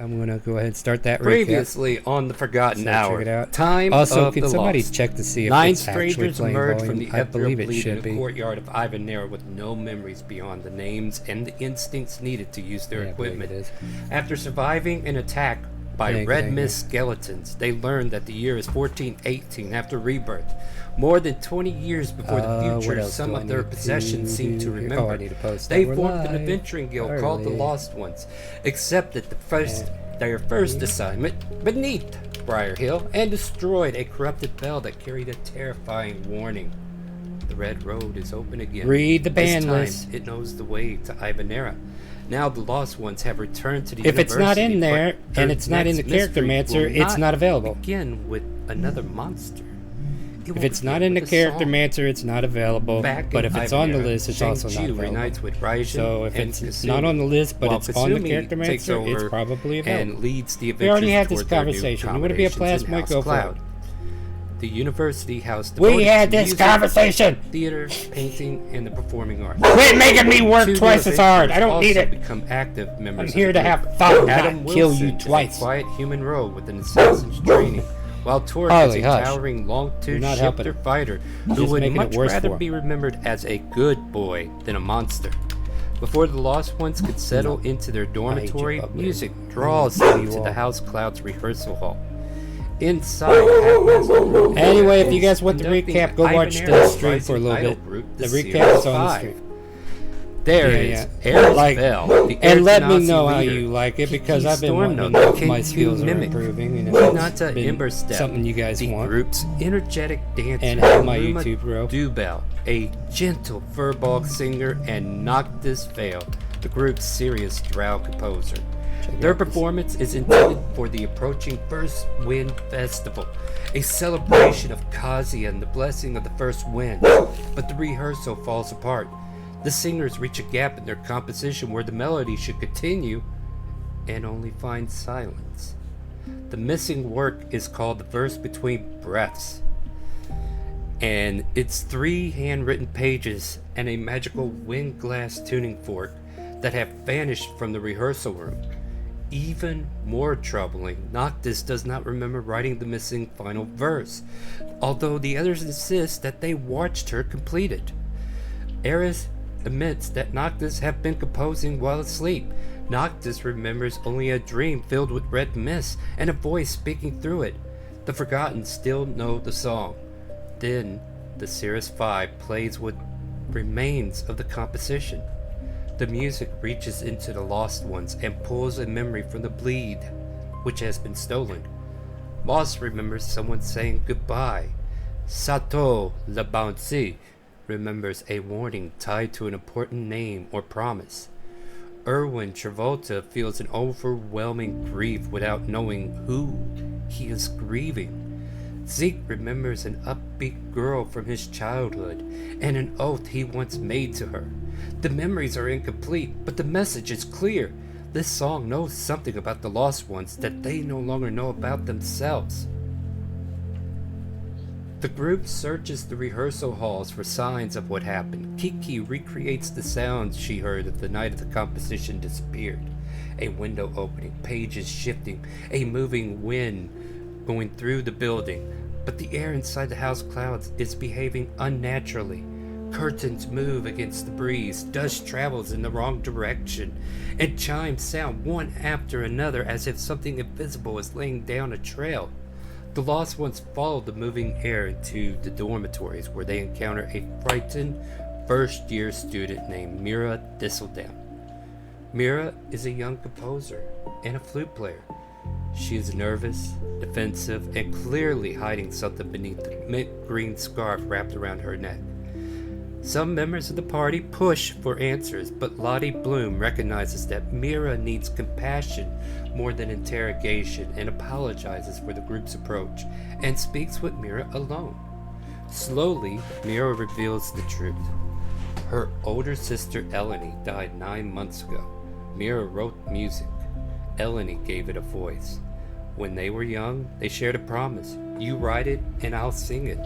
I'm gonna go ahead and start that recap. Previously on the Forgotten So Hour. check it out. Time Also, of can the somebody Lost. check to see if 9 it's actually strangers playing emerged from volume? the I believe it bleed in should the be. courtyard of Ivanera with no memories beyond the names and the instincts needed to use their Yeah, I believe equipment. it is. After surviving an attack by Thank you, Red thank you. Mist skeletons, they learned that the year is 1418 after rebirth. More than 20 years before the What future, else some do I of their need possessions to seem to do here? remember. Oh, I need to post They that. We're formed an live. adventuring guild called the Early. Lost Ones, accepted their first assignment beneath Briar Hill, and destroyed a corrupted bell that carried a terrifying warning. The Red Road is open again. Read the This ban time, list. it knows the way to Ivanera. Now the Lost Ones have returned to the If it's not in university, there, but their and it's not in the next character mystery mancer, will it's not available. Begin with another monster. It If will it's not begin in the with a character song. mancer, it's not available. Back But in if it's on the Ivanera, list, it's also not Shang-Chi available. reunites with Raijin So if and it's Kasumi, not on the list, but while it's on the Kasumi character takes mancer, it's over probably available. and leads the We already adventures had this toward their new conversation. You wanna be a accommodations in plasmoid? House Go for Cloud. it. The university house We devoted had to this music, conversation. theater, painting, and the performing arts. Quit making me work Two twice new as hard. I adventurers don't need also it. become active members I'm of here the to group. have fun, Adam not kill Wilson you is twice. a quiet human rogue with an assassin's training, while Torque Harley, is a hush. towering, You're long-toothed not helping shifter it. fighter You're who just would making it much worse rather for him. be remembered as a good boy than a monster. Before the Lost Ones could settle into their dormitory, ugly. music draws I hate them you to all. the House Cloud's rehearsal hall. Inside, Hatmaster Anyway, if you guys want the conducting recap, go watch the Ivanera's stream for a little Rising bit. Idol group, The Series recap is on the 5. stream. There Yeah, is yeah. Ares Like, Bell, the And let me Air know how leader. you like it, because Kiki I've been wanting to Stormnote, know the if my King skills are Mimic, improving, and if Hinata it's been Emberstep, something you guys the want. group's energetic dancer, And how my Luma YouTube grow. Dubel, a gentle furball singer, and Noctis Vale, the group's serious drow composer. Their performance is intended for the approaching First Wind Festival, a celebration of Kazi and the blessing of the first wind. But the rehearsal falls apart. The singers reach a gap in their composition where the melody should continue and only find silence. The missing work is called The Verse Between Breaths, and it's 3 handwritten pages and a magical wind glass tuning fork that have vanished from the rehearsal room. Even more troubling, Noctis does not remember writing the missing final verse, although the others insist that they watched her complete it. Ares admits that Noctis have been composing while asleep. Noctis remembers only a dream filled with red mist and a voice speaking through it. The Forgotten still know the song. Then, the Cirrus 5 plays what remains of the composition. The music reaches into the Lost Ones and pulls a memory from the bleed, which has been stolen. Moss remembers someone saying goodbye. Sato Le Bouncy remembers a warning tied to an important name or promise. Erwin Travolta feels an overwhelming grief without knowing who he is grieving. Zeke remembers an upbeat girl from his childhood and an oath he once made to her. The memories are incomplete, but the message is clear. This song knows something about the Lost Ones that they no longer know about themselves. The group searches the rehearsal halls for signs of what happened. Kiki recreates the sounds she heard the night of the composition disappeared. A window opening, pages shifting, a moving wind going through the building. But the air inside the house clouds is behaving unnaturally. Curtains move against the breeze, dust travels in the wrong direction, and chimes sound one after another as if something invisible is laying down a trail. The Lost Ones follow the moving air into the dormitories, where they encounter a frightened first-year student named Mira Thistledown. Mira is a young composer and a flute player. She is nervous, defensive, and clearly hiding something beneath the mint green scarf wrapped around her neck. Some members of the party push for answers, but Lottie Bloom recognizes that Mira needs compassion more than interrogation and apologizes for the group's approach and speaks with Mira alone. Slowly, Mira reveals the truth. Her older sister Eleni died 9 months ago. Mira wrote music. Eleni gave it a voice. When they were young, they shared a promise. You write it and I'll sing it.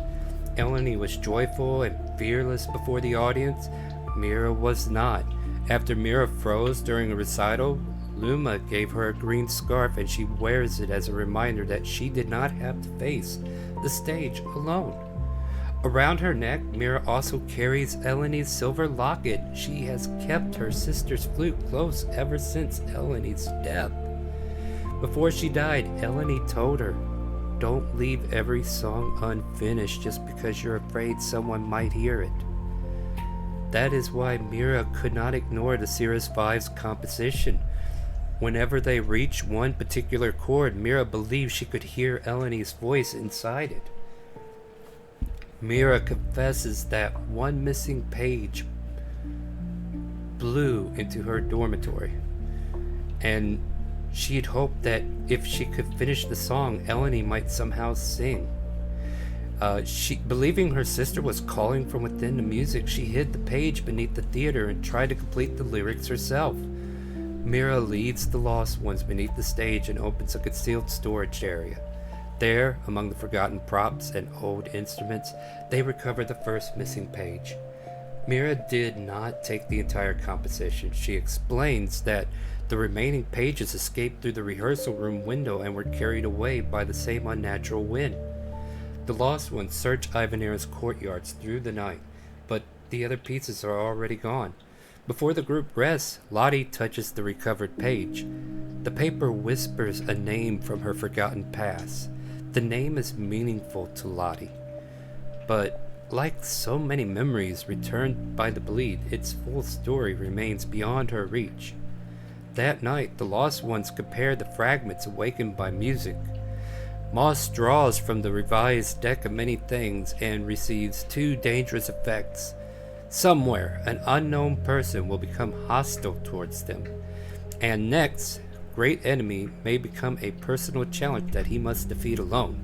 Eleni was joyful and fearless before the audience. Mira was not. After Mira froze during a recital, Luma gave her a green scarf and she wears it as a reminder that she did not have to face the stage alone. Around her neck, Mira also carries Eleni's silver locket. She has kept her sister's flute close ever since Eleni's death. Before she died, Eleni told her, "Don't leave every song unfinished just because you're afraid someone might hear it." That is why Mira could not ignore the Cirrus Five's composition. Whenever they reached one particular chord, Mira believed she could hear Eleni's voice inside it. Mira confesses that one missing page blew into her dormitory, and she'd hoped that if she could finish the song, Eleni might somehow sing. Believing her sister was calling from within the music, she hid the page beneath the theater and tried to complete the lyrics herself. Mira leads the lost ones beneath the stage and opens a concealed storage area. There, among the forgotten props and old instruments, they recover the first missing page. Mira did not take the entire composition. She explains that the remaining pages escaped through the rehearsal room window and were carried away by the same unnatural wind. The lost ones search Ivanera's courtyards through the night, but the other pieces are already gone. Before the group rests, Lottie touches the recovered page. The paper whispers a name from her forgotten past. The name is meaningful to Lottie, but like so many memories returned by the bleed, its full story remains beyond her reach. That night, the lost ones compare the fragments awakened by music. Moss draws from the revised deck of many things and receives two dangerous effects. Somewhere, an unknown person will become hostile towards them, and next, great enemy may become a personal challenge that he must defeat alone.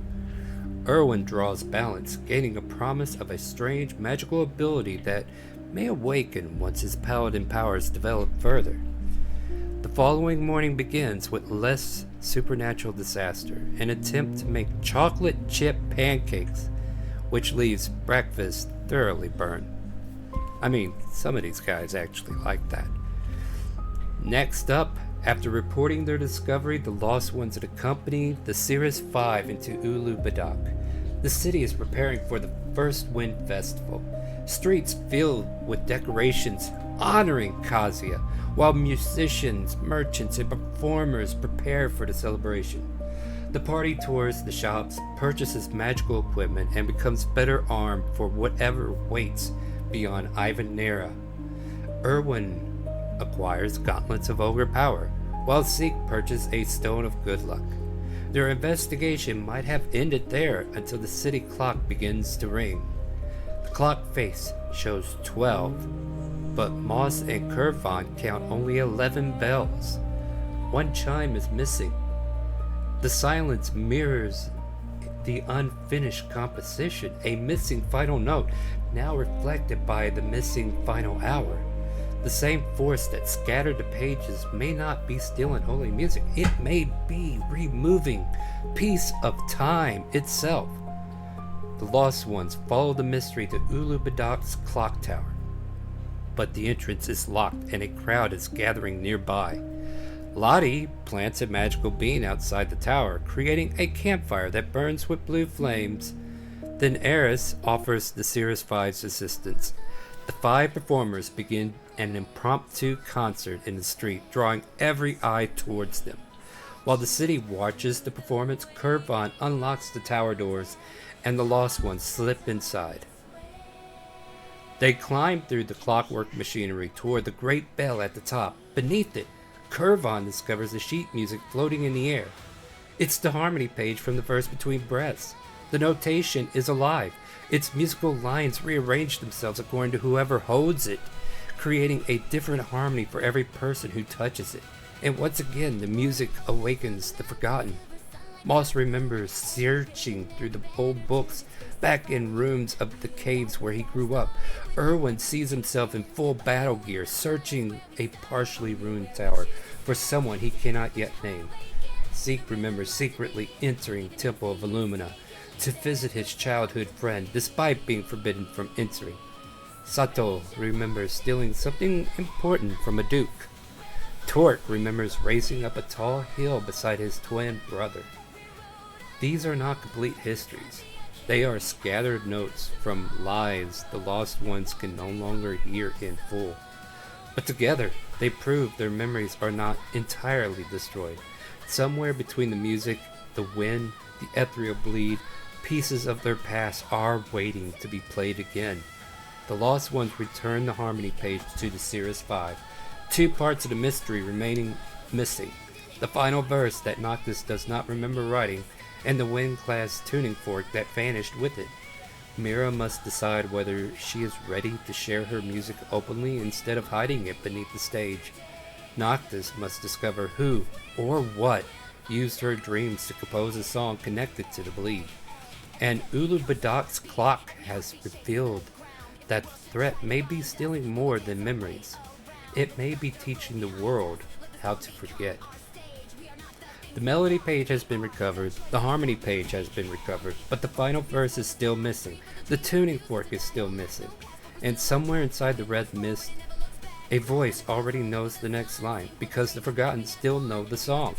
Erwin draws balance, gaining a promise of a strange magical ability that may awaken once his paladin powers develop further. The following morning begins with less supernatural disaster, an attempt to make chocolate chip pancakes, which leaves breakfast thoroughly burned. I mean, some of these guys actually like that. Next up, after reporting their discovery, the lost ones accompany the Cirrus Five into Ulu Badak. The city is preparing for the first Wind Festival. Streets filled with decorations honoring Kazuya, while musicians, merchants, and performers prepare for the celebration. The party tours the shops, purchases magical equipment, and becomes better armed for whatever waits beyond Ivanera. Erwin acquires gauntlets of ogre power, while Zeke purchases a stone of good luck. Their investigation might have ended there until the city clock begins to ring. The clock face shows 12, but Moss and Curvon count only 11 bells. One chime is missing. The silence mirrors the unfinished composition, a missing final note, now reflected by the missing final hour. The same force that scattered the pages may not be stealing holy music. It may be removing piece of time itself. The lost ones follow the mystery to Ulu Badak's clock tower, but the entrance is locked and a crowd is gathering nearby. Lottie plants a magical bean outside the tower, creating a campfire that burns with blue flames. Then Eris offers the Cirrus Five's assistance. The five performers begin an impromptu concert in the street, drawing every eye towards them. While the city watches the performance, Curvon unlocks the tower doors and the lost ones slip inside. They climb through the clockwork machinery toward the great bell at the top. Beneath it, Curvon discovers the sheet music floating in the air. It's the harmony page from the verse between breaths. The notation is alive. Its musical lines rearrange themselves according to whoever holds it, creating a different harmony for every person who touches it. And once again, the music awakens the forgotten. Moss remembers searching through the old books back in rooms of the caves where he grew up. Erwin sees himself in full battle gear, searching a partially ruined tower for someone he cannot yet name. Zeke remembers secretly entering Temple of Illumina to visit his childhood friend, despite being forbidden from entering. Sato remembers stealing something important from a duke. Torque remembers racing up a tall hill beside his twin brother. These are not complete histories. They are scattered notes from lives the lost ones can no longer hear in full. But together, they prove their memories are not entirely destroyed. Somewhere between the music, the wind, the ethereal bleed, pieces of their past are waiting to be played again. The lost ones return the harmony page to the Cirrus 5. Two parts of the mystery remaining missing. The final verse that Noctis does not remember writing, and the wind-class tuning fork that vanished with it. Mira must decide whether she is ready to share her music openly instead of hiding it beneath the stage. Noctis must discover who or what used her dreams to compose a song connected to the bleed. And Ulu Badak's clock has revealed that the threat may be stealing more than memories. It may be teaching the world how to forget. The melody page has been recovered, the harmony page has been recovered, but the final verse is still missing. The tuning fork is still missing. And somewhere inside the red mist, a voice already knows the next line, because the Forgotten still know the song.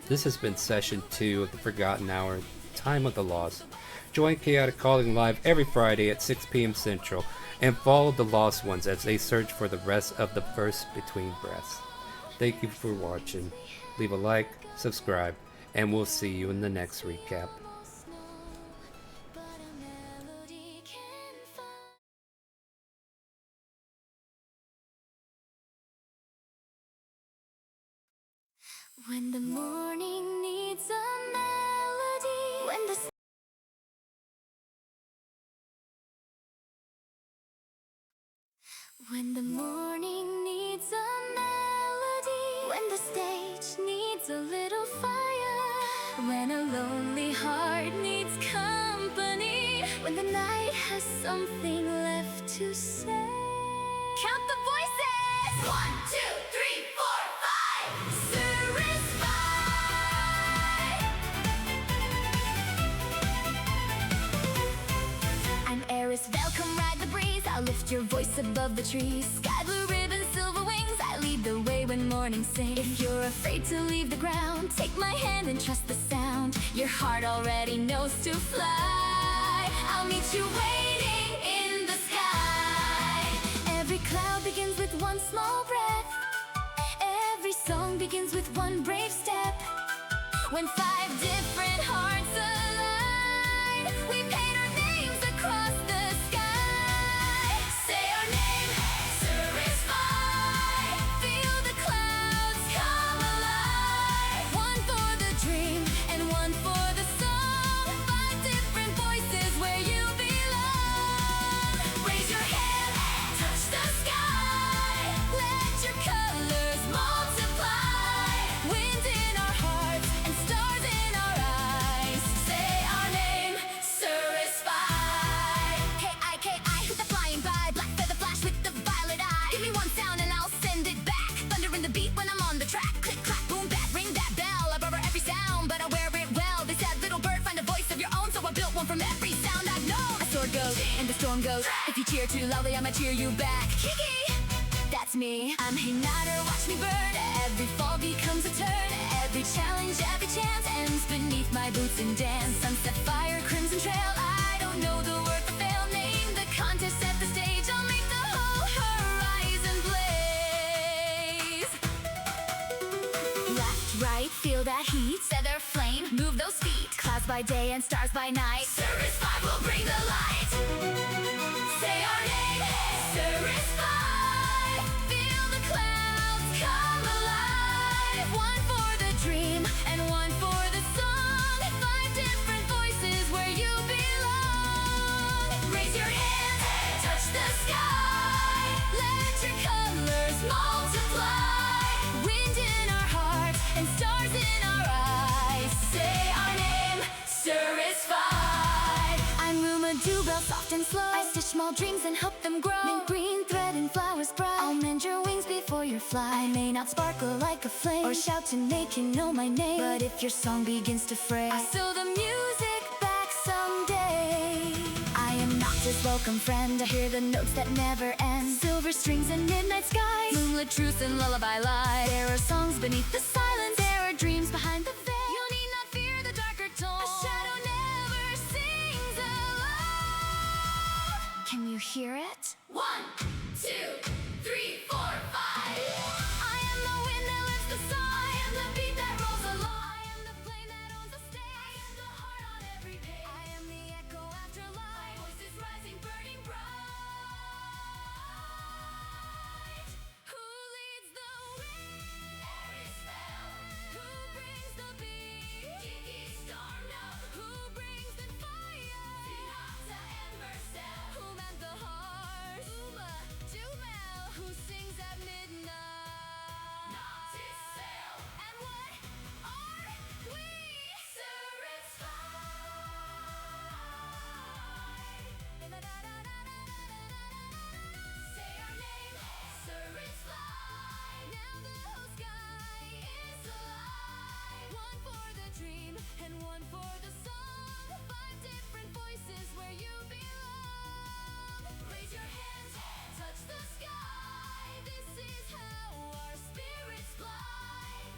This has been session 2 of the Forgotten Hour, Time of the Lost. Join Chaotic Calling live every Friday at 6 p.m. Central, and follow the Lost Ones as they search for the rest of the verse between breaths. Thank you for watching. Leave a like, subscribe, and we'll see you in the next recap. When the morning needs a melody, when the morning needs a melody, when the stage needs a little fire, when a lonely heart needs company, when the night has something left to say. Count the voices! 1, 2, 3, 4, 5. Cirrus 5. I'm Eris, welcome, ride the breeze. I'll lift your voice above the trees. Sky blue ribbon, silver wings, I lead the way when morning sings. If you're afraid to leave the ground, take my hand and trust the sound. Your heart already knows to fly. I'll meet you waiting in the sky. Every cloud begins with one small breath. Every song begins with one brave step. When 5 different hearts align, we paint our names across the sky. Say our name, Cirrus 5. Feel the clouds come alive. One for the dream and one for the song. 5 different voices where you belong. Raise your hand, touch the sky. Let your colors multiply. Wind in our hearts and stars in our eyes. Say our name, Cirrus 5. K-I-K-I, who's the flying by? Black feather flash with the violet eye. Give me one sound and I'll send it back. Thunder in the beat when I'm on the track. Click, clack, boom, bat, ring that bell. I borrow every sound, but I wear it well. They said, little bird, find a voice of your own, so I built one from every sound I've known. A sword goes, and the storm goes. If you cheer too loudly, I'ma cheer you back. Kiki! That's me. I'm Hinata, watch me burn. Every fall becomes a turn. Every challenge, every chance ends beneath my boots and dance. Sunset, fire, crimson trail. I don't know the word for fail. Name the contest, set the stage. I'll make the whole horizon blaze. Left, right, feel that heat. Feather, flame, move those feet. Clouds by day and stars by night. Cirrus 5 will bring the light. Say our name, Cirrus 5. Feel the clouds come alive. One for the dream and one for the song. 5 different voices where you belong. Raise your hand, touch the sky. Let your colors multiply. Wind in our hearts and stars in our eyes. Say our name, Cirrus 5. I'm Ruma Dubel, soft and slow. I stitch small dreams and help them grow. Mint green thread and flowers bright. I'll mend your wings before you fly. I may not sparkle like a flame or shout to make you know my name, but if your song begins to fray, I sew the music back someday. I am Noctis, welcome welcome friend. I hear the notes that never end. Silver strings and midnight skies, moonlit truth and lullaby lies. There are songs beneath the silence, there are dreams behind the veil. You need not fear the darker tone. A shadow never sings alone. Can you hear it? 1, 2, 3, 4, 5. I am the wind that lifts the sky. I am the beat that rolls along. I am the flame that owns the stage. I am the heart on every page. I am the echo after light. My voice is rising, burning bright. Who leads the wind? Arisfel. Who brings the beat? Kiki Storm. Who brings the fire? Sinata and Marcel. Who meant the heart? Uma, Jumel. Who sings at midnight? Noctisel. And what are we? Sirens Say our name, Sirens fly. Now the whole sky is alive. One for the dream and one for the song. 5 different voices where you belong. Raise your hands, touch the sky. This is how our spirits fly.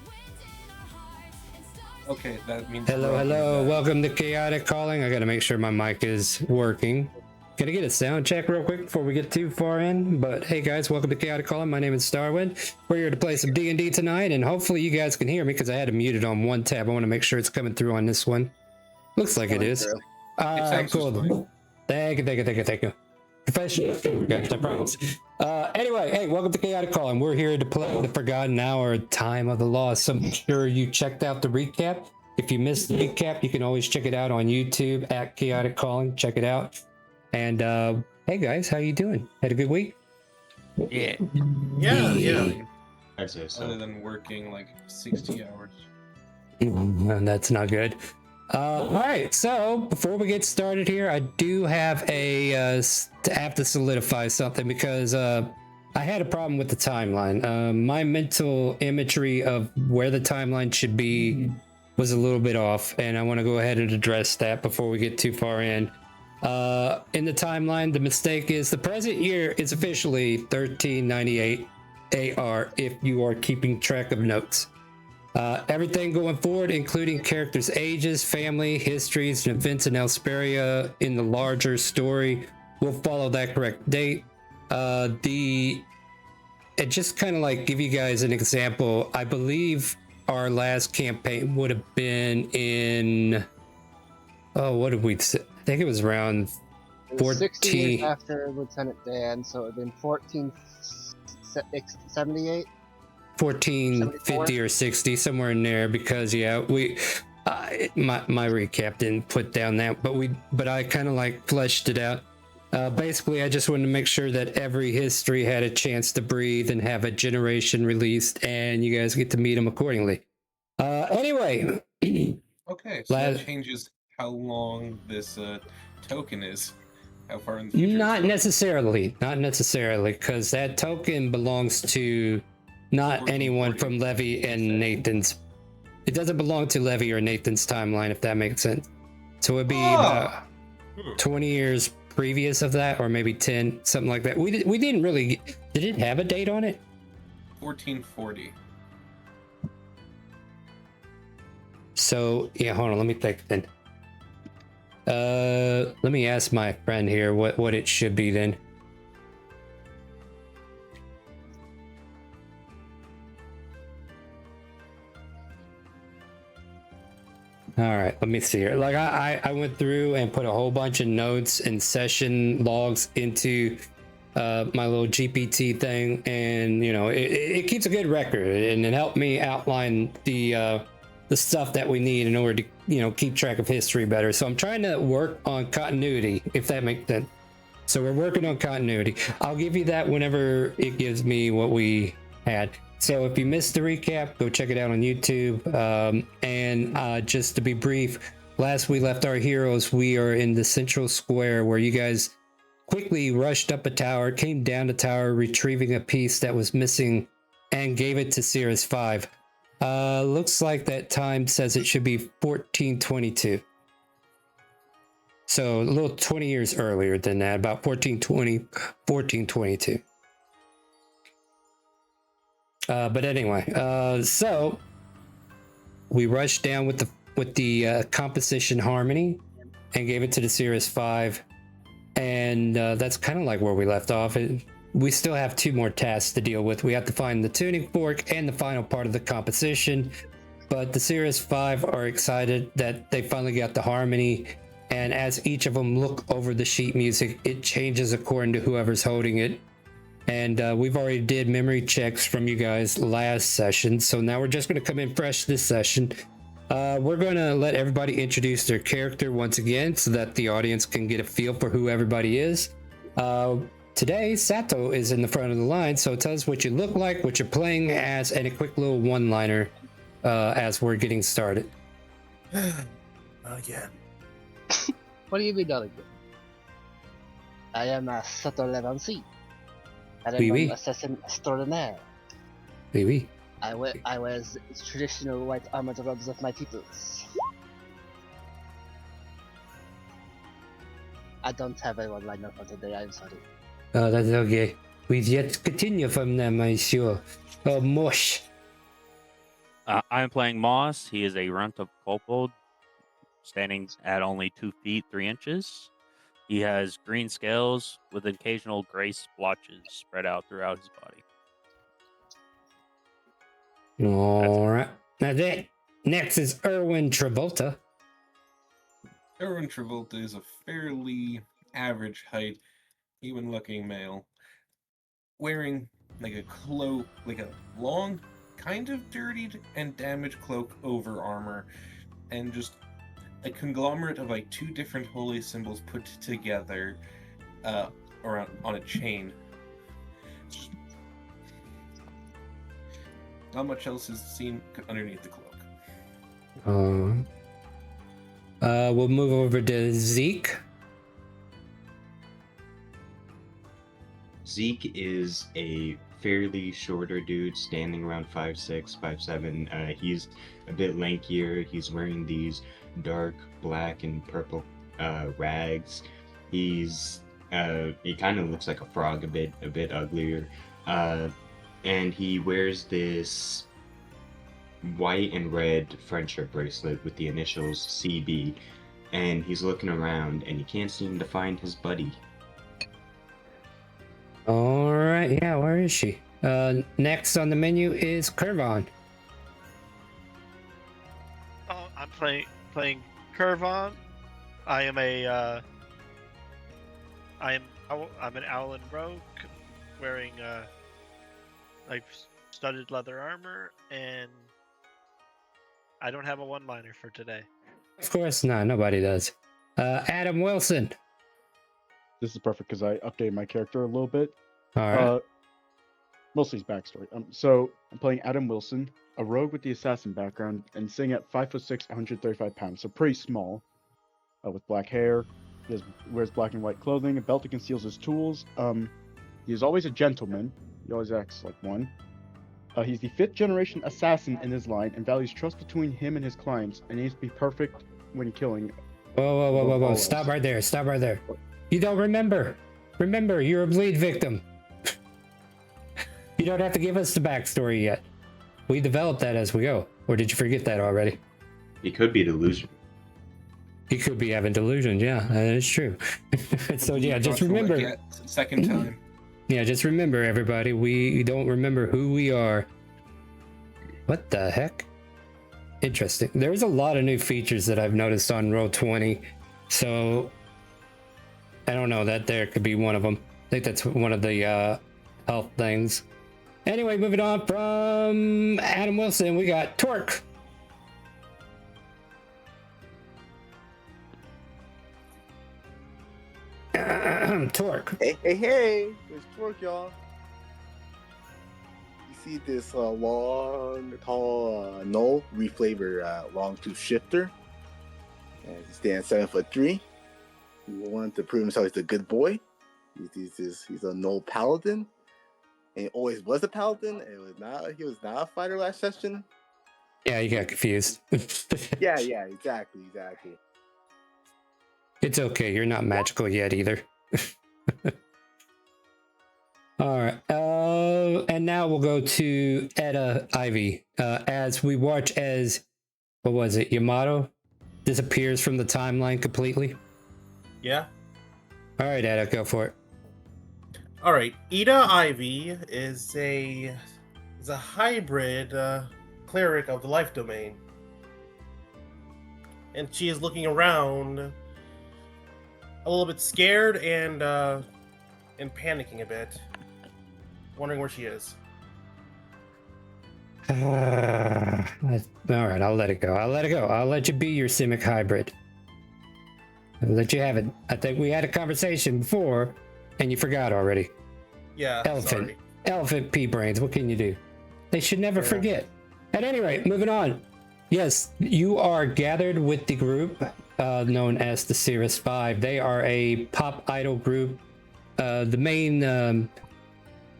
Wind in our hearts and stars. Okay, that means. Hello, we're on hello. that. Welcome to Chaotic Calling. I gotta make sure my mic is working. Can I get a sound check real quick before we get too far in? But hey guys, welcome to Chaotic Calling. My name is Starwind. We're here to play some D&D tonight, and hopefully you guys can hear me because I had it muted on one tab. I want to make sure it's coming through on this one. Looks like it is. sounds just Cool. fine. Thank you. Professional. Okay, no problems. Anyway, hey, welcome to Chaotic Calling. We're here to play the Forgotten Hour, Time of the Lost. So I'm sure you checked out the recap. If you missed the recap, you can always check it out on YouTube at Chaotic Calling. Check it out. And hey guys, how you doing? Had a good week? Yeah. Yeah. I'd say so. Other than working like 60 hours. That's not good. All right, so before we get started here, I do have a have to solidify something because I had a problem with the timeline. My mental imagery of where the timeline should be was a little bit off, and I want to go ahead and address that before we get too far in. In the timeline, the mistake is the present year is officially 1398 AR if you are keeping track of notes. Everything going forward, including characters' ages, family, histories, and events in Elsperia in the larger story, will follow that correct date. It just kind of like give you guys an example. I believe our last campaign would have been in. Oh, what did we say? I think it was around 60 years 14. after Lieutenant Dan, so it would have been 1478. 1450 or 60, somewhere in there, because yeah, my recap didn't put down that, but I kind of like fleshed it out. Basically, I just wanted to make sure that every history had a chance to breathe and have a generation released, and you guys get to meet them accordingly. Anyway, Okay, so Last- that changes how long this token is. How far in the future? not necessarily, because that token belongs to not anyone from Levy and Nathan's. It doesn't belong to Levy or Nathan's timeline, if that makes sense. So it'd be about 20 years previous of that, or maybe 10, something like that. We didn't really. Did it have a date on it? 1440. So yeah, hold on. Let me think then. Let me ask my friend here what it should be then. All right, let me see here. Like I went through and put a whole bunch of notes and session logs into my little GPT thing, and you know it keeps a good record, and it helped me outline the stuff that we need in order to keep track of history better. So I'm trying to work on continuity, if that makes sense. So we're working on continuity. I'll give you that whenever it gives me what we had. So if you missed the recap, go check it out on YouTube. And just to be brief, last we left our heroes, we are in the central square where you guys quickly rushed up a tower, came down the tower, retrieving a piece that was missing, and gave it to Cirrus 5. Looks like that time says it should be 1422. So a little 20 years earlier than that, about 1420, 1422. But anyway, so we rushed down with the composition harmony and gave it to the Series 5, and that's kind of like where we left off. We still have 2 more tasks to deal with. We have to find the tuning fork and the final part of the composition, but the Series 5 are excited that they finally got the harmony, and as each of them look over the sheet music, it changes according to whoever's holding it. And we've already did memory checks from you guys last session, so now we're just going to come in fresh this session. We're going to let everybody introduce their character once again so that the audience can get a feel for who everybody is. Today, Sato is in the front of the line, so tell us what you look like, what you're playing as, and a quick little one-liner as we're getting started. Again. What do you mean, darling? I am Sato Levancy. And I'm Oui, oui. an assassin extraordinaire. Oui, oui. I wear traditional white armored robes of my peoples. I don't have a one-liner for today, I'm sorry. Oh, that's okay. We've yet to continue from them, I'm sure. Oh, mush. I'm playing Moss. He is a runt of kobold, standing at only 2 feet 3 inches. He has green scales with occasional gray splotches spread out throughout his body. All right. Now that next is Erwin Travolta. Erwin Travolta is a fairly average height, even looking male, wearing like a cloak, like a long, kind of dirtied and damaged cloak over armor, and just a conglomerate of like 2 different holy symbols put together around on a chain. Just not much else is seen underneath the cloak. We'll move over to Zeke. Zeke is a fairly shorter dude, standing around 5'6", 5'7". He's a bit lankier. He's wearing these dark black and purple rags. He kind of looks like a frog, a bit uglier, and he wears this white and red friendship bracelet with the initials CB, and he's looking around and he can't seem to find his buddy. All right, yeah, where is she? Next on the menu is Curvon. Oh, I'm playing Curvon. I'm an Owlin rogue, wearing like studded leather armor, and I don't have a one-liner for today. Of course not, nobody does. Adam Wilson. This is perfect because I updated my character a little bit. All right. Mostly his backstory. So I'm playing Adam Wilson, a rogue with the assassin background, and sitting at 5'6", 135 pounds, so pretty small, with black hair. He wears black and white clothing, a belt that conceals his tools. He is always a gentleman. He always acts like one. He's the 5th generation assassin in his line and values trust between him and his clients, and aims to be perfect when killing. Whoa. Stop right there. You don't remember. Remember, you're a bleed victim. You don't have to give us the backstory yet. We developed that as we go. Or did you forget that already? He could be delusional. He could be having delusions, yeah, that is true. So yeah, just remember. Second time. Yeah, just remember, everybody, we don't remember who we are. What the heck? Interesting. There's a lot of new features that I've noticed on Roll20, so I don't know, that there could be one of them. I think that's one of the health things. Anyway, moving on from Adam Wilson, we got Torque. Torque. Hey, there's Torque, y'all. You see this long, tall Null reflavor long tooth shifter. And he stands 7'3". He wanted to prove himself he's a good boy. He's a Null paladin. And he always was a paladin. And he was not a fighter last session. Yeah, you got confused. Yeah, exactly. It's okay. You're not magical yet either. All right. And now we'll go to Etta Ivy. As we watch as, what was it, Yamato disappears from the timeline completely. Yeah. All right, Etta, go for it. All right. Ida Ivy is a hybrid cleric of the life domain, and she is looking around a little bit scared and panicking a bit, wondering where she is. All right, I'll let it go. I'll let you be your Simic hybrid. I'll let you have it. I think we had a conversation before, and you forgot already. Yeah. Elephant pea brains. What can you do? They should never forget. At any rate, moving on. Yes, you are gathered with the group known as the Cirrus 5. They are a pop idol group. The main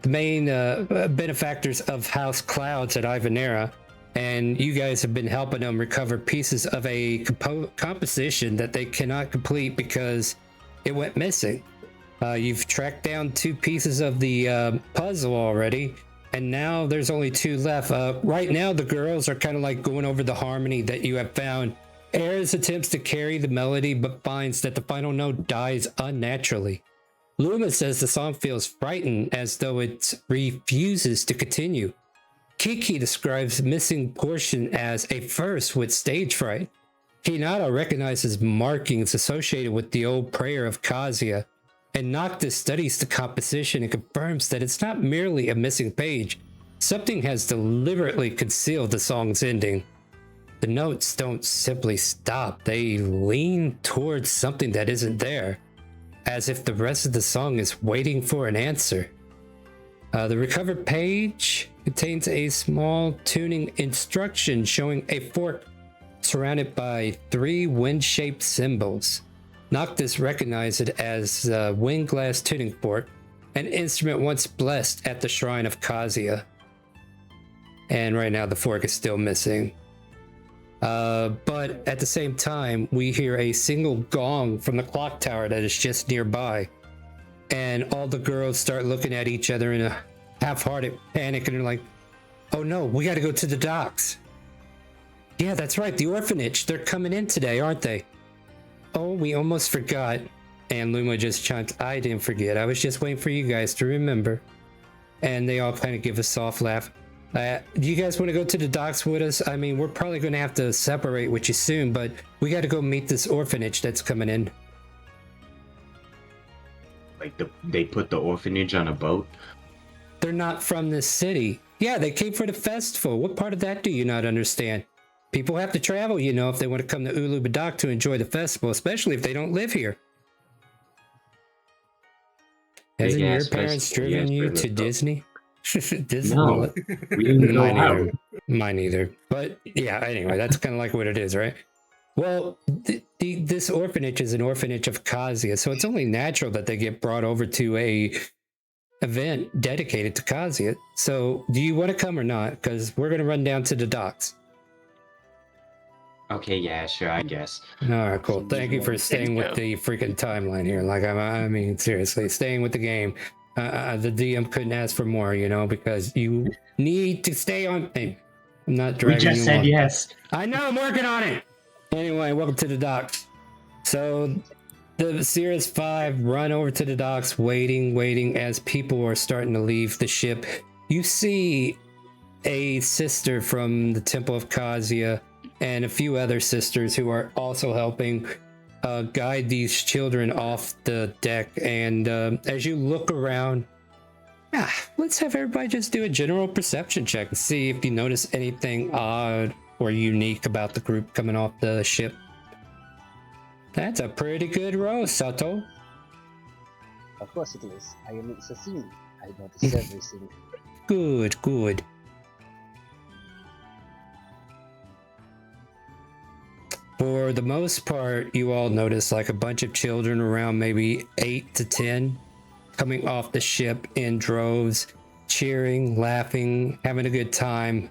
benefactors of House Clouds at Ivanera, and you guys have been helping them recover pieces of a composition that they cannot complete because it went missing. You've tracked down 2 pieces of the puzzle already, and now there's only 2 left. Right now, the girls are kind of like going over the harmony that you have found. Ares attempts to carry the melody, but finds that the final note dies unnaturally. Luma says the song feels frightened, as though it refuses to continue. Kiki describes missing portion as a first with stage fright. Hinata recognizes markings associated with the old prayer of Kazuya, and Noctis studies the composition and confirms that it's not merely a missing page. Something has deliberately concealed the song's ending. The notes don't simply stop, they lean towards something that isn't there, as if the rest of the song is waiting for an answer. The recovered page contains a small tuning instruction showing a fork surrounded by 3 wind-shaped symbols. Noctis recognized it as the wind glass tuning fork, an instrument once blessed at the shrine of Kazuya. And right now the fork is still missing. But at the same time, we hear a single gong from the clock tower that is just nearby. And all the girls start looking at each other in a half-hearted panic, and they're like, oh no, we gotta go to the docks. Yeah, that's right, the orphanage. They're coming in today, aren't they? Oh, we almost forgot. And Luma just chimed, I didn't forget. I was just waiting for you guys to remember. And they all kind of give a soft laugh. Do you guys want to go to the docks with us? I mean, we're probably going to have to separate with you soon, but we got to go meet this orphanage that's coming in. Like they put the orphanage on a boat? They're not from this city. Yeah, they came for the festival. What part of that do you not understand? People have to travel, you know, if they want to come to Ulubadak to enjoy the festival, especially if they don't live here. Hasn't your parents driven you to Disney? Disney? No, we didn't know how. Mine either. But yeah, anyway, that's kind of like what it is, right? Well, this orphanage is an orphanage of Kazuya, so it's only natural that they get brought over to a event dedicated to Kazuya. So do you want to come or not? Because we're going to run down to the docks. Okay, yeah, sure, I guess. All right, cool. Thank you for staying with the freaking timeline here. Like, I mean, seriously, staying with the game. The DM couldn't ask for more, you know, because you need to stay on. Hey, I'm not dragging you. We just said along. yes. I know, I'm working on it. Anyway, welcome to the docks. So, the Cirrus 5 run over to the docks, waiting as people are starting to leave the ship. You see a sister from the Temple of Kazuya and a few other sisters who are also helping guide these children off the deck. And as you look around, let's have everybody just do a general perception check and see if you notice anything odd or unique about the group coming off the ship. That's a pretty good roll, Sato. Of course it is. I am Sasimi. I notice everything. Good. For the most part, you all notice like a bunch of children around maybe 8 to 10 coming off the ship in droves, cheering, laughing, having a good time.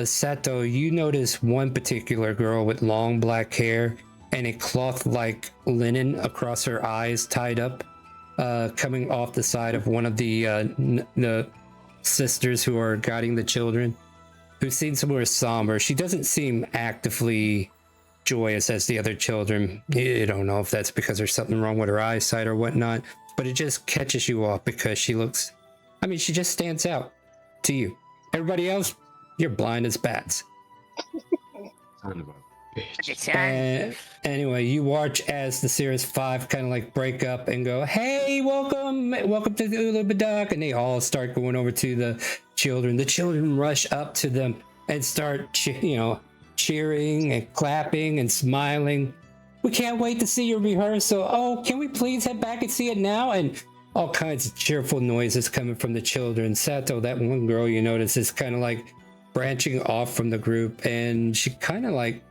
Sato, you notice one particular girl with long black hair and a cloth-like linen across her eyes tied up, coming off the side of one of the sisters who are guiding the children, who seems more somber. She doesn't seem actively joyous as the other children. You don't know if that's because there's something wrong with her eyesight or whatnot, but it just catches you off because she looks, I mean, she just stands out to you. Everybody else, you're blind as bats. Son of a bitch. Anyway, you watch as the Cirrus 5 kind of like break up and go, hey, welcome to the Ulubadak, and they all start going over to the children. The children rush up to them and start, cheering and clapping and smiling. We can't wait to see your rehearsal. Oh, can we please head back and see it now? And all kinds of cheerful noises coming from the children. Sato, that one girl you notice, is kind of like branching off from the group, and she kind of like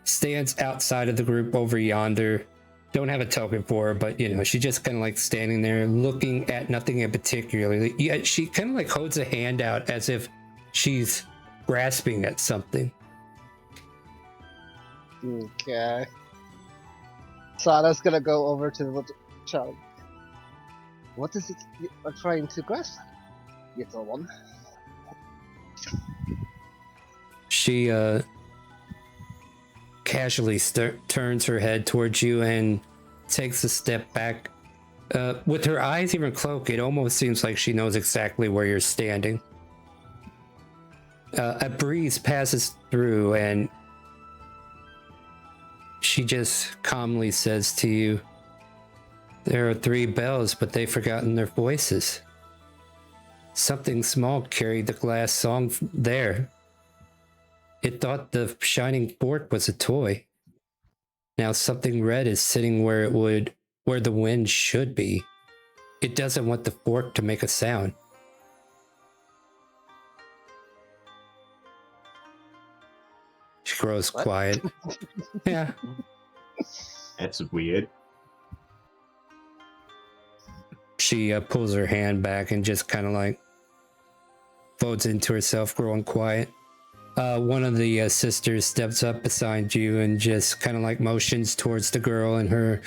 stands outside of the group over yonder. Don't have a token for her, but she just kind of like standing there looking at nothing in particular. Yeah, she kind of like holds a hand out as if she's grasping at something. Okay. Sana's gonna go over to the child. What is it you are trying to grasp, little one? She casually turns her head towards you and takes a step back. With her eyes even cloaked, it almost seems like she knows exactly where you're standing. A breeze passes through and she just calmly says to you, there are 3 bells, but they've forgotten their voices. Something small carried the glass song there. It thought the shining fork was a toy. Now something red is sitting where the wind should be. It doesn't want the fork to make a sound. She grows quiet. Yeah. That's weird. She pulls her hand back and just kind of like folds into herself, growing quiet. One of the sisters steps up beside you and just kind of like motions towards the girl, and her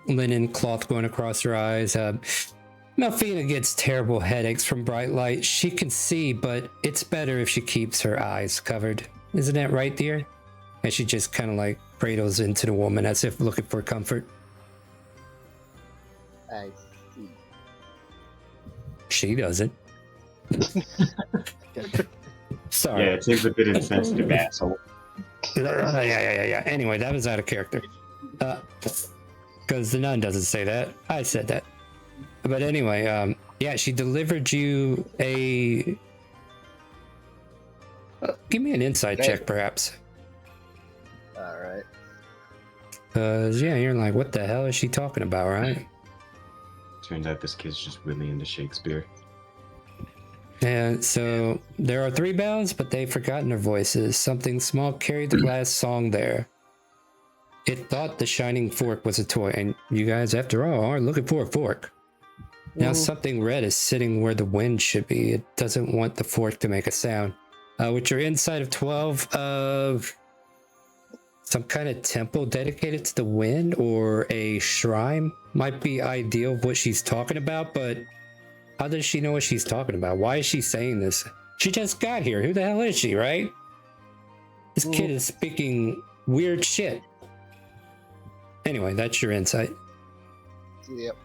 linen cloth going across her eyes. Melfina gets terrible headaches from bright light. She can see, but it's better if she keeps her eyes covered. Isn't that right, dear? And she just kind of like cradles into the woman as if looking for comfort. I see. She doesn't. Sorry. Yeah, it seems a bit insensitive, asshole. Yeah. Anyway, that was out of character. Because the nun doesn't say that. I said that. But anyway, yeah, she delivered you a... give me an insight check, perhaps. Alright. Because, yeah, you're like, what the hell is she talking about, right? Turns out this kid's just really into Shakespeare. And so, there are 3 bells, but they've forgotten their voices. Something small carried the glass song there. It thought the shining fork was a toy, and you guys, after all, are looking for a fork. Now something red is sitting where the wind should be. It doesn't want the fork to make a sound. With your insight of 12 of some kind of temple dedicated to the wind or a shrine might be ideal of what she's talking about, but how does she know what she's talking about? Why is she saying this? She just got here. Who the hell is she, right? This kid is speaking weird shit. Anyway, that's your insight. Yep.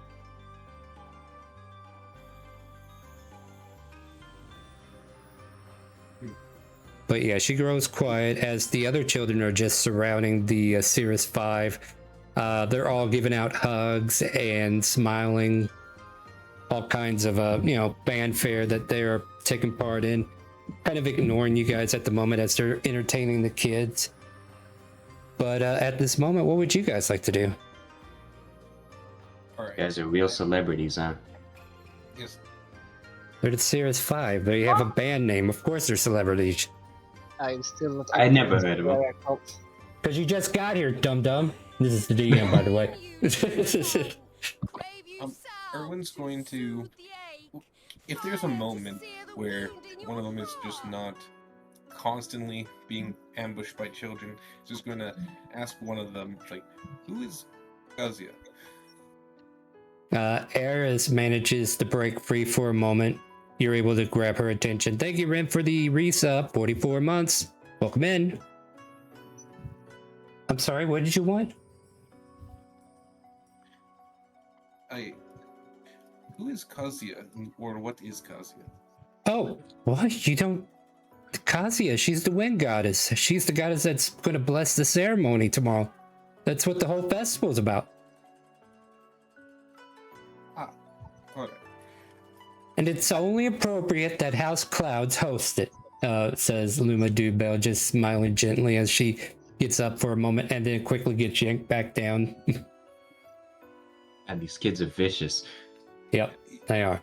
But yeah, she grows quiet as the other children are just surrounding the Cirrus 5. They're all giving out hugs and smiling. All kinds of, fanfare that they're taking part in. Kind of ignoring you guys at the moment as they're entertaining the kids. But at this moment, what would you guys like to do? All right. You guys are real celebrities, huh? Yes. They're the Cirrus 5. They have a band name. Of course they're celebrities. I'm still not. I never heard of him. Because you just got here, dum-dum. This is the DM, by the way. Erwin's going to... If there's a moment where one of them is just not constantly being ambushed by children, is just going to ask one of them, like, who is Kazuya? Eris manages to break free for a moment. You're able to grab her attention. Thank you, Ren, for the resub. 44 months. Welcome in. I'm sorry, what did you want? Who is Kazuya, or what is Kazuya? Oh, what? You don't... Kazuya, she's the wind goddess. She's the goddess that's going to bless the ceremony tomorrow. That's what the whole festival's about. Alright. And it's only appropriate that House Clouds host it, says Luma Dubel, just smiling gently as she gets up for a moment and then quickly gets yanked back down. And these kids are vicious. Yep, they are.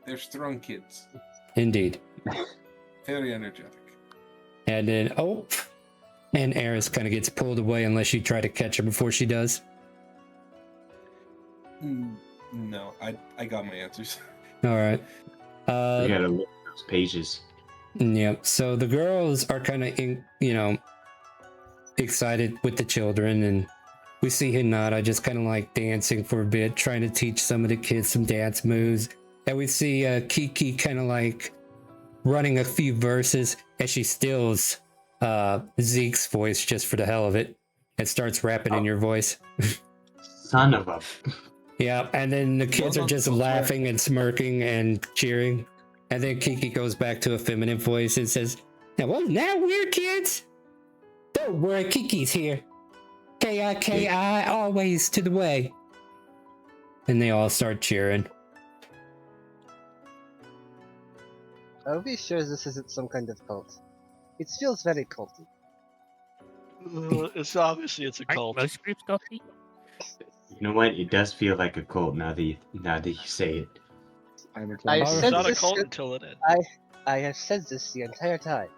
They're strong kids. Indeed. Very energetic. And then, oh, and Eris kind of gets pulled away unless you try to catch her before she does. No, I got my answers. All right. You gotta look at those pages. Yep. So the girls are kind of, excited with the children, and we see Hinata just kind of like dancing for a bit, trying to teach some of the kids some dance moves. And we see Kiki kind of like running a few verses as she steals Zeke's voice just for the hell of it and starts rapping in your voice. Son of a... Yeah, and then the kids are just laughing and smirking and cheering. And then Kiki goes back to a feminine voice and says, "Now wasn't that weird, kids? Don't worry, Kiki's here. K-I-K-I, always to the way." And they all start cheering. Are we sure this isn't some kind of cult? It feels very culty. It's obviously it's a cult. Most groups culty? You know what? It does feel like a cult now that you say it. I It's said not a this cult shit- until it is. I have said this the entire time.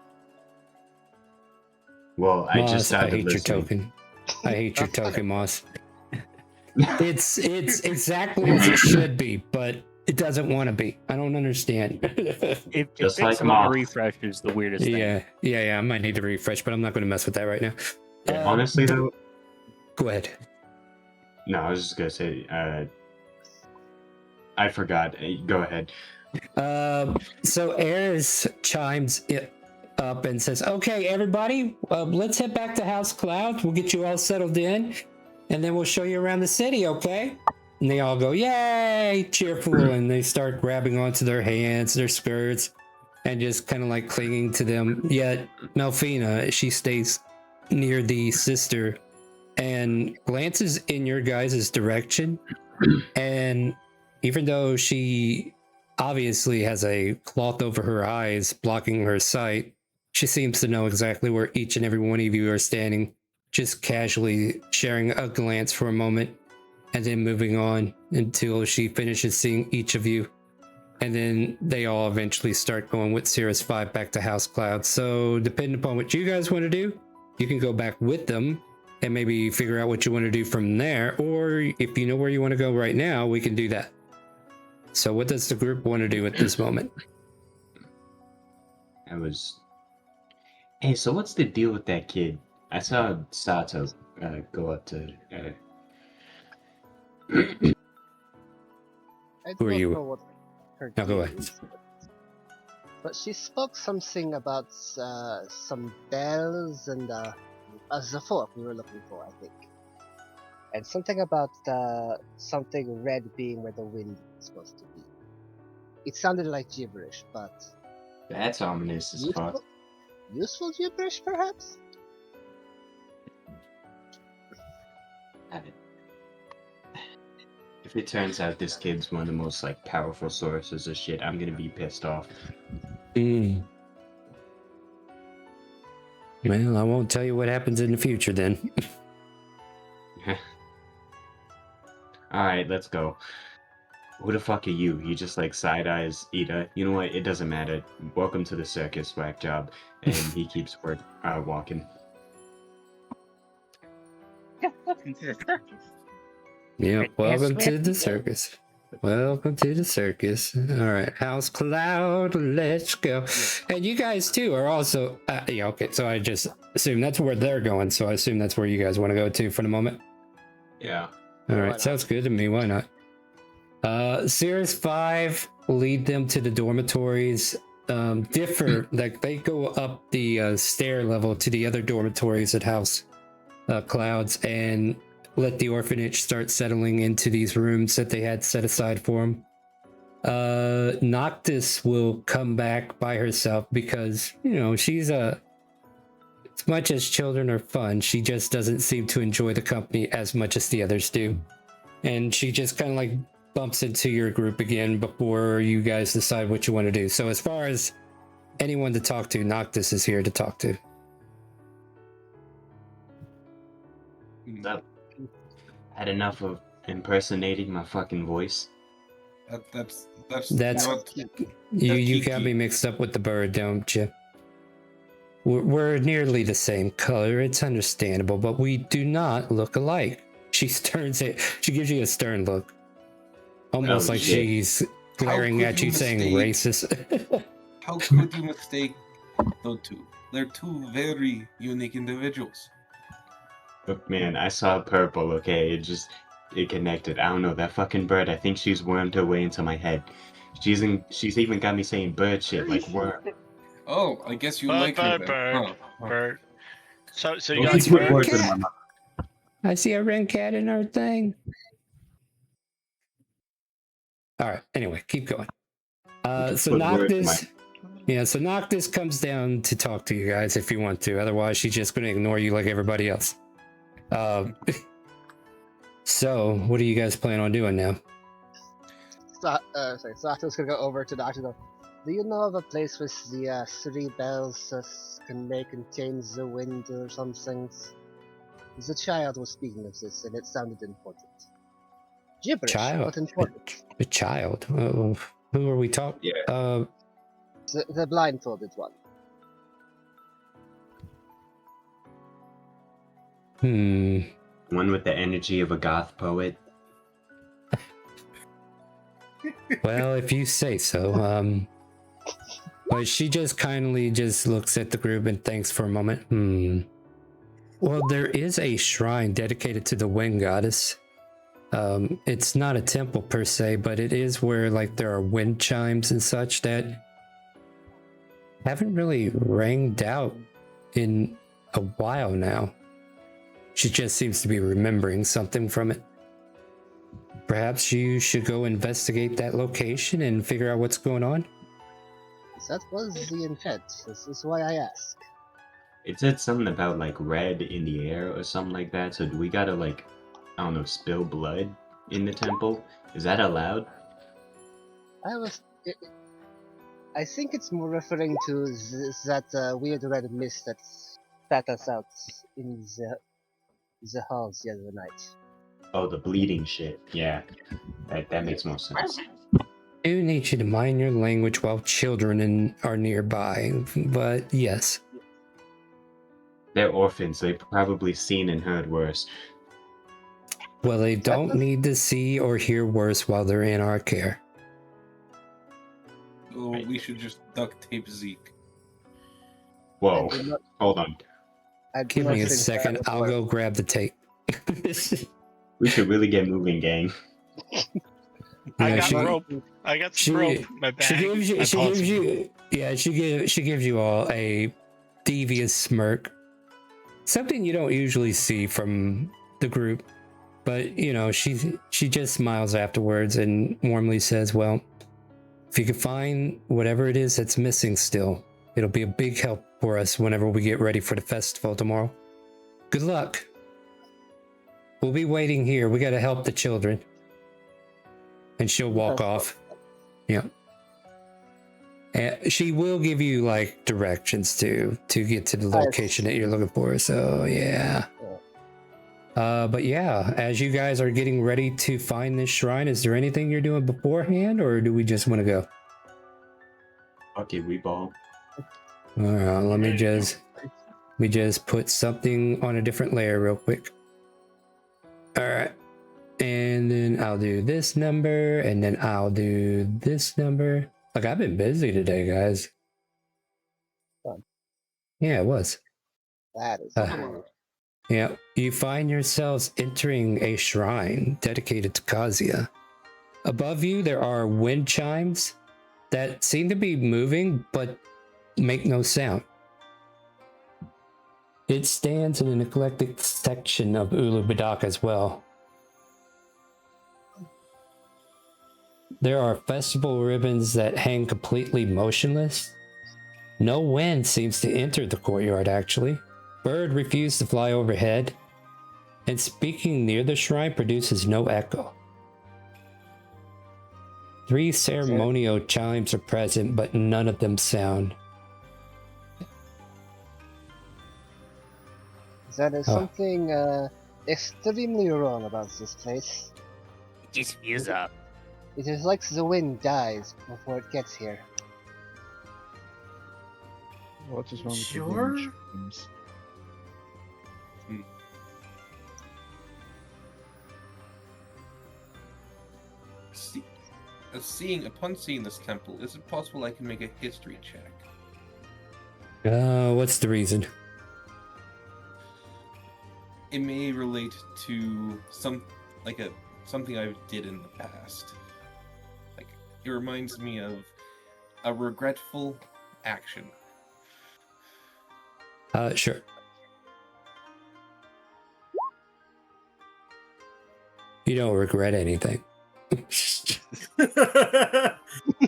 Well, I Moss, just started I hate your listening. token. I hate your token, Moss. It's exactly as it should be, but it doesn't want to be. I don't understand. It Just takes like a lot Moth. of refresh is the weirdest thing. Yeah. I might need to refresh, but I'm not going to mess with that right now. Yeah, honestly, though, Go ahead. no, I was just gonna say, I forgot. Go ahead. So Eris chimes it up and says, "Okay, everybody, let's head back to House Cloud. We'll get you all settled in, and then we'll show you around the city, okay?" And they all go, "Yay!" cheerful, and they start grabbing onto their hands, their skirts, and just kind of like clinging to them. Yet Melfina, she stays near the sister and glances in your guys' direction. And even though she obviously has a cloth over her eyes blocking her sight, she seems to know exactly where each and every one of you are standing, just casually sharing a glance for a moment and then moving on until she finishes seeing each of you. And then they all eventually start going with Cirrus 5 back to House Cloud. So depending upon what you guys want to do, you can go back with them and maybe figure out what you want to do from there. Or if you know where you want to go right now, we can do that. So what does the group want to do at this moment? Hey, so what's the deal with that kid? I saw Sato go up to. I Who are don't you? know what her No, go deal ahead. is, but she spoke something about some bells and the fork we were looking for, I think. And something about something red being where the wind is supposed to be. It sounded like gibberish, but That's ominous as fuck. useful gibberish, perhaps? If it turns out this kid's one of the most like powerful sources of shit, I'm gonna be pissed off. Well, I won't tell you what happens in the future then. Alright, let's go. Who the fuck are you? He just like side eyes Ida. You know what? It doesn't matter. Welcome to the circus, whack job. And he keeps walking. Yeah, welcome to the Circus. circus. Welcome to the circus. All right, House Cloud, let's go. And you guys too are also. Yeah, okay. So I just assume that's where they're going. So I assume that's where you guys want to go to for the moment. Yeah. All Why right, not? sounds good to me. Why not? Series 5 lead them to the dormitories. Differ like they go up the stair level to the other dormitories at House Clouds and let the orphanage start settling into these rooms that they had set aside for them. Noctis will come back by herself because she's as much as children are fun, she just doesn't seem to enjoy the company as much as the others do, and she just kind of like bumps into your group again before you guys decide what you want to do. So as far as anyone to talk to, Noctis is here to talk to. That had enough of impersonating my fucking voice. That's You Kiki. got me mixed up with the bird, don't you? We're nearly the same color. It's understandable, but we do not look alike. She gives you a stern look, almost Oh, like shit. she's glaring could at you you, saying mistake- racist. How could you mistake the two? They're two very unique individuals. Look, man, I saw purple, okay? It connected. I don't know, that fucking bird, I think she's wormed her way into my head. She's even got me saying bird shit like worm. Oh, I guess you Bird, like her bird, then. bird, Huh. bird. So you Don't got you put bird. words in my mouth. I see a red cat in our thing. All right. Anyway, keep going. So Put words in Noctis, so Noctis comes down to talk to you guys if you want to. Otherwise, she's just going to ignore you like everybody else. So what do you guys plan on doing now? Sato's gonna go over to Doctor. Do you know of a place with the 3 bells may contain the wind or something? The child was speaking of this, and it sounded important. Gibberish, Child. but important. A child. Who are we talking? Yeah. The blindfolded one. One with the energy of a goth poet. Well, if you say so. But she just kindly just looks at the group and thinks for a moment. Well, there is a shrine dedicated to the wind goddess. It's not a temple per se, but it is where like there are wind chimes and such that haven't really ranged out in a while now. She just seems to be remembering something from it. Perhaps you should go investigate that location and figure out what's going on. That was the intent. This is why I ask. It said something about like red in the air or something like that. So do we gotta like, I don't know, spill blood in the temple? Is that allowed? I think it's more referring to that weird red mist that spat us out in the halls the other night. Oh, the bleeding shit. Yeah, that makes more sense. I do need you to mind your language while children are nearby, but yes. They're orphans. They've probably seen and heard worse. Well, they don't need to see or hear worse while they're in our care. Oh, we should just duct tape Zeke. Whoa, hold on. Give me a second. I'll go grab the tape. We should really get moving, gang. I Yeah, got she- rope. I got some rope. in My bag. She gives I pulled some. she gives you all a devious smirk. Something you don't usually see from the group. But, she just smiles afterwards and warmly says, well, if you can find whatever it is that's missing still, it'll be a big help for us whenever we get ready for the festival tomorrow. Good luck. We'll be waiting here. We got to help the children. And she'll walk off. Yeah. And she will give you like directions to get to the location that you're looking for. So yeah. But yeah, as you guys are getting ready to find this shrine, is there anything you're doing beforehand, or do we just want to go? Okay, we ball. All right, let me just put something on a different layer real quick. All right. and then I'll do this number, and then I'll do this number. Like, I've been busy today, guys. Fun. Yeah, it was. That is Uh, cool. Yeah, you find yourselves entering a shrine dedicated to Kazuya. Above you, there are wind chimes that seem to be moving but make no sound. It stands in an eclectic section of Ulubadak as well. There are festival ribbons that hang completely motionless. No wind seems to enter the courtyard, actually. Bird refused to fly overhead, and speaking near the shrine produces no echo. 3 ceremonial chimes are present, but none of them sound. There is something extremely wrong about this place. Just fuse up. It is like the wind dies before it gets here. What's wrong with the Sure? wind chimes? Upon seeing this temple, is it possible I can make a history check? What's the reason? It may relate to something I did in the past. Like, it reminds me of a regretful action. Sure. You don't regret anything.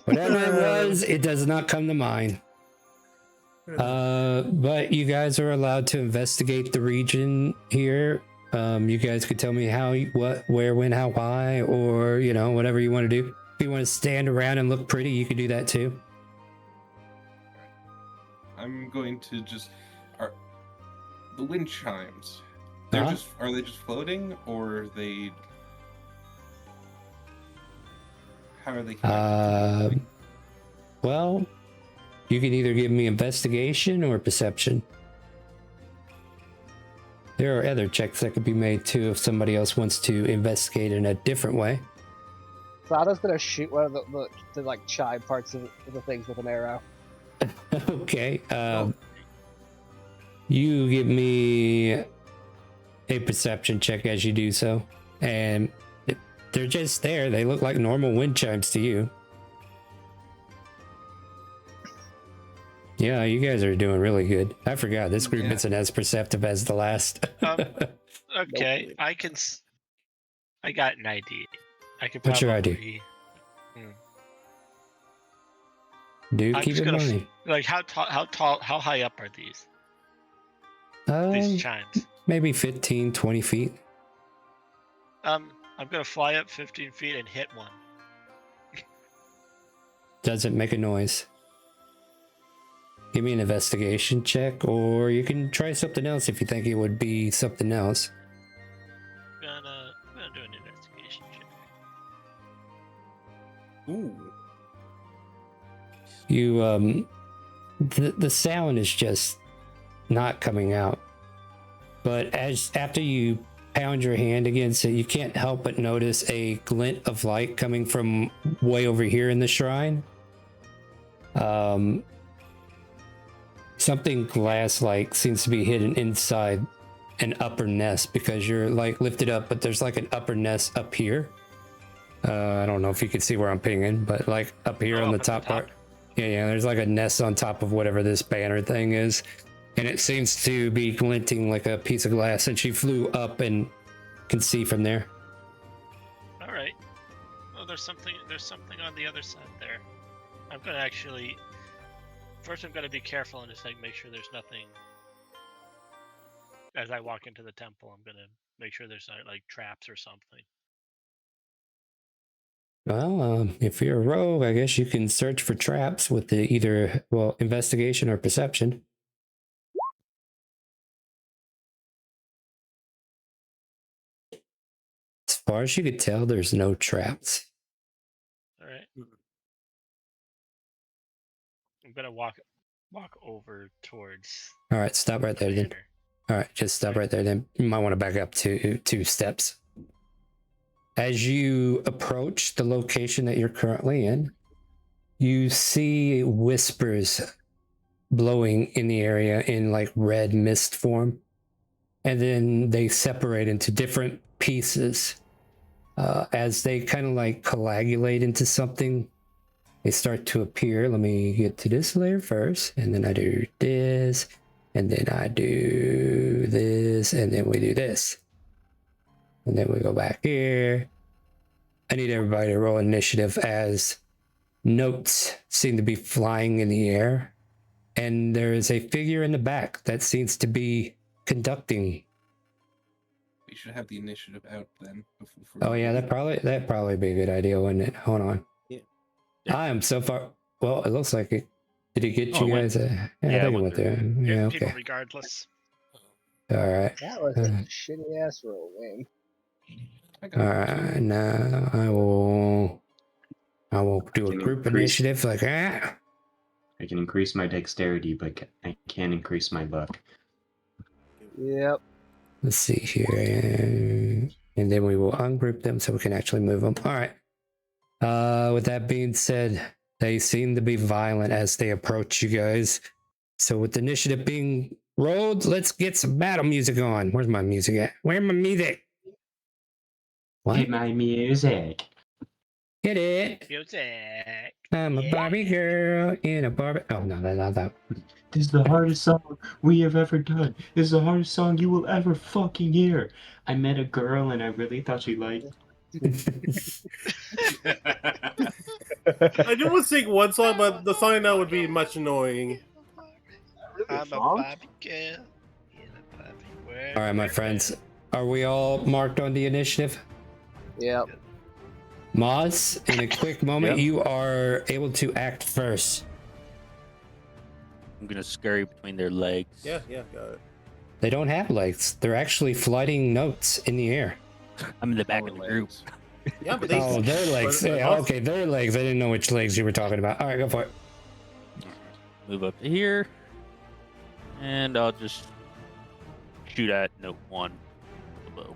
Whatever it was, it does not come to mind. But you guys are allowed to investigate the region here. You guys could tell me how, what, where, when, how, why, or, you know, whatever you want to do. If you want to stand around and look pretty, you could do that too. I'm going to the wind chimes. Are they just floating, or are they? How are they connected? Well, you can either give me investigation or perception. There are other checks that could be made too if somebody else wants to investigate in a different way. Sada's gonna shoot one of the like chime parts of the things with an arrow. Okay. You give me a perception check as you do so, and they're just there. They look like normal wind chimes to you. Yeah, you guys are doing really good. I forgot this group isn't as perceptive as the last. Okay, I got an ID. I could. What's your ID? probably- Dude, I'm keep just it gonna money. Like how high up are these chimes? Maybe 15, 20 feet. I'm gonna fly up 15 feet and hit one. Doesn't make a noise. Give me an investigation check, or you can try something else if you think it would be something else. I'm gonna do an investigation check. Ooh. You the sound is just not coming out. But after you pound your hand against it, you can't help but notice a glint of light coming from way over here in the shrine. Something glass-like seems to be hidden inside an upper nest, because you're like lifted up, but there's like an upper nest up here. I don't know if you can see where I'm pinging, but like up here on the top part. Yeah, there's like a nest on top of whatever this banner thing is, and it seems to be glinting like a piece of glass, and she flew up and can see from there. All right. Well, there's something on the other side there. I'm gonna actually. First, I'm gonna be careful and just like make sure there's nothing. As I walk into the temple, I'm gonna make sure there's not like traps or something. Well, if you're a rogue, I guess you can search for traps with the either, well, investigation or perception. As far as you could tell, there's no traps. All right. I'm gonna walk over towards. All right, stop right there then. All right, just stop right there then. You might want to back up two steps. As you approach the location that you're currently in, you see whispers blowing in the area in like red mist form. And then they separate into different pieces. As they kind of like coagulate into something, they start to appear. Let me get to this layer first, and then I do this, and then I do this, and then we do this. And then we go back here. I need everybody to roll initiative as notes seem to be flying in the air. And there is a figure in the back that seems to be conducting. We should have the initiative out then. Oh yeah, that'd probably be a good idea, wouldn't it? Hold on. Yeah. I am so far. Well, it looks like it. Did it get you guys? Yeah, I think it went there. Yeah, People okay. regardless. All right. That was a shitty ass roll, man. All right. Now I will do a group initiative like that. I can increase my dexterity, but I can't increase my luck. Yep. Let's see here, and then we will ungroup them so we can actually move them. All right. With that being said, they seem to be violent as they approach you guys. So with the initiative being rolled, let's get some battle music on. Where's my music at? Where's my music? What? Hit my music. Hit it. Music. I'm a Barbie girl in a Barbie. Oh no, not that. This is the hardest song we have ever done. This is the hardest song you will ever fucking hear. I met a girl and I really thought she liked. I do want to sing one song, but the song I know would be much annoying. I'm a Barbie girl in a Barbie world. All right, my friends, are we all marked on the initiative? Yep. Moz, in a quick moment, you are able to act first. I'm gonna scurry between their legs. Yeah, got it. They don't have legs. They're actually flighting notes in the air. I'm in the back of the group. Yeah, but they. Oh, their legs. but- Yeah, okay, their legs. I didn't know which legs you were talking about. All right, go for it. Move up to here, and I'll just shoot at note 1 with the bow.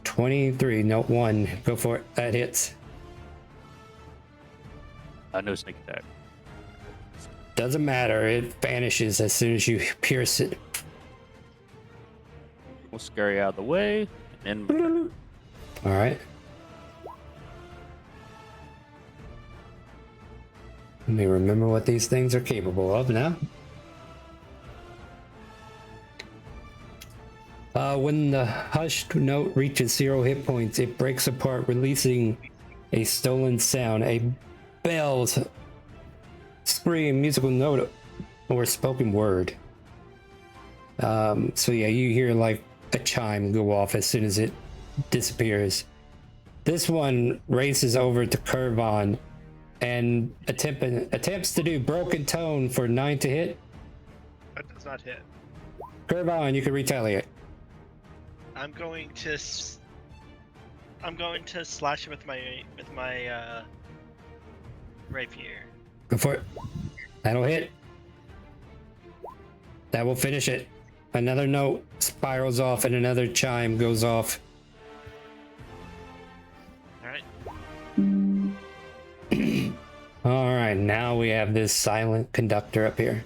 23, note 1. Go for it. That hits. No sneak attack. Doesn't matter. It vanishes as soon as you pierce it. We'll scurry out of the way, and then All right. Let me remember what these things are capable of now. When the hushed note reaches 0 hit points, it breaks apart, releasing a stolen sound, a bell's scream, musical note, or spoken word. So yeah, you hear like a chime go off as soon as it disappears. This one races over to Curvon and attempts to do broken tone for 9 to hit. That does not hit. Curvon, you can retaliate. I'm going to slash him with my rapier. Go for it. That'll hit. That will finish it. Another note spirals off and another chime goes off. All right. All right, now we have this silent conductor up here.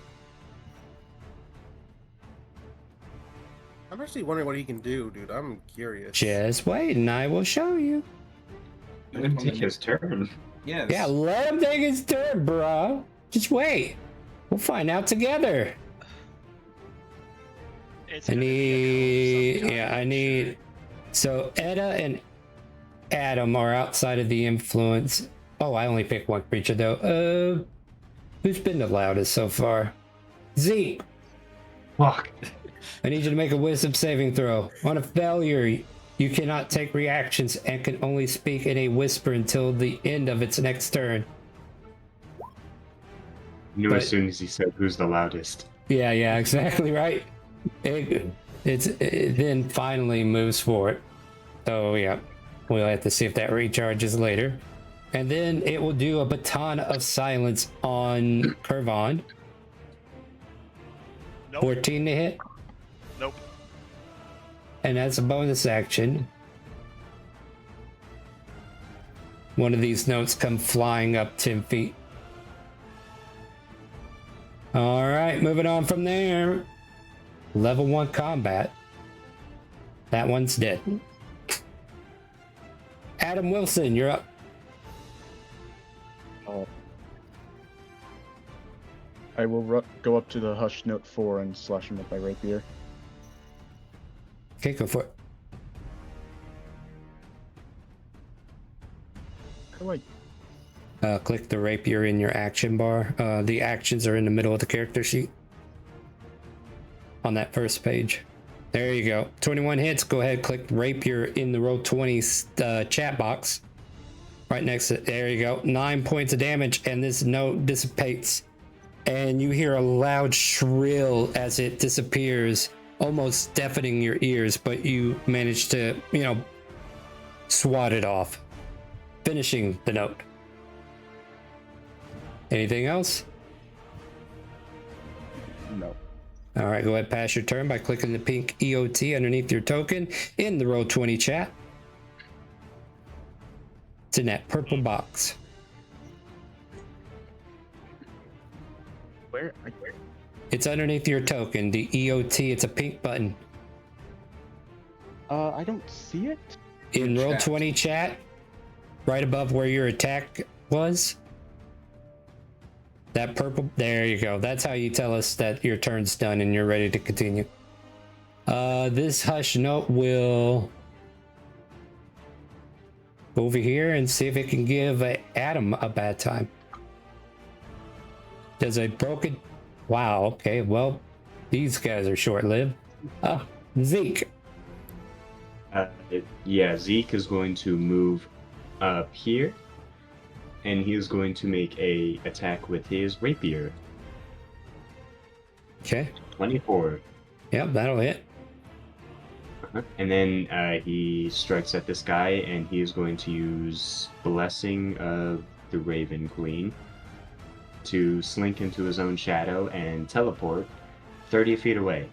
I'm actually wondering what he can do, dude. I'm curious. Just wait and I will show you. Let him take his turn. Yes. Yeah, let him take his turn, bro. Just wait. We'll find out together. It's I gonna be a need, I need. So Edda and Adam are outside of the influence. Oh, I only picked one creature though. Who's been the loudest so far? Zeke. Fuck. I need you to make a wisdom saving throw. On a failure, you cannot take reactions and can only speak in a whisper until the end of its next turn. Knew But- as soon as he said who's the loudest. Yeah, exactly right. It then finally moves forward. So yeah, we'll have to see if that recharges later. And then it will do a baton of silence on Curvon. Nope. 14 to hit. Nope. And as a bonus action, one of these notes come flying up 10 feet. All right, moving on from there. Level 1 combat. That one's dead. Adam Wilson, you're up. I will go up to the Hush Note 4 and slash him with my rapier. Okay, go for it. How do I... Click the rapier in your action bar. The actions are in the middle of the character sheet. On that first page. There you go. 21 hits. Go ahead, click rapier in the Roll20 chat box. Right next to it. There you go. 9 points of damage, and this note dissipates. And you hear a loud shrill as it disappears, almost deafening your ears, but you manage to, swat it off, finishing the note. Anything else? No. All right, go ahead, pass your turn by clicking the pink EOT underneath your token in the Roll20 chat. It's in that purple box. Where? It's underneath your token, the EOT. It's a pink button. I don't see it. In Roll20 chat, right above where your attack was. That purple, there you go. That's how you tell us that your turn's done and you're ready to continue. This Hush Note will go over here and see if it can give Adam a bad time. Does a broken... Wow, okay, well, these guys are short-lived. Zeke. Zeke is going to move up here, and he is going to make a attack with his rapier. Okay. 24. Yep, that'll hit. And then he strikes at this guy, and he is going to use Blessing of the Raven Queen to slink into his own shadow and teleport 30 feet away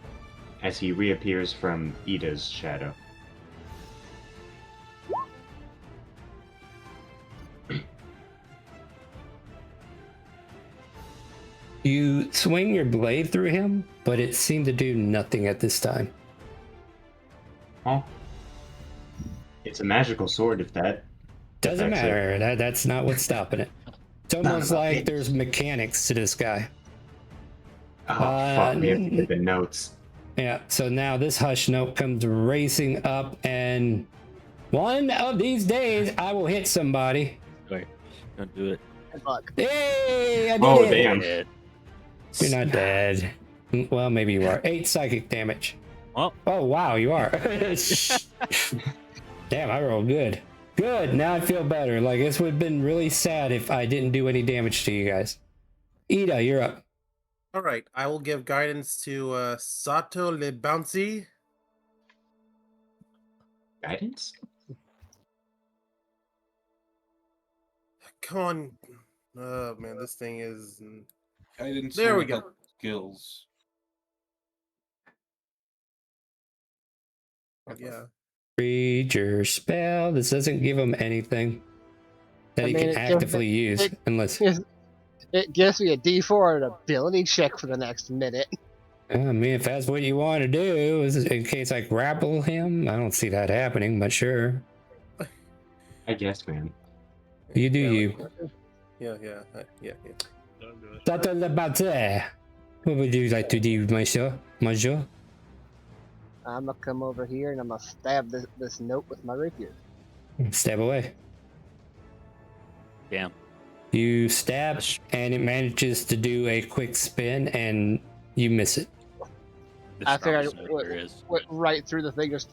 as he reappears from Ida's shadow. You swing your blade through him, but it seemed to do nothing at this time. Oh. It's a magical sword if that... Doesn't affects matter. That's not what's stopping it. It's almost like there's mechanics to this guy. Oh, fuck, we have to get the notes. Yeah, so now this Hush Note comes racing up, and one of these days I will hit somebody. Wait, don't do it. Good luck. Hey, I did Oh, it. damn. You're not dead. Well, maybe you are. 8 psychic damage. Well. Oh, wow, you are. Damn, I rolled good. Good, now I feel better. Like, this would have been really sad if I didn't do any damage to you guys. Ida, you're up. All right, I will give guidance to Sato Le Bouncy. Guidance? Come on. Oh, man, this thing is... Guidance. There we on go. Skills. Yeah. Read your spell. This doesn't give him anything that he can actively use unless... It gives me a D4 and an ability check for the next minute. I mean, if that's what you want to do, is in case I grapple him. I don't see that happening, but sure. I guess, man. You do you. Yeah. Don't do it. Sato Le Bouncy. What would you like to do, monsieur? Monsieur? I'm gonna come over here and I'm gonna stab this note with my rapier. Stab away. Damn. You stab, and it manages to do a quick spin, and you miss it. The I figured strongest note there is. went right through the fingers.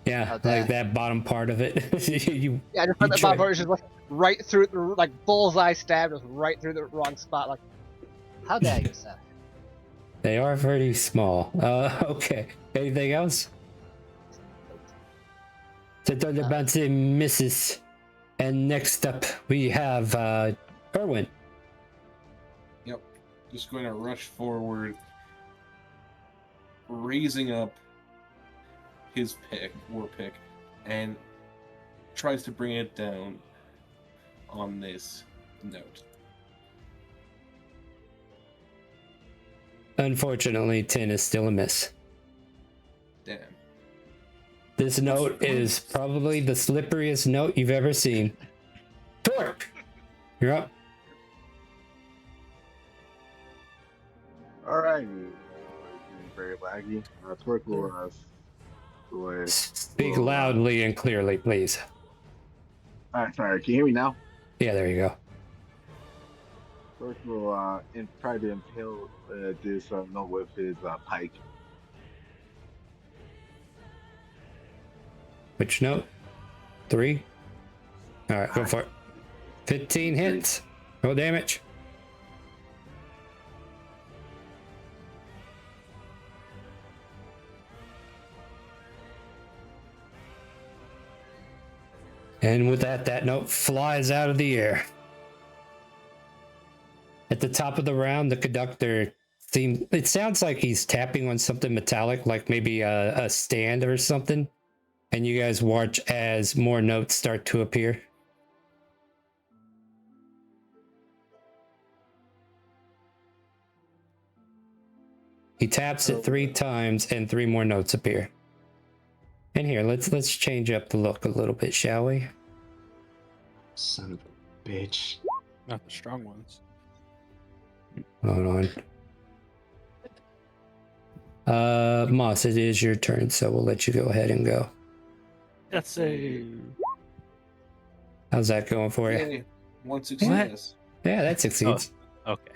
Yeah, How'd like that? that bottom part of it. you, Yeah, I just put You the try- bottom part, just like right through, like bullseye stab, just right through the wrong spot. Like, how dare you, Seth? they are very small. Okay. Anything else? Sato Le Bouncy misses. And next up, we have Erwin. Yep. Just going to rush forward, raising up his war pick, and tries to bring it down on this note. Unfortunately, 10 is still a miss. Damn. This note is probably the slipperiest note you've ever seen. Torque! You're up. Alright. Very laggy. Torque will Speak loudly and clearly, please. Alright, sorry, can you hear me now? Yeah, there you go. Torque will try to impale this note with his pike. Which note? 3? Alright, go for it. 15 hits. Roll damage. And with that, that note flies out of the air. At the top of the round, the conductor it sounds like he's tapping on something metallic, like maybe a stand or something. And you guys watch as more notes start to appear. He taps it 3 times and 3 more notes appear. And here, let's change up the look a little bit, shall we? Son of a bitch. Not the strong ones. Hold on. Moss, it is your turn, so we'll let you go ahead and go. That's a... How's that going for you? Yay. One success. Yeah, that succeeds. Oh, okay.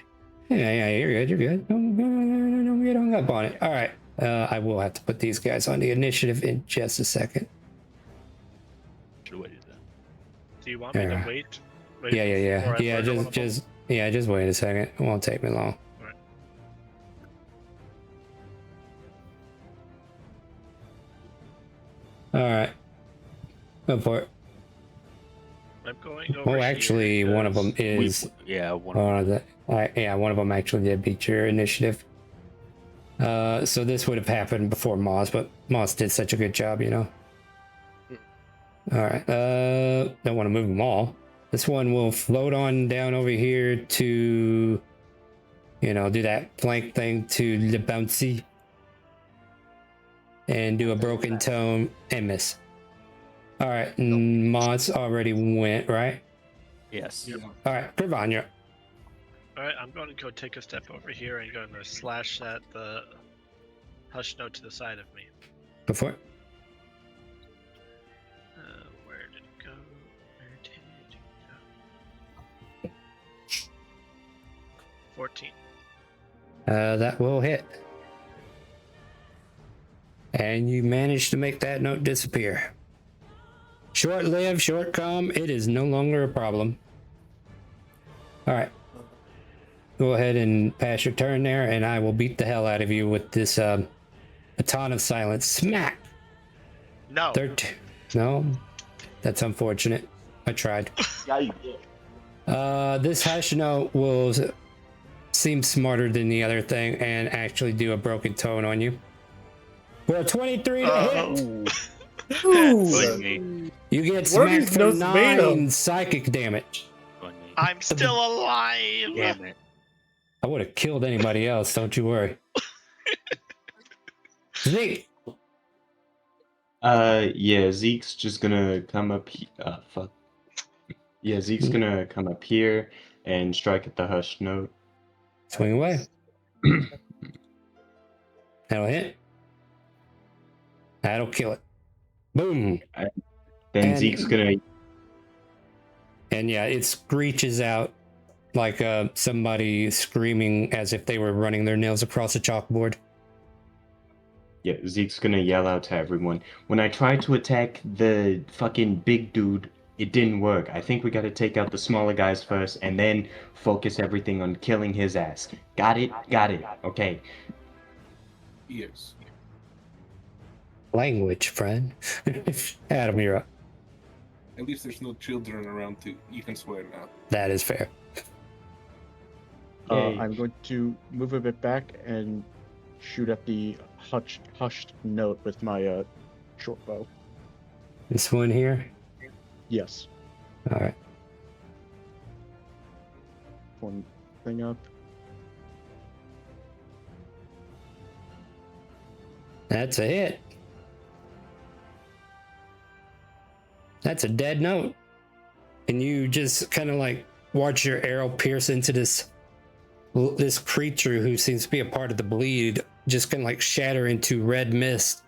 Yeah, you're good, you're good. Don't get hung up on it. All right. I will have to put these guys on the initiative in just a second. Should wait then. Do you want me to wait? Yeah. before I Yeah, start one of them? just wait a second. It won't take me long. All right. Go for it. I'm going over Well, actually, here one of them because- is. one of them. One of them actually did beat your initiative. So this would have happened before Moss, but Moss did such a good job, you know. All right. Don't want to move them all. This one will float on down over here to, do that flank thing to the bouncy. And do a broken tone and miss. All right, Moss already went, right? Yes. All right, Privon, you're up. Alright, I'm going to go take a step over here and going to slash at the hush note to the side of me. Go for it. Where did it go? Where did it go? 14. That will hit. And you managed to make that note disappear. Short-lived, short calm, it is no longer a problem. All right. Go ahead and pass your turn there, and I will beat the hell out of you with this baton of silence. Smack! No. 13. No? That's unfortunate. I tried. Yeah, you did. This hush note will seem smarter than the other thing and actually do a broken tone on you. For a 23 to hit. Ooh. You get What are smacked these for notes made of? 9 psychic damage. I'm still alive! Damn it. I would have killed anybody else, don't you worry. Zeke! Yeah, Zeke's just gonna come up fuck. Yeah, Zeke's gonna come up here and strike at the hush note. Swing away. That'll hit. That'll kill it. Boom! Then And- Zeke's gonna And yeah, it screeches out like somebody screaming as if they were running their nails across a chalkboard. Yeah, Zeke's gonna yell out to everyone. When I tried to attack the fucking big dude, it didn't work. I think we gotta take out the smaller guys first and then focus everything on killing his ass. Got it? Got it. Okay. Yes. Language, friend. Adam, you're up. At least there's no children around to you can swear now. That is fair. Yay. I'm going to move a bit back and shoot at the hushed note with my short bow. This one here. Yes. All right. One thing up. That's a hit. That's a dead note. And you just kind of like watch your arrow pierce into this creature who seems to be a part of the bleed, just kind of like shatter into red mist,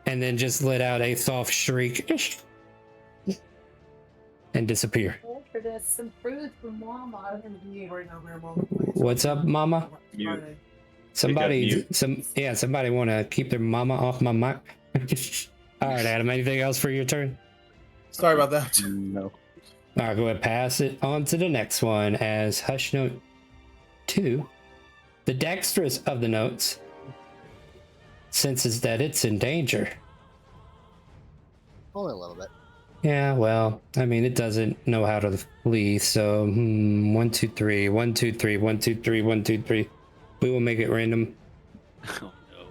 and then just let out a soft shriek and disappear. Some fruit from Mama. What's up, Mama? Mute. Somebody, mute. somebody want to keep their mama off my mic. All right, Adam. Anything else for your turn? Sorry about that. No. All right, go ahead. Pass it on to the next one as Hush Note 2. The dexterous of the notes senses that it's in danger. Only a little bit. Yeah, well, I mean, it doesn't know how to flee, so 1, 2, 3, 1, 2, 3, 1, 2, 3, 1, 2, 3. We will make it random. Oh no.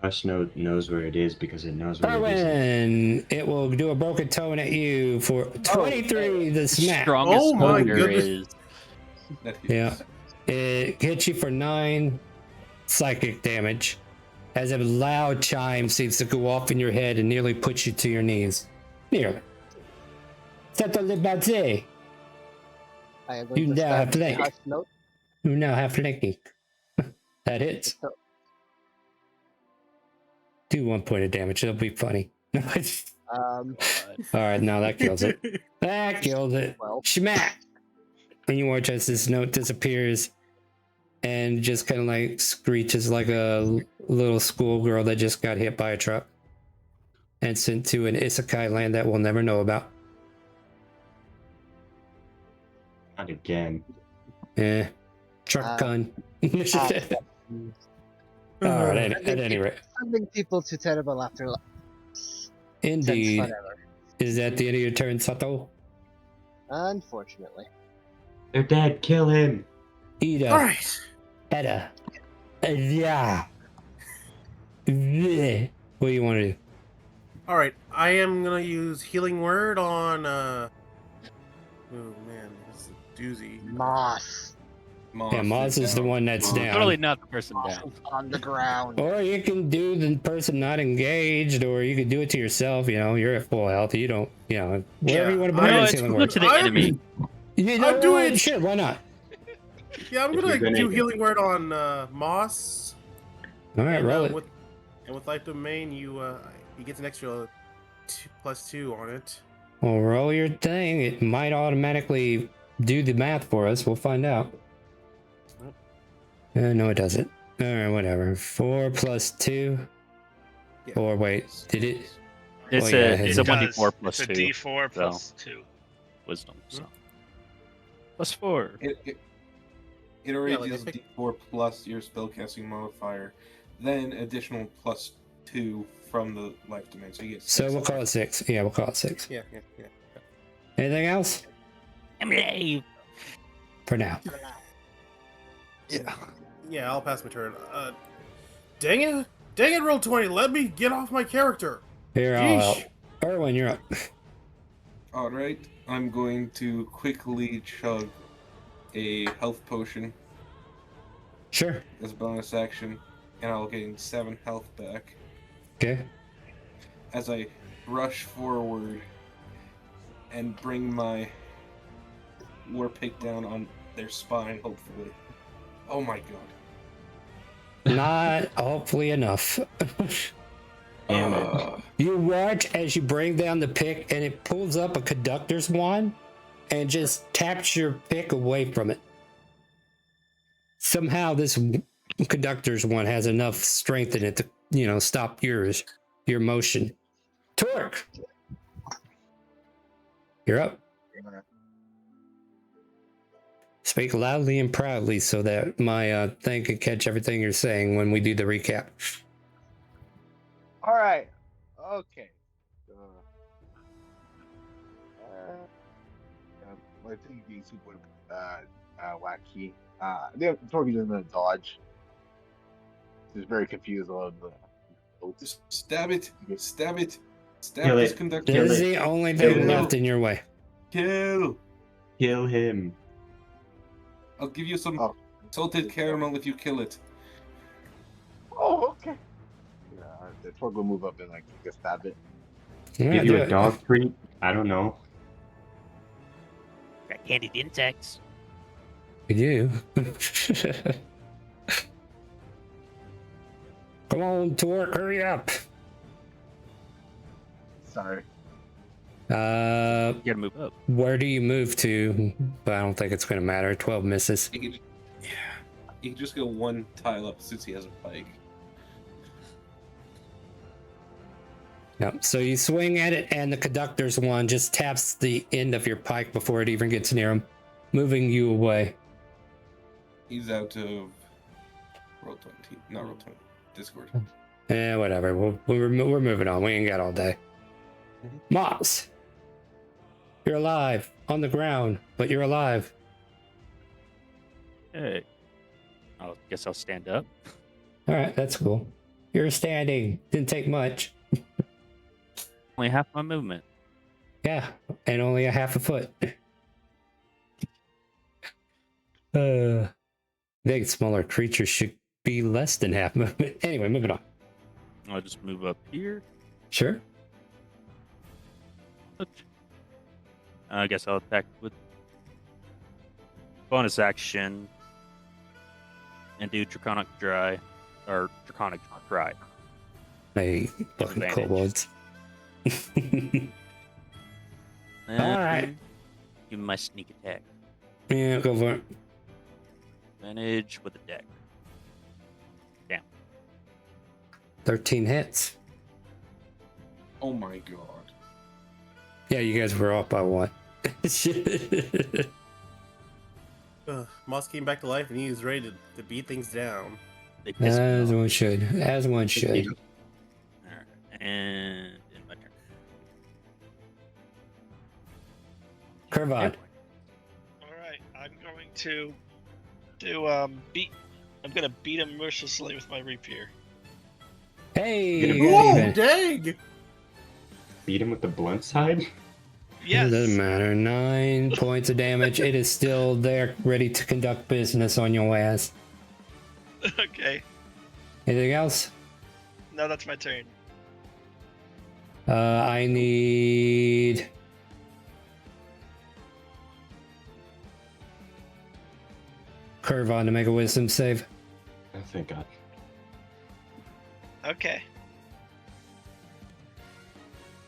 Hush Note knows where it is because it knows where it is. Erwin, it will do a broken tone at you for 23. The smack. Strongest Oh my ogre goodness. is That Yeah. hits. It hits you for 9 psychic damage as a loud chime seems to go off in your head and nearly puts you to your knees. Nearly. C'est le bâti. I am going You to now have stab flank. Hush Note. You now have flanking. That hits. So, Do 1 point of damage. It'll be funny. All right, now that kills it. That kills it. well, Schmack. And you watch as this note disappears and just kind of like screeches like a little schoolgirl that just got hit by a truck and sent to an isekai land that we'll never know about. Not again. Truck gun. All right, at any rate. sending people to terrible afterlives. Indeed. Whatever. Is that the end of your turn, Sato? Unfortunately. They're dead. Kill him. Ida. All right. Edda. Yeah. Bleh. What do you want to do? All right. I am gonna use healing word on. Oh man, this is a doozy. Moss. Yeah, Moz is the down. one that's down. totally not the person Moss down. is on the ground. Or you can do the person not engaged, or you could do it to yourself. You know, you're at full health. You don't, whatever Yeah, you want to I- bring No, in it's healing go word. to the enemy. You know I'm doing- what? Sure, why not? Yeah, I'm If gonna you're gonna- do healing word on Moss. All right, and, roll it. with Light Domain, he gets an extra +2 on it. Well, roll your thing. It might automatically do the math for us. We'll find out. No, it doesn't. All right, whatever. 4 plus 2. Yeah. Or wait, did it? It's Oh, yeah, a it's it a does. 1d4 plus it's a 2 D4 plus 2. wisdom. So. Plus 4. It already Yeah, like I deals think- D4 plus your spellcasting modifier, then additional +2 from the life domain. So you get 6. So we'll call it 6. Yeah, we'll call it 6. Yeah. Anything else? Emily. For now. Yeah, I'll pass my turn. Dang it, roll 20. Let me get off my character. Here, I'll help. Erwin, you're up. All right, I'm going to quickly chug a health potion Sure. as a bonus action, and I'll gain 7 health back Okay. as I rush forward and bring my war pick down on their spine. Hopefully. Oh my god. Not hopefully enough. Damage. You watch as you bring down the pick and it pulls up a conductor's wand and just taps your pick away from it. Somehow this conductor's wand has enough strength in it to, stop your motion. Torque! You're up. Speak loudly and proudly so that my thing can catch everything you're saying when we do the recap. All right. Okay. My thing being super wacky. Torque is gonna dodge. Just very confused on Just stab it. Stab it. Stab Kill this it. conductor. This is the only thing Kill. left in your way. Kill. Kill him. I'll give you some Oh. salted caramel if you kill it. Oh, okay. Yeah, the truck will move up and like just stab it. Yeah, Give do you a it. dog treat? I don't know. Got candied insects. We do. Come on, Torque, hurry up. Sorry. Uh, You gotta move up. where do you move to? But I don't think it's going to matter. 12 misses. He can, yeah. He can just go one tile up since he has a pike. Yep. So you swing at it, and the conductor's one just taps the end of your pike before it even gets near him, moving you away. He's out of roll 20, not roll 20. Discord. Eh, whatever. We're moving on. We ain't got all day. Moss, you're alive on the ground, but you're alive. Hey. I guess I'll stand up. All right, that's cool. You're standing. Didn't take much. Only half my movement. Yeah, and only a half a foot. Big, smaller creatures should be less than half movement. Anyway, moving on. I'll just move up here. Sure. I guess I'll attack with bonus action and do Draconic Dry or Draconic Cry. Hey, fucking Advantage. kobolds. And Alright. Give me my sneak attack. Yeah, go for it. Advantage with a deck. 13 hits. Oh my god. Yeah, you guys were off by one. Moss came back to life and he was ready to beat things down. They pissed me As off. one should. As one should. Alright, and in my turn. Kervod. Alright, I'm going to beat. I'm gonna beat him mercilessly with my rapier. Hey, Get him. you got Whoa, even. dang! Beat him with the blunt side? Yes. It doesn't matter. 9 points of damage. It is still there, ready to conduct business on your ass. Okay. Anything else? No, that's my turn. I need. Kervon to make a wisdom save. Oh, thank God. Okay.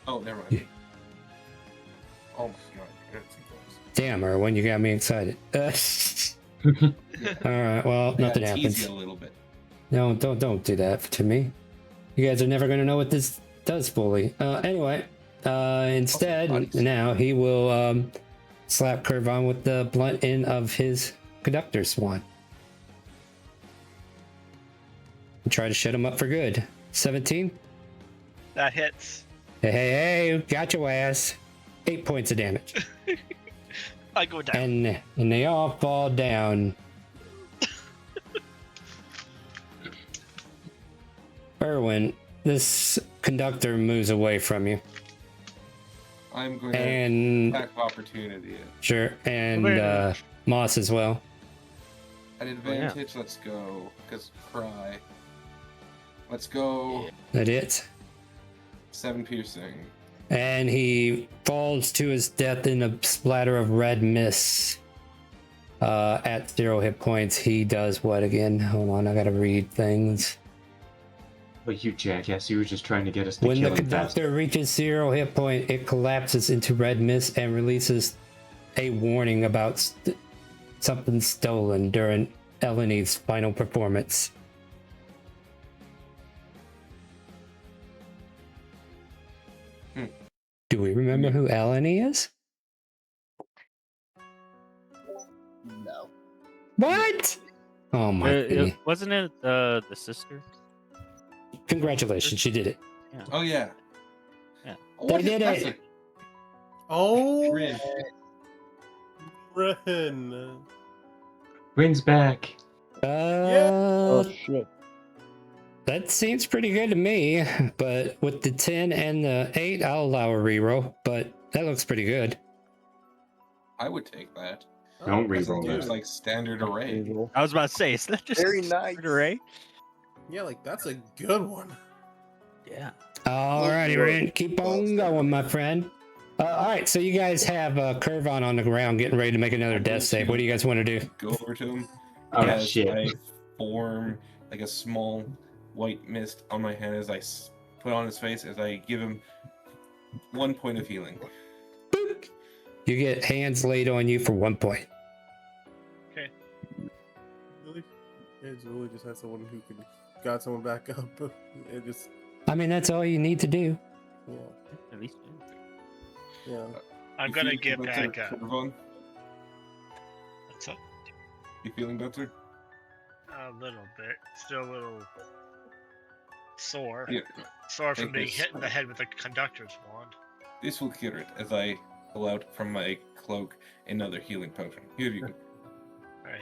Oh, never mind. Yeah. Oh my god. That's too close. Damn, Erwin, you got me excited. Alright, well, I nothing gotta tease happens. you a little bit. No, don't do that to me. You guys are never gonna know what this does fully. Anyway, instead, buddies. now he will slap Kervon with the blunt end of his conductor swan. And try to shut him up for good. 17? That hits. Hey, got your ass. 8 points of damage. I go down. And they all fall down. Erwin, this conductor moves away from you. I'm going to And attack of opportunity. sure, and Advantage. Moss as well. At advantage, let's go. Because cry. Let's go. That it. 7 piercing. And he falls to his death in a splatter of red mist. At 0 hit points, he does what again? Hold on, I gotta read things. But you jackass, you were just trying to get us to When the kill him fast. conductor reaches 0 hit point, it collapses into red mist and releases a warning about something stolen during Eleni's final performance. Do we remember who Eleni is? No. What? Oh my goodness. Wasn't it the sister? Congratulations, she did it. Oh, yeah. Yeah. Oh, They what is did that? it. Oh, Rin. Rin. Rin's back. Oh shit. That seems pretty good to me, but with the 10 and the 8, I'll allow a reroll, but that looks pretty good. I would take that. Don't That reroll seems that. like standard array. I was about to say, is that just Very a standard nice. array? Yeah, like that's a good one. Yeah. Alrighty, Rand, keep on going, my friend. Alright, so you guys have Curvon on the ground getting ready to make another death save. What do you guys want to do? Go over to him. Oh, as shit. I form like a small white mist on my hand as I put on his face as I give him 1 point of healing. You get hands laid on you for 1 point. Okay. Really? Yeah, Julie just had someone who could got someone back up. It just I mean, that's all you need to do. yeah. At least. Yeah. I'm You gonna feeling get better, back up. Curvon? What's up? You feeling better? A little bit. Still a little sore. Yeah. Sore from Take being this. hit in the head with a conductor's wand. This will cure it as I pull out from my cloak another healing potion. Here you go. Alright.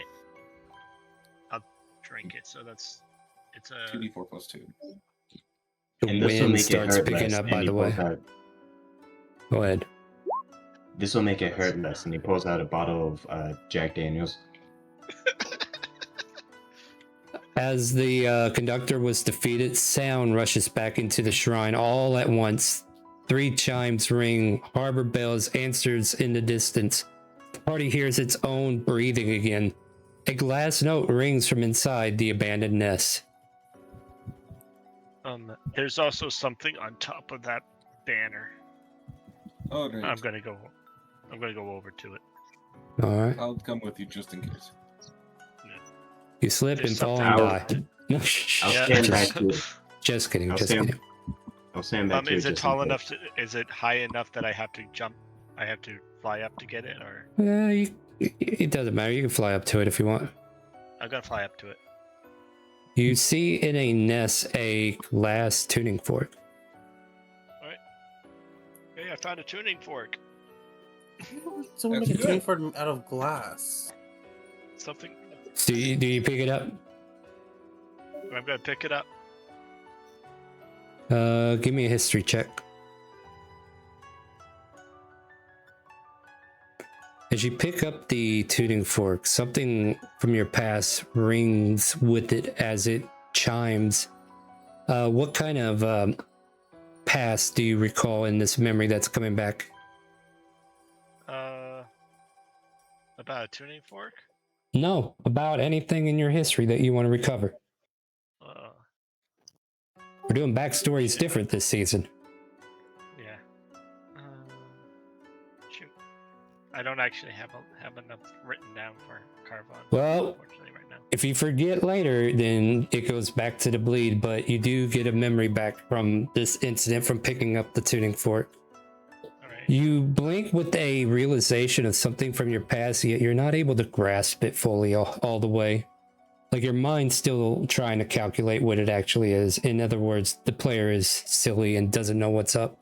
I'll drink it, so it's a 2d4 plus 2. The And this will wind make it starts hurt picking less. up, and by he the way. pulls out- Go ahead. This will make it hurt less, and he pulls out a bottle of Jack Daniels. As the conductor was defeated, sound rushes back into the shrine all at once. 3 chimes ring, harbor bells answers in the distance. The party hears its own breathing again. A glass note rings from inside the abandoned nest. there's also something on top of that banner. Oh, great. I'm gonna go over to it. All right. I'll come with you just in case. You slip There's and fall something- and die. No, I'll Yeah. stand back to it. just kidding. I'll Just stand- kidding. I'll stand back to it. Is it just in tall case. enough to? Is it high enough that I have to jump? I have to fly up to get it, or It doesn't matter. You can fly up to it if you want. I'm gonna fly up to it. You see in a nest a glass tuning fork. Hey, I found a tuning fork. Someone That's make a good. tune for it out of glass. Something. Do you pick it up? I'm gonna pick it up. Give me a history check. As you pick up the tuning fork, something from your past rings with it as it chimes. What kind of past do you recall in this memory that's coming back? About a tuning fork. No, about anything in your history that you want to recover. We're doing backstories different this season. Yeah. Shoot. I don't actually have enough written down for Carvon. Well, unfortunately, right now. if you forget later, then it goes back to the bleed, but you do get a memory back from this incident from picking up the tuning fork. You blink with a realization of something from your past, yet you're not able to grasp it fully all the way. Like your mind's still trying to calculate what it actually is. In other words, the player is silly and doesn't know what's up.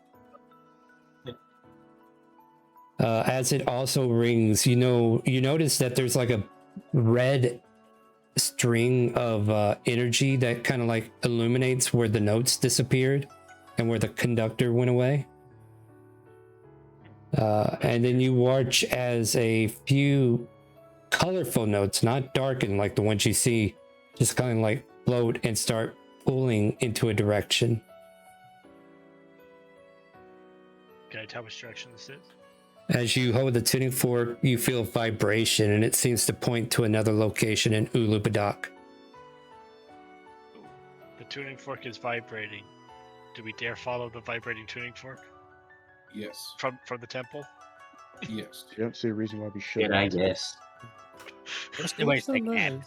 As it also rings, you notice that there's like a red string of energy that kind of like illuminates where the notes disappeared and where the conductor went away. And then you watch as a few colorful notes, not darkened like the ones you see, just kind of like float and start pulling into a direction. Can I tell which direction this is? As you hold the tuning fork, you feel vibration, and it seems to point to another location in Ulupadak. The tuning fork is vibrating. Do we dare follow the vibrating tuning fork? Yes. From the temple? Yes. You don't see a reason why we should. Yeah, I guess. Just the way so they can.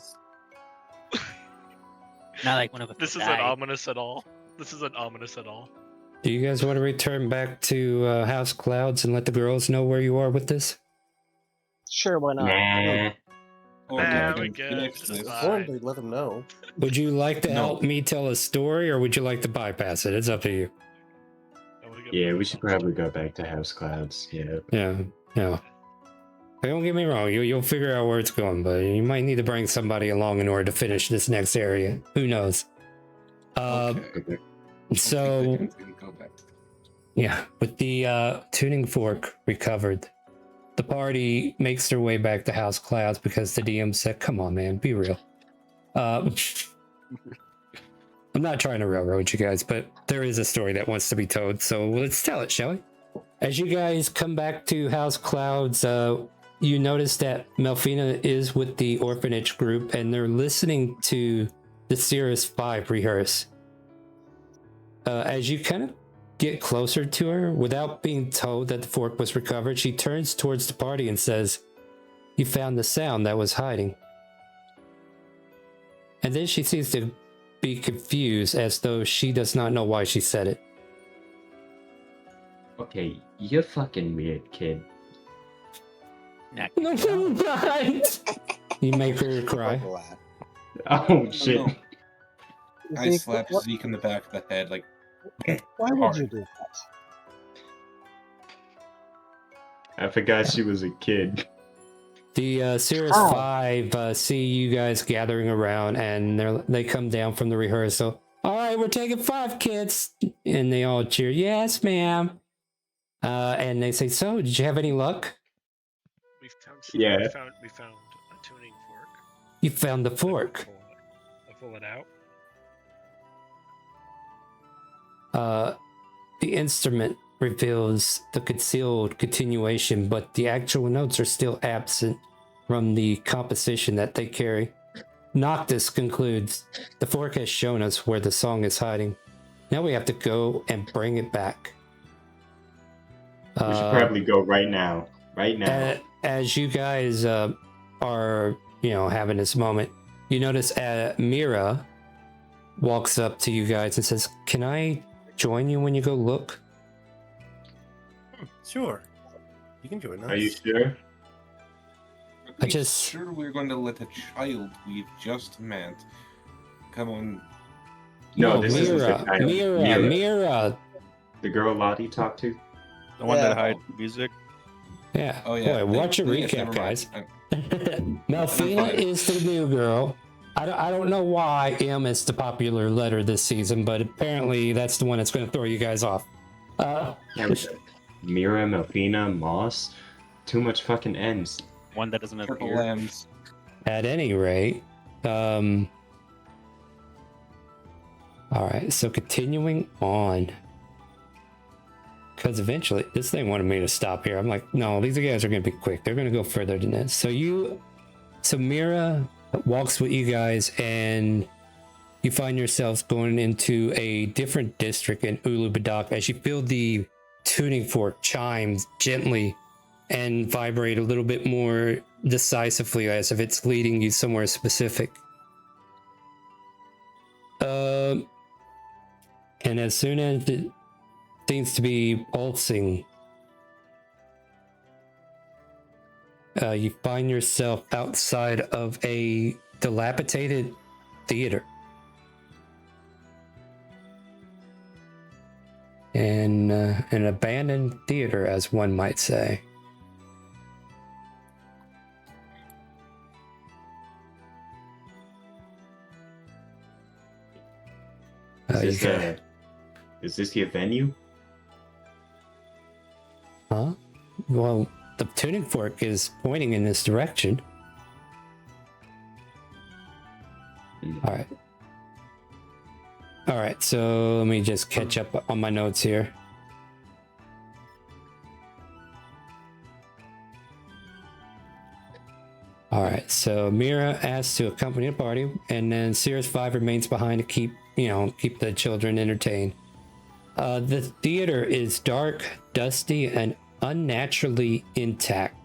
Not like one of us. This will isn't die. ominous at all. This isn't ominous at all. Do you guys want to return back to House Clouds and let the girls know where you are with this? Sure, why not? Nah. Or Nah, we we can good. finish This this. is Or fine. they let them know. Would you like to No. help me tell a story, or would you like to bypass it? It's up to you. Yeah, we should probably go back to House Clouds. Yeah. Yeah. Don't get me wrong, you'll figure out where it's going, but you might need to bring somebody along in order to finish this next area. Who knows? Okay. So Go back. yeah, with the tuning fork recovered, the party makes their way back to House Clouds because the DM said, "Come on, man, be real." I'm not trying to railroad you guys, but there is a story that wants to be told, so let's tell it, shall we? As you guys come back to House Clouds, you notice that Melfina is with the orphanage group, and they're listening to the Cirrus 5 rehearse. As you kind of get closer to her, without being told that the fork was recovered, she turns towards the party and says, "You found the sound that was hiding." And then she seems to be confused, as though she does not know why she said it. Okay, you're fucking weird, kid. No, you're not. You make her cry. Oh shit. No. I Zeke, slapped what- Zeke in the back of the head like Why would hard. you do that? I forgot she was a kid. The Cirrus Ow. 5 see you guys gathering around, and they come down from the rehearsal. "All right, we're taking 5, kids," and they all cheer, "Yes, ma'am." And they say, "So, did you have any luck?" We found. Yeah. We found a tuning fork. You found the fork. I'll pull it out. The instrument reveals the concealed continuation, but the actual notes are still absent from the composition that they carry. Noctis concludes, "The fork has shown us where the song is hiding. Now we have to go and bring it back." We should probably go right now. Right now. As you guys are, having this moment, you notice Mira walks up to you guys and says, "Can I join you when you go look?" Sure. You can join us. Are you sure? I just- sure we're going to let a child we've just met come on. No, this isn't the child. Mira. The girl Lottie talked to? The one Yeah. that hide music. Yeah. Oh yeah. Boy, watch your yes, never recap, mind. guys. Melfina is the new girl. I don't know why M is the popular letter this season, but apparently that's the one that's going to throw you guys off. Mira, Melfina, Moss. Too much fucking N's. One that doesn't Triple appear. M's. At any rate, all right, so continuing on. Because eventually, this thing wanted me to stop here. I'm like, no, these guys are going to be quick. They're going to go further than this. So Mira walks with you guys, and you find yourselves going into a different district in Ulubadak as you feel the tuning fork chimes gently and vibrate a little bit more decisively, as if it's leading you somewhere specific. And as soon as it seems to be pulsing, you find yourself outside of a dilapidated theater. And an abandoned theater, as one might say. Is this your venue? Huh? Well, the tuning fork is pointing in this direction. All right, so let me just catch up on my notes here. All right, so Mira asks to accompany the party, and then Cirrus 5 remains behind to keep the children entertained. The theater is dark, dusty, and unnaturally intact.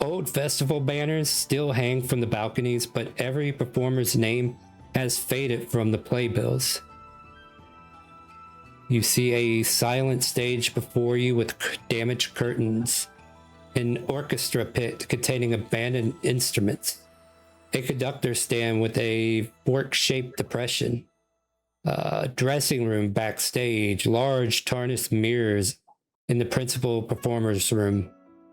Old festival banners still hang from the balconies, but every performer's name has faded from the playbills. You see a silent stage before you with damaged curtains, an orchestra pit containing abandoned instruments, a conductor stand with a fork-shaped depression, dressing room backstage, large tarnished mirrors in the principal performer's room,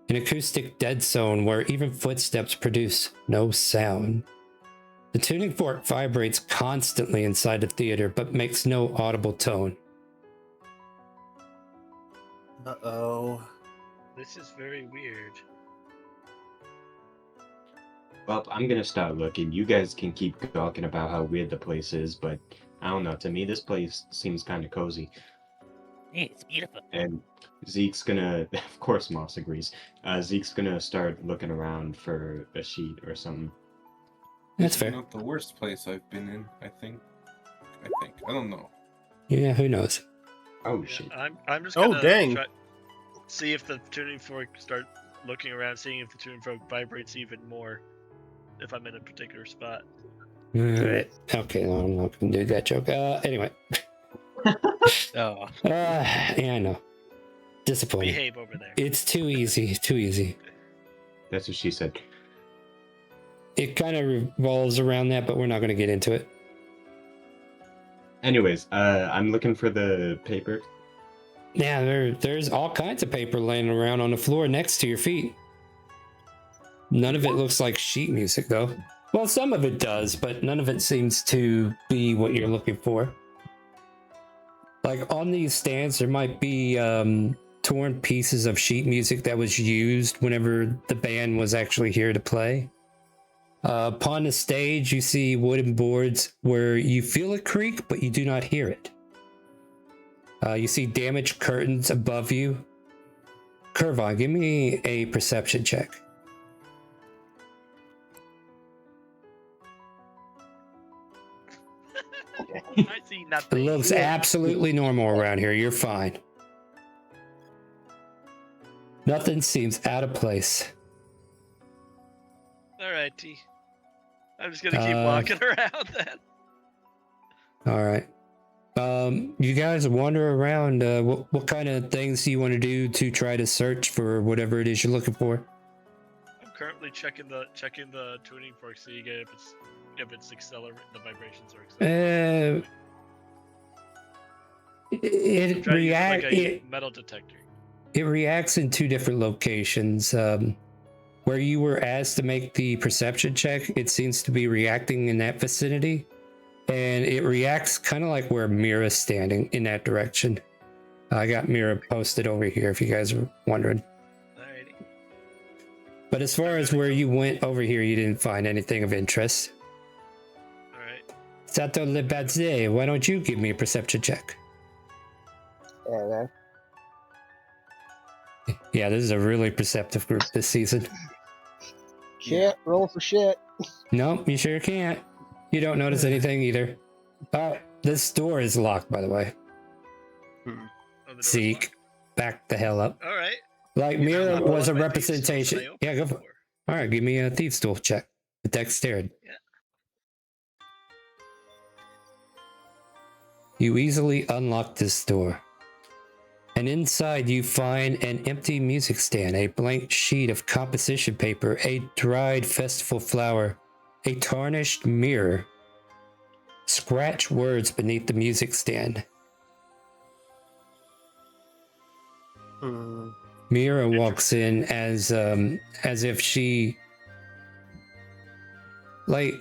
an acoustic dead zone where even footsteps produce no sound. The tuning fork vibrates constantly inside the theater, but makes no audible tone. Uh-oh. This is very weird. Well, I'm gonna start looking. You guys can keep talking about how weird the place is, but I don't know. To me, this place seems kind of cozy. Hey, it's beautiful. And Zeke's gonna, of course, Moss agrees. Zeke's gonna start looking around for a sheet or something. That's It's fair. not the worst place I've been in, I think. I don't know. Yeah, who knows? Oh, Yeah, shit. I'm just Oh, gonna dang. see if the tuning fork start looking around, seeing if the tuning fork vibrates even more if I'm in a particular spot. Alright. Okay, well, I'm not gonna do that joke. Anyway. Oh. Yeah, I know. Disappointing. Behave over there. It's too easy. Too easy. That's what she said. It kind of revolves around that, but we're not going to get into it. Anyways, I'm looking for the paper. Yeah, there's all kinds of paper laying around on the floor next to your feet. None of it looks like sheet music, though. Well, some of it does, but none of it seems to be what you're looking for. Like, on these stands, there might be torn pieces of sheet music that was used whenever the band was actually here to play. Upon the stage, you see wooden boards where you feel a creak, but you do not hear it. You see damaged curtains above you. Curvon, give me a perception check. I see It nothing. looks absolutely normal around here. You're fine. Nothing seems out of place. Alrighty. I'm just gonna keep walking around then. All right. You guys wander around. What kind of things do you want to do to try to search for whatever it is you're looking for? I'm currently checking the tuning fork so you get if it's accelerating, the vibrations are accelerating. It Try to use it react. like a metal detector. It reacts in two different locations. Where you were asked to make the perception check, it seems to be reacting in that vicinity. And it reacts kind of like where Mira's standing in that direction. I got Mira posted over here if you guys are wondering. Alrighty. But as far as where you went over here, you didn't find anything of interest. Alright. Sato Lebadze, why don't you give me a perception check? Yeah, man. Yeah, this is a really perceptive group this season. Shit, roll for shit. No, you sure can't. You don't notice anything either. This door is locked, by the way. Oh, the door's Zeke, locked. back the hell up. Alright. Like You Mira know, was a my thieves' tools representation. I opened Yeah, go for it. before. All right, give me a thieves' tool check. The dexterity. Yeah. You easily unlock this door. And inside you find an empty music stand, a blank sheet of composition paper, a dried festival flower, a tarnished mirror. Scratch words beneath the music stand. Mira walks in as if she, like,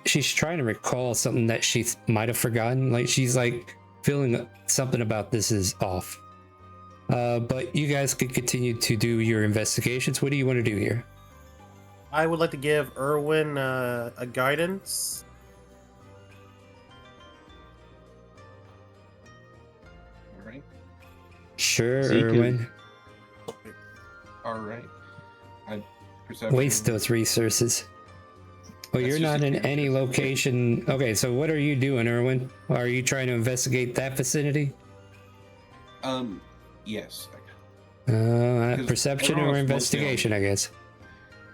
she's trying to recall something that she might have forgotten. Like, she's like feeling something about this is off. But you guys can continue to do your investigations. What do you want to do here? I would like to give Erwin a guidance. Alright. Sure, So you can- Erwin. Alright. Perception. Waste those resources. Well, That's you're just not a in curious- any location. Okay, so what are you doing, Erwin? Are you trying to investigate that vicinity? Yes. Perception or investigation, I guess.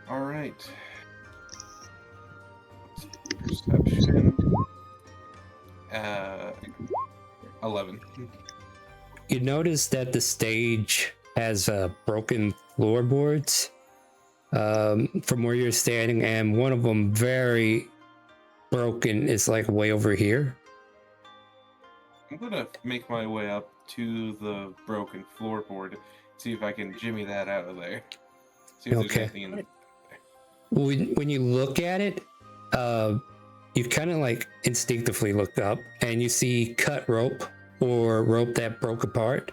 Alright. Perception. 11. You notice that the stage has broken floorboards from where you're standing, and one of them very broken is like way over here. I'm gonna make my way up to the broken floorboard, see if I can jimmy that out of there. See if Okay. there's anything in there. When you look at it, you kind of like instinctively look up and you see cut rope or rope that broke apart.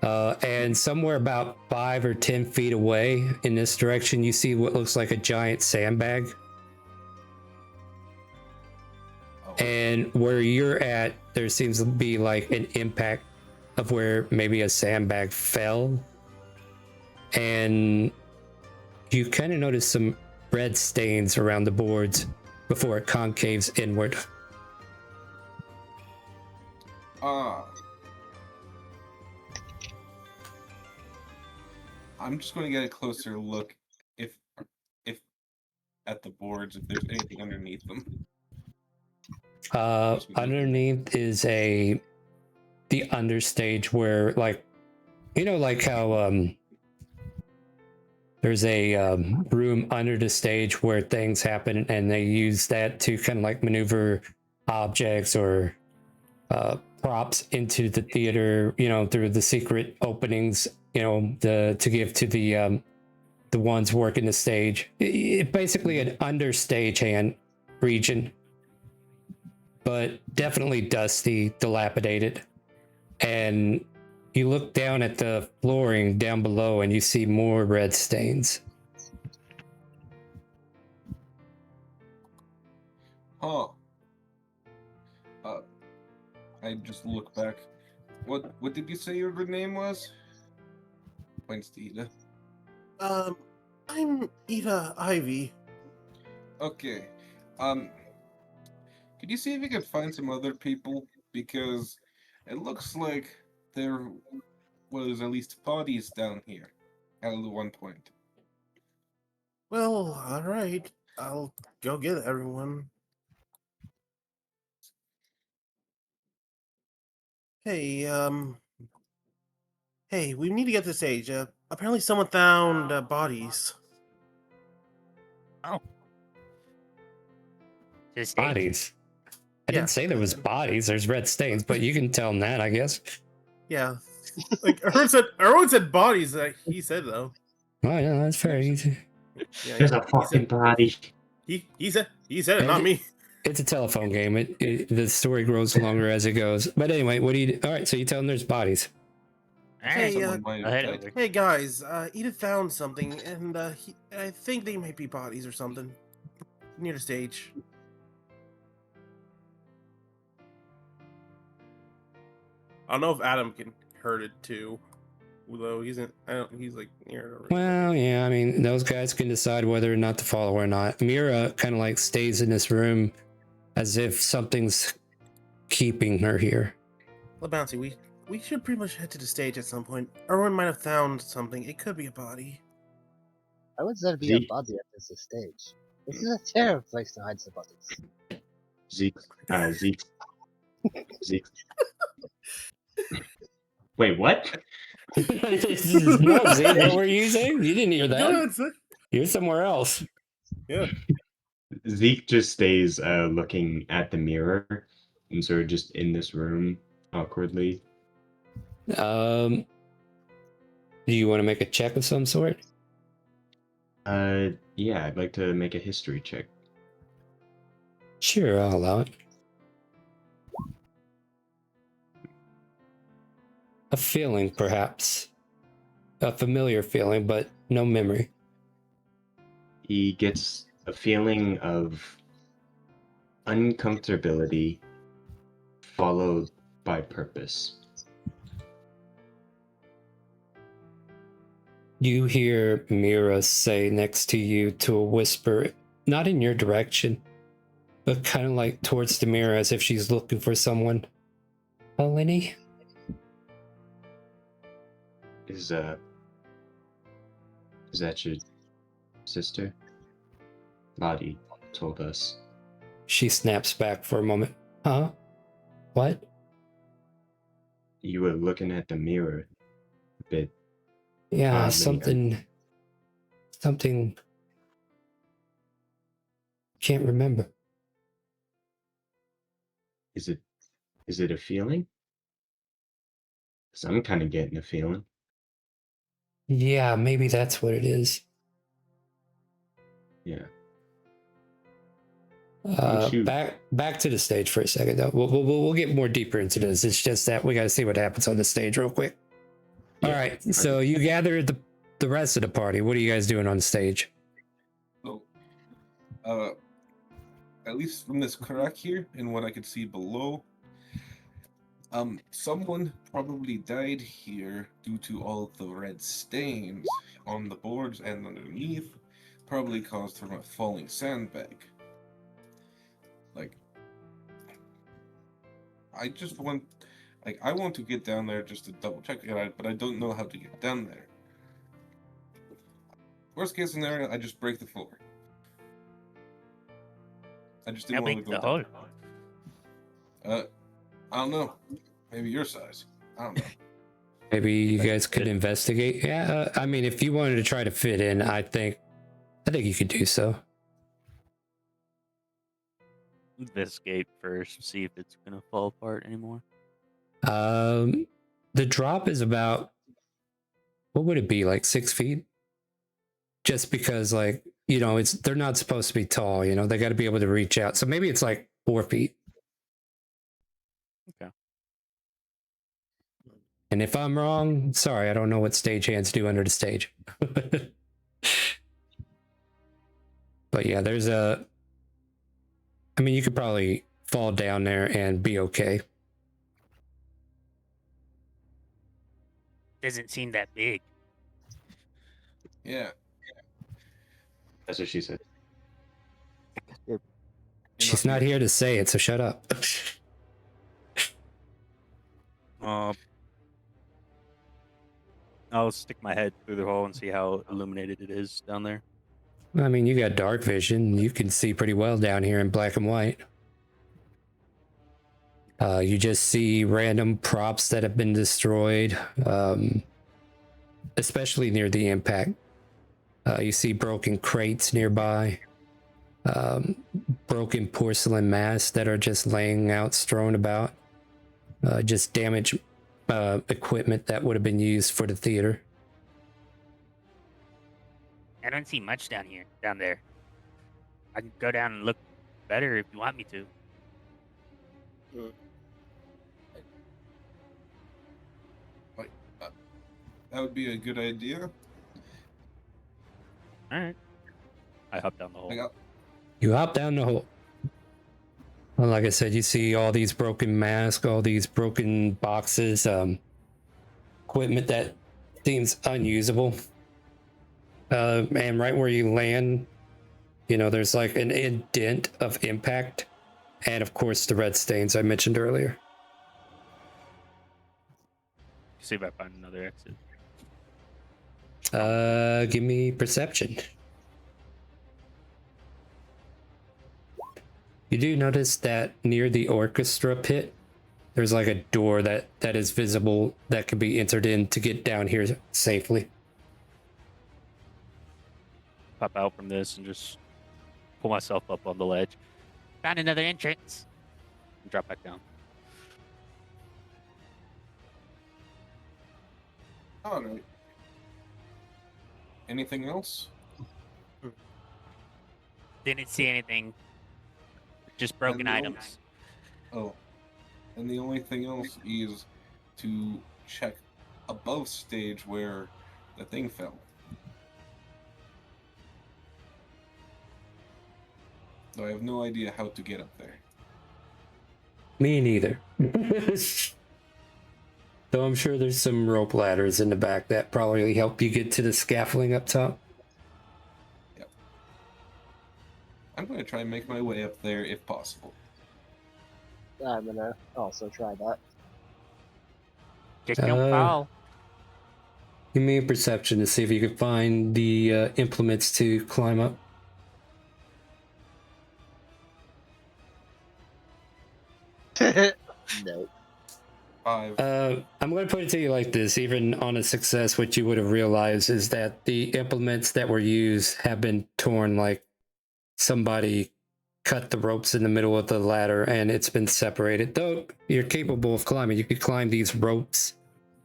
And somewhere about 5 or 10 feet away in this direction, you see what looks like a giant sandbag. And where you're at, there seems to be like an impact of where maybe a sandbag fell. And you kind of notice some red stains around the boards before it concaves inward. I'm just going to get a closer look if at the boards, if there's anything underneath them. Underneath is the understage where, like, you know, like how there's a room under the stage where things happen and they use that to kind of like maneuver objects or props into the theater, you know, through the secret openings, you know, to give to the ones working the stage. Basically an understage hand region, but definitely dusty, dilapidated. And you look down at the flooring down below and you see more red stains. Huh. I just look back. What did you say your name was? Points to Ida. I'm Ida Ivy. Okay. Could you see if you could find some other people? Because it looks like there was at least bodies down here at one point. Well, alright. I'll go get everyone. Hey, hey, we need to get to the stage. Apparently someone found bodies. Oh. Bodies? I didn't say there was bodies. There's red stains, but you can tell them that, I guess. Yeah. Like, everyone said bodies, he said, though. Oh, yeah, that's fair. Yeah, There's a fucking body. He said it, not me. It's a telephone game. The story grows longer as it goes. But anyway, what do you... All right, so you tell them there's bodies. Hey, hey guys, Edith found something, and I think they might be bodies or something near the stage. I don't know if Adam can heard it too, although he's like near it. Well, yeah, I mean, those guys can decide whether or not to follow or not. Mira kind of like stays in this room as if something's keeping her here. Well, Bouncy, we should pretty much head to the stage at some point. Everyone might have found something. It could be a body. Why would there be a body at this stage? This is a terrible place to hide some bodies. Zeke. Wait, what? No, Zeke, what were you saying? You didn't hear that. No, You're somewhere else. Yeah. Zeke just stays looking at the mirror and sort of just in this room awkwardly. Do you want to make a check of some sort? Yeah, I'd like to make a history check. Sure, I'll allow it. A feeling, perhaps. A familiar feeling, but no memory. He gets a feeling of uncomfortability followed by purpose. You hear Mira say next to you to a whisper, not in your direction, but kind of like towards the mirror as if she's looking for someone. Eleni? Is that your sister? Lottie told us. She snaps back for a moment. Huh? What? You were looking at the mirror a bit. Yeah, something. Can't remember. Is it a feeling? 'Cause I'm kind of getting a feeling. Yeah, maybe that's what it is. Yeah. shoot. Back to the stage for a second, though. We'll get more deeper into this. It's just that we got to see what happens on the stage real quick. All right. So you gather the rest of the party. What are you guys doing on stage? So, at least from this crack here and what I could see below, someone probably died here due to all of the red stains on the boards and underneath, probably caused from a falling sandbag. Like, I want to get down there just to double check it, but I don't know how to get down there. Worst case scenario, I just break the floor. I just didn't want to go down. I don't know. Maybe your size. I don't know. Maybe you guys could investigate. Yeah, I mean, if you wanted to try to fit in, I think you could do so. Investigate first, see if it's gonna fall apart anymore. The drop is about, what would it be, like 6 feet? Just because, like, you know, they're not supposed to be tall. You know, they got to be able to reach out. So maybe it's like 4 feet. Okay. And if I'm wrong, sorry, I don't know what stagehands do under the stage. But yeah, I mean, you could probably fall down there and be okay. Doesn't seem that big. Yeah. That's what she said. She's not here to say it, so shut up. I'll stick my head through the hole and see how illuminated it is down there. I mean, you got dark vision. You can see pretty well down here in black and white. You just see random props that have been destroyed, especially near the impact. You see broken crates nearby, broken porcelain masks that are just laying out, strewn about, just damaged equipment that would have been used for the theater. I don't see much down there. I can go down and look better if you want me to. That would be a good idea. Alright. I hop down the hole. You hop down the hole. Well, like I said, you see all these broken masks, all these broken boxes, equipment that seems unusable. And right where you land, you know, there's like an indent of impact. And of course, the red stains I mentioned earlier. See if I find another exit. Give me perception. You do notice that near the orchestra pit, there's like a door that is visible that could be entered in to get down here safely. Pop out from this and just pull myself up on the ledge. Found another entrance. And drop back down. All right. Anything else? Didn't see anything. Just broken items. And the only thing else is to check above stage where the thing fell. So I have no idea how to get up there. Me neither. Though I'm sure there's some rope ladders in the back that probably help you get to the scaffolding up top. Yep. I'm going to try and make my way up there if possible. I'm gonna also try that. Just don't fall. Give me a perception to see if you can find the implements to climb up. No. 5. I'm going to put it to you like this. Even on a success, what you would have realized is that the implements that were used have been torn, like somebody cut the ropes in the middle of the ladder and it's been separated. Though you're capable of climbing, you could climb these ropes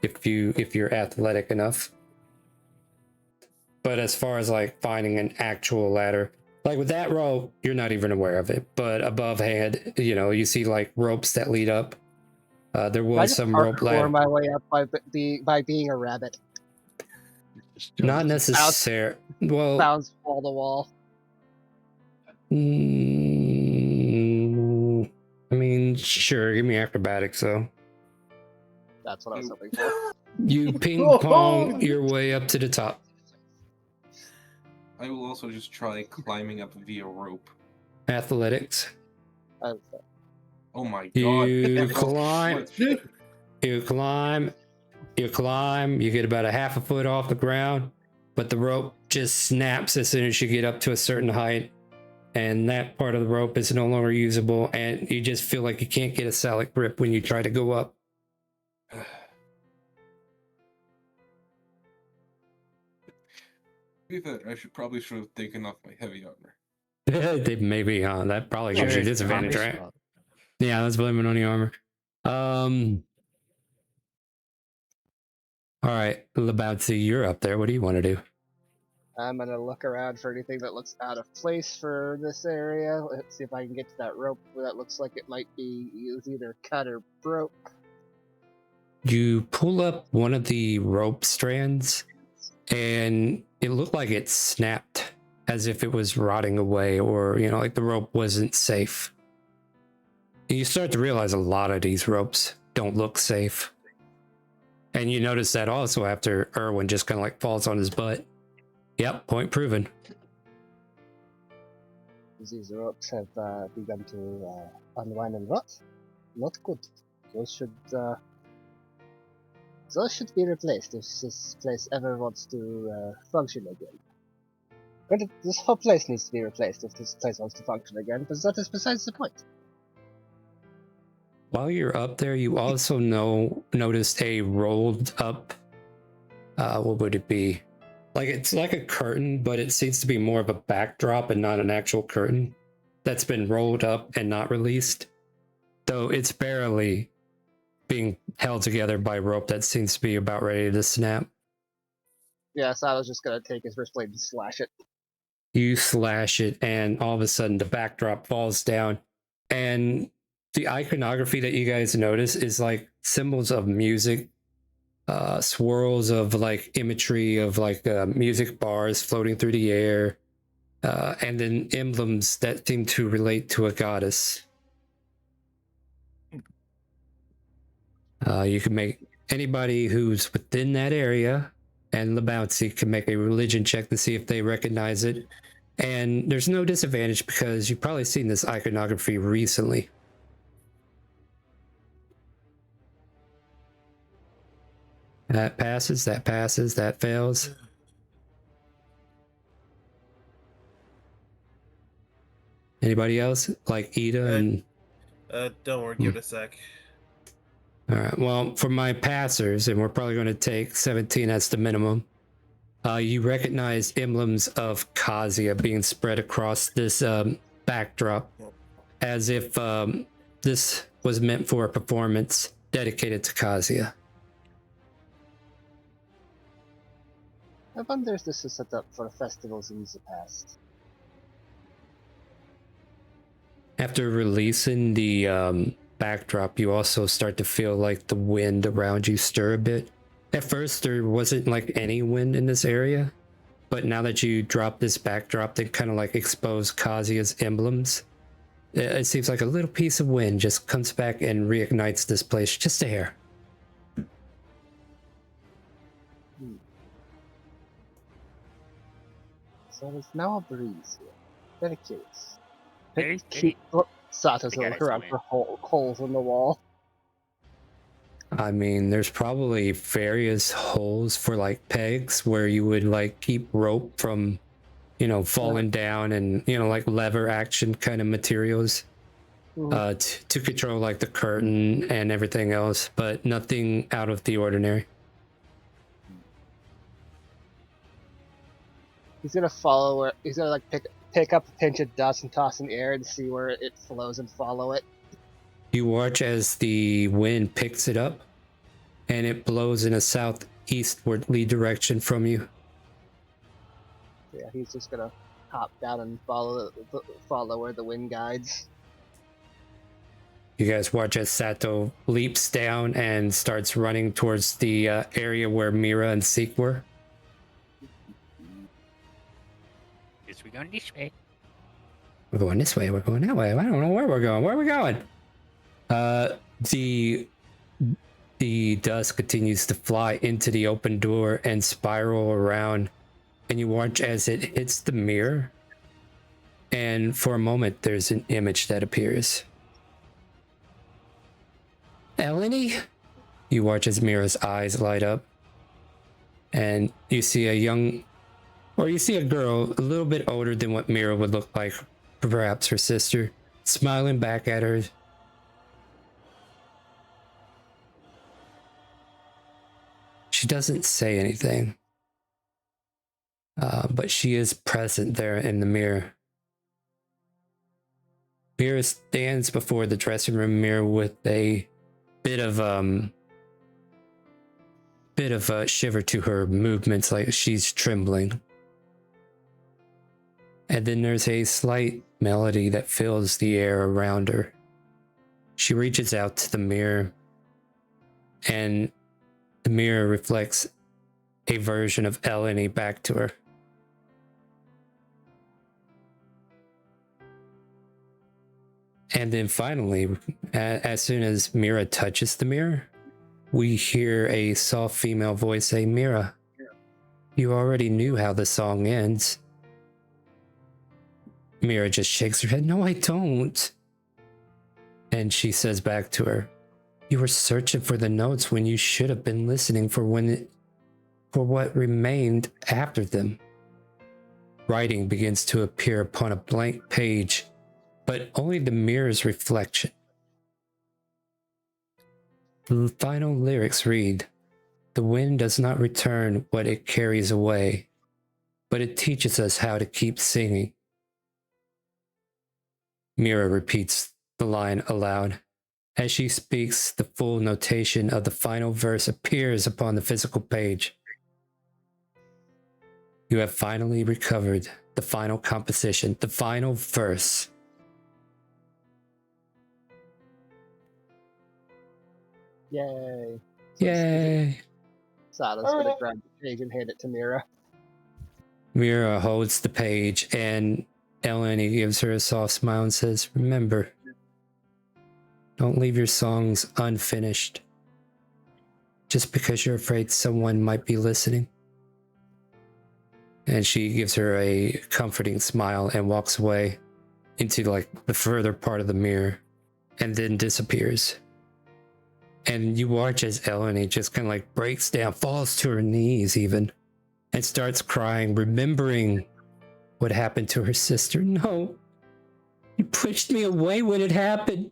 if you're athletic enough. But as far as like finding an actual ladder, Like with that rope, you're not even aware of it. But above hand, you see like ropes that lead up. There I was just some rope parkour ladder. my way up by being a rabbit. Not necessary. Well, Bounce wall to wall. I mean, sure. Give me acrobatics though. That's what I was hoping for. You ping pong your way up to the top. I will also just try climbing up via rope. Athletics. Oh my god. You climb. You climb. You get about a half a foot off the ground, but the rope just snaps as soon as you get up to a certain height, and that part of the rope is no longer usable, and you just feel like you can't get a solid grip when you try to go up. I should have taken off my heavy armor. Maybe, that probably gives you disadvantage, right? Yeah, let's blame it on the armor. All right, Lebowski, you're up there. What do you want to do? I'm gonna look around for anything that looks out of place for this area. Let's see if I can get to that rope that looks like it might be either cut or broke. You pull up one of the rope strands, and it looked like it snapped as if it was rotting away, or like the rope wasn't safe. And you start to realize a lot of these ropes don't look safe. And you notice that also after Erwin just kind of like falls on his butt. Yep, point proven. These ropes have begun to unwind and rot. Not good. Those should be replaced if this place ever wants to function again. Granted, this whole place needs to be replaced if this place wants to function again, but that is besides the point. While you're up there, you also noticed a rolled up, what would it be? Like it's like a curtain, but it seems to be more of a backdrop and not an actual curtain that's been rolled up and not released. Though it's barely being held together by rope that seems to be about ready to snap. Yeah, so I was just gonna take his wrist blade and slash it. You slash it, and all of a sudden the backdrop falls down, and the iconography that you guys notice is like symbols of music, swirls of like imagery of like music bars floating through the air, and then emblems that seem to relate to a goddess. You can make anybody who's within that area, and Lebowski can make a religion check to see if they recognize it. And there's no disadvantage because you've probably seen this iconography recently. That passes, that fails. Anybody else? Like Ida and... Don't worry, give it a sec. All right, well, for my passers, and we're probably going to take 17 as the minimum, you recognize emblems of Kazuya being spread across this backdrop as if this was meant for a performance dedicated to Kazuya. I wonder if this is set up for festivals in the past. After releasing the backdrop, you also start to feel like the wind around you stir a bit. At first, there wasn't like any wind in this area, but now that you drop this backdrop that kind of like expose Kazuya's emblems, it seems like a little piece of wind just comes back and reignites this place just a hair. So there's now a breeze here. Very curious. Sato's gonna look around for holes in the wall. I mean, there's probably various holes for like pegs where you would like keep rope from, falling down, and like lever action kind of materials to control like the curtain and everything else, but nothing out of the ordinary. He's gonna follow it. He's gonna like pick up a pinch of dust and toss in the air and see where it flows and follow it. You watch as the wind picks it up, and it blows in a southeastwardly direction from you. Yeah, he's just gonna hop down and follow where the wind guides. You guys watch as Sato leaps down and starts running towards the area where Mira and Seek were. Guess we're going this way. We're going this way. We're going that way. I don't know where we're going. Where are we going? The dust continues to fly into the open door and spiral around, and you watch as it hits the mirror. And for a moment, there's an image that appears. Eleni? You watch as Mira's eyes light up, and you see a girl a little bit older than what Mira would look like, perhaps her sister, smiling back at her. She doesn't say anything, but she is present there in the mirror. Mira stands before the dressing room mirror with a bit of a shiver to her movements, like she's trembling. And then there's a slight melody that fills the air around her. She reaches out to the mirror, and the mirror reflects a version of Eleni back to her. And then finally, as soon as Mira touches the mirror, we hear a soft female voice say, "Mira, you already knew how the song ends." Mira just shakes her head. "No, I don't." And she says back to her, "You were searching for the notes when you should have been listening for what remained after them." Writing begins to appear upon a blank page, but only the mirror's reflection. The final lyrics read, "The wind does not return what it carries away, but it teaches us how to keep singing." Mira repeats the line aloud. As she speaks, the full notation of the final verse appears upon the physical page. You have finally recovered the final composition, the final verse. Yay. Yay. Sato's gonna grab the page and hand it to Mira. Mira holds the page, and Eleni gives her a soft smile and says, "Remember, don't leave your songs unfinished just because you're afraid someone might be listening." And she gives her a comforting smile and walks away into the further part of the mirror and then disappears. And you watch as Eleni just kind of breaks down, falls to her knees even, and starts crying, remembering what happened to her sister. "No, you pushed me away when it happened.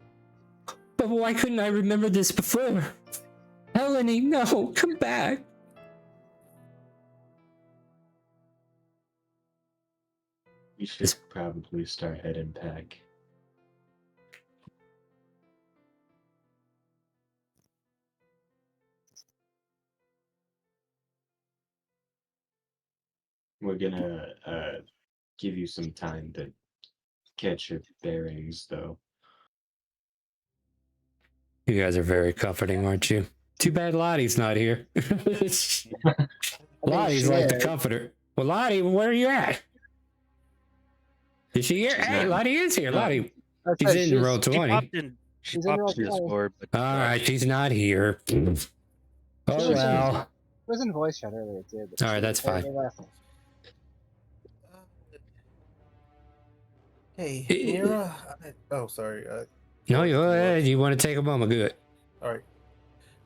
But why couldn't I remember this before? Eleni, no, come back." We should probably start heading back. We're gonna give you some time to catch your bearings, though. You guys are very comforting, aren't you? Too bad Lottie's not here. Lottie's like the comforter. Well, Lottie, where are you at? Is she here? Hey, Lottie is here. Lottie, she's in row 20. She popped in Discord, but all right, she's not here. Oh well. It was in voice chat earlier too. All right, that's fine. Hey, Mira. Oh, sorry. No, you go ahead. You want to take a moment? Good. All right.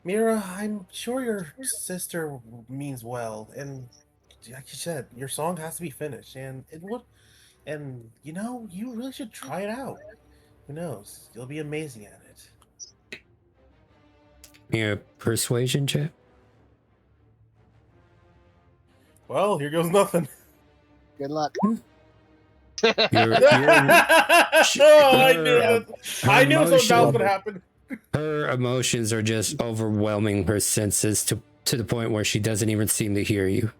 Mira, I'm sure your sister means well, and like you said, your song has to be finished, and it would. And you know, you really should try it out. Who knows? You'll be amazing at it. Your persuasion check. Well, here goes nothing. Good luck. I knew something was gonna happen. Her emotions are just overwhelming her senses to the point where she doesn't even seem to hear you.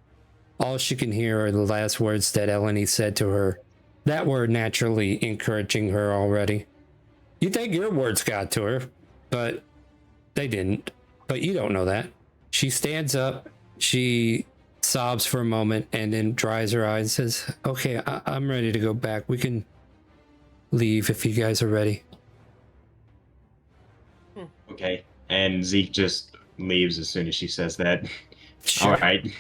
all she can hear are the last words that Eleni said to her that were naturally encouraging her already. You think your words got to her, but they didn't. But you don't know that. She stands up, she sobs for a moment, and then dries her eyes and says, okay, I'm ready to go back. We can leave if you guys are ready. Okay. And Zeke just leaves as soon as she says that. Sure. All right.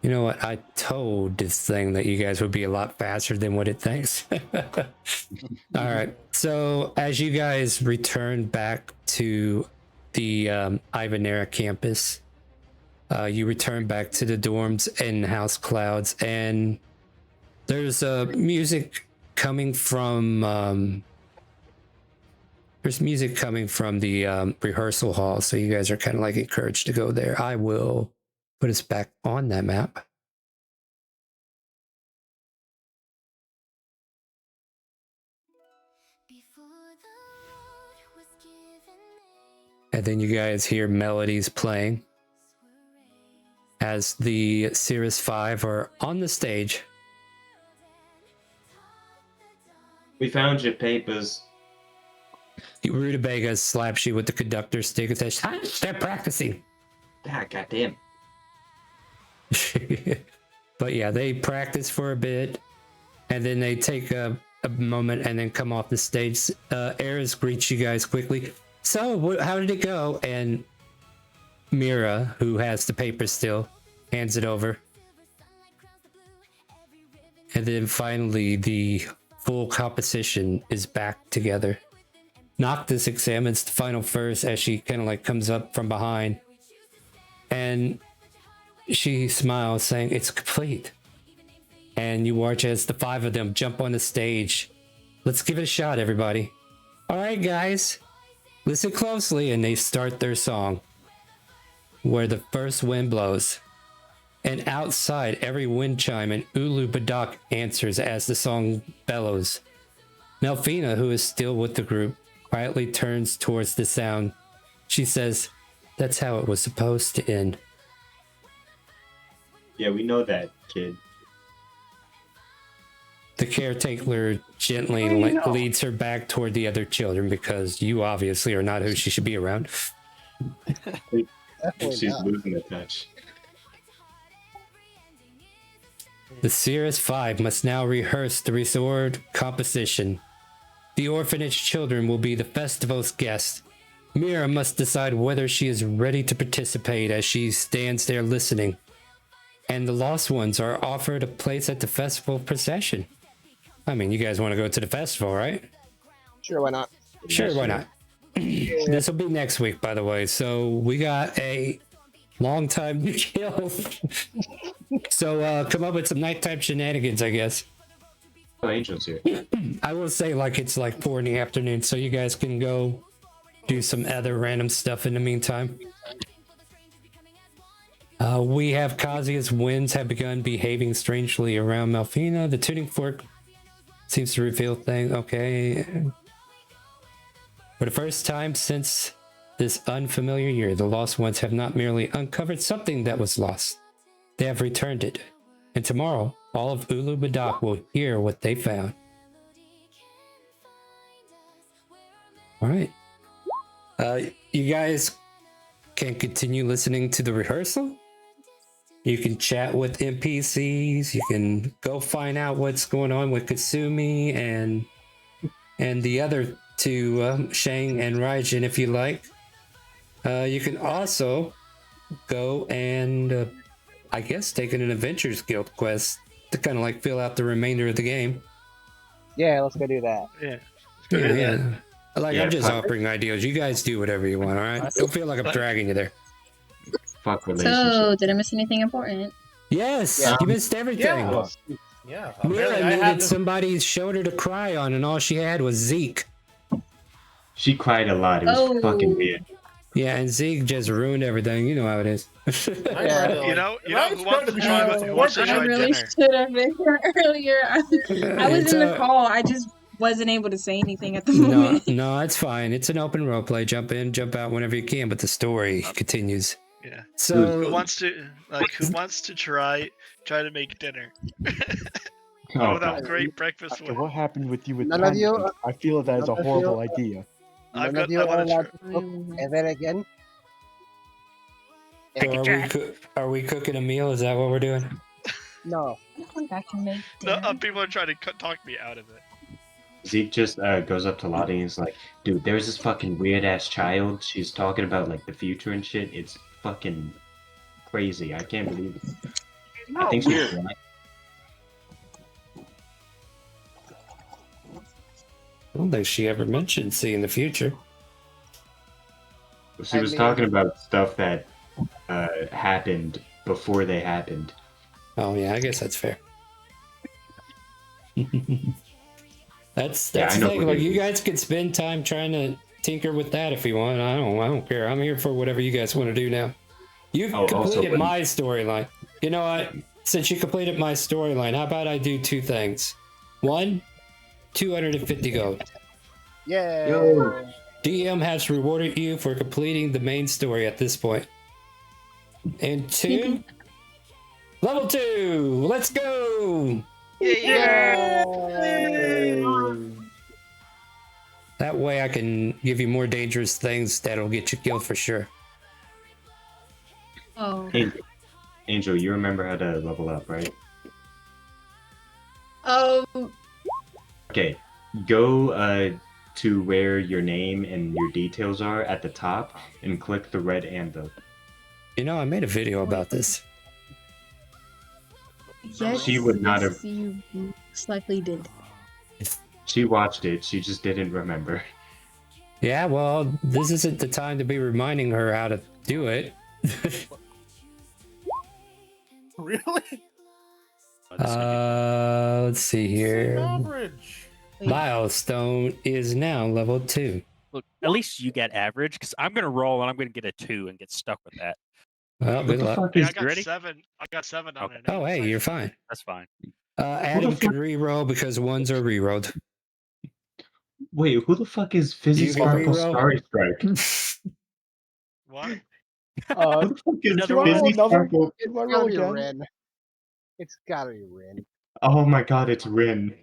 You know what? I told this thing that you guys would be a lot faster than what it thinks. All right. So as you guys return back to the Ivanera campus, you return back to the dorms and House Clouds, and there's music coming from the rehearsal hall. So you guys are kind of like encouraged to go there. I will put us back on that map. And then you guys hear melodies playing as the Cirrus 5 are on the stage. We found your papers. Rutabaga slaps you with the conductor stick and says, they're practicing. Ah, goddamn. But yeah, they practice for a bit, and then they take a moment and then come off the stage. Eris greets you guys quickly. So, how did it go? And Mira, who has the paper still, hands it over. And then finally, the full composition is back together. Noctis examines the final verse as she kind of like comes up from behind. And she smiles, saying, it's complete. And you watch as the 5 of them jump on the stage. Let's give it a shot, everybody. All right, guys. Listen closely, and they start their song. Where the first wind blows. And outside, every wind chime and Ulu Badak answers as the song bellows. Melfina, who is still with the group, quietly turns towards the sound. She says, that's how it was supposed to end. Yeah, we know that, kid. The caretaker gently leads her back toward the other children because you obviously are not who she should be around. She's losing the touch. The Cirrus 5 must now rehearse the resort composition. The orphanage children will be the festival's guests. Mira must decide whether she is ready to participate as she stands there listening. And the lost ones are offered a place at the festival procession. I mean, you guys want to go to the festival, right? Sure, why not? Sure, why not? This will be next week, by the way. So we got a long time to kill. So come up with some nighttime shenanigans, I guess. Oh, Angel's here. I will say like it's like 4 in the afternoon, so you guys can go do some other random stuff in the meantime. We have Kazuya's winds have begun behaving strangely around Melfina. The tuning fork seems to reveal things. Okay. For the first time since this unfamiliar year, the lost ones have not merely uncovered something that was lost. They have returned it. And tomorrow, all of Ulu Badak will hear what they found. All right. You guys can continue listening to the rehearsal. You can chat with NPCs. You can go find out what's going on with Kasumi and the other two, Shang and Raijin, if you like. You can also go and, I guess, take an Adventures Guild quest to kind of like fill out the remainder of the game. Yeah, let's go do that. Yeah. Yeah. Like, Yeah, I'm just fuck. offering ideas. You guys do whatever you want, all right? Don't feel like I'm dragging you there. Fuck relationship. So, did I miss anything important? Yes, Yeah. you missed everything. Yeah. Mira apparently I needed had to- somebody's shoulder to cry on, and all she had was Zeke. She cried a lot. It was Oh. fucking weird. Yeah, and Zeke just ruined everything. You know how it is. I tried to, You know I who was wants to trying join be with who wants to I join really dinner? should have been here earlier. I was It's in the call. I just wasn't able to say anything at the moment. No, it's fine. It's an open role play. Jump in, jump out whenever you can, but the story continues. Yeah. So Who wants to try to make dinner? Oh, Without God. great breakfast After food. what happened with you with None of you Pancake, I feel that is a none of horrible you- idea. None of you are allowed to cook ever again. So are we cooking a meal? Is that what we're doing? No. I think I can make No, dinner. people are trying to talk me out of it. Zeke just goes up to Lottie and is like, dude, there's this fucking weird ass child. She's talking about like the future and shit. It's fucking crazy. I can't believe it. I think she's black. I don't think she ever mentioned seeing the future. She was talking about stuff that happened before they happened. Oh yeah, I guess that's fair. That's Yeah, I the know thing. what Like it you is. guys could spend time trying to tinker with that if you want. I don't care. I'm here for whatever you guys want to do now. You've Oh, also, completed when- my storyline. You know what? Since you completed my storyline, how about I do two things? One, 250 gold. Yeah. DM has rewarded you for completing the main story at this point. And two, level 2. Let's go. That way I can give you more dangerous things that'll get you killed for sure. Oh. Angel, you remember how to level up, right? Okay, go to where your name and your details are at the top and click the red anvil. You know, I made a video about this. Yes, She would not have- You most likely did. She watched it, she just didn't remember. Yeah, well, this isn't the time to be reminding her how to do it. Really? Let's see here. Average. Milestone is now level 2. Look, at least you get average, because I'm gonna roll and I'm gonna get a 2 and get stuck with that. Well, good luck. Yeah, I got You ready? 7. I got 7 on it. Oh, hey, you're fine. That's fine. Adam can reroll because ones are rerolled. Wait, who the fuck is Fizzy You can Sparkle reroll. Starry Strike? What? Who the fuck is do I roll Fizzy another? Sparkle? Do I It's roll gotta be again? Ren. It's gotta be Ren. Oh my god, it's Rin.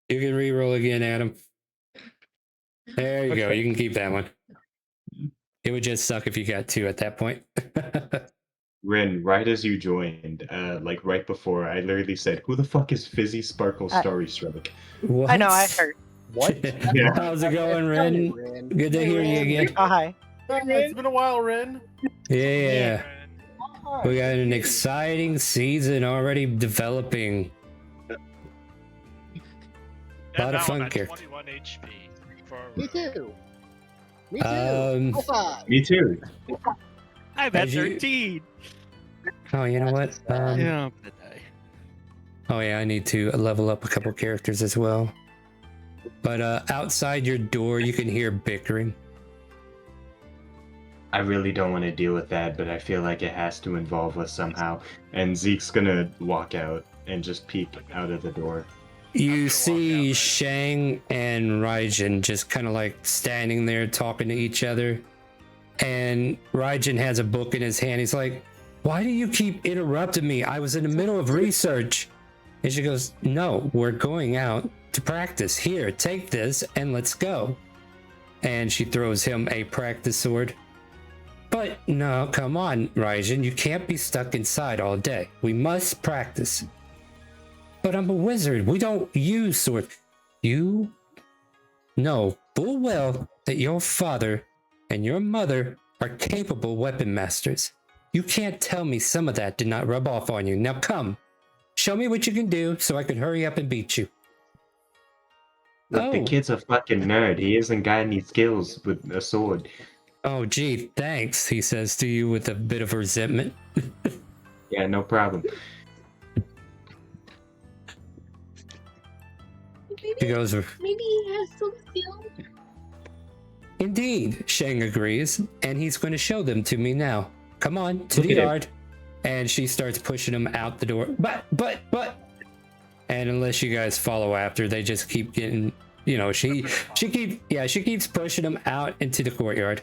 You can reroll again, Adam. There you go. You can keep that one. It would just suck if you got 2 at that point. Rin, right as you joined, like right before, I literally said, who the fuck is Fizzy Sparkle Starry Strike? What? I know, I heard. What? Yeah. How's it going, Ren? Good to hear you again. Oh, hi. It's been a while, Ren. Yeah. We got an exciting season already developing. A lot of fun characters. 21 HP. Me too. Me too. Um, Me too. I'm at As you- 13. Oh, you know what? Yeah, I'm gonna die. Oh yeah, I need to level up a couple characters as well. But outside your door, you can hear bickering. I really don't want to deal with that, but I feel like it has to involve us somehow. And Zeke's gonna walk out and just peek out of the door. You see Shang and Raijin just kind of like standing there talking to each other. And Raijin has a book in his hand. He's like, "Why do you keep interrupting me? I was in the middle of research." And she goes, "No, we're going out to practice. Here, take this and let's go." And she throws him a practice sword. "But no, come on, Raijin. You can't be stuck inside all day. We must practice." "But I'm a wizard. We don't use swords." "You know full well that your father and your mother are capable weapon masters. You can't tell me some of that did not rub off on you. Now come, show me what you can do so I can hurry up and beat you." Look, the Oh. kid's a fucking nerd. He hasn't got any skills with a sword. "Oh, gee, thanks," he says to you with a bit of resentment. Yeah, no problem. He goes, Maybe he has some skill. "Indeed," Shang agrees, and he's going to show them to me now. "Come on, to Look the at him. yard." And she starts pushing him out the door. But. And unless you guys follow after, they just keep getting, she keeps pushing him out into the courtyard.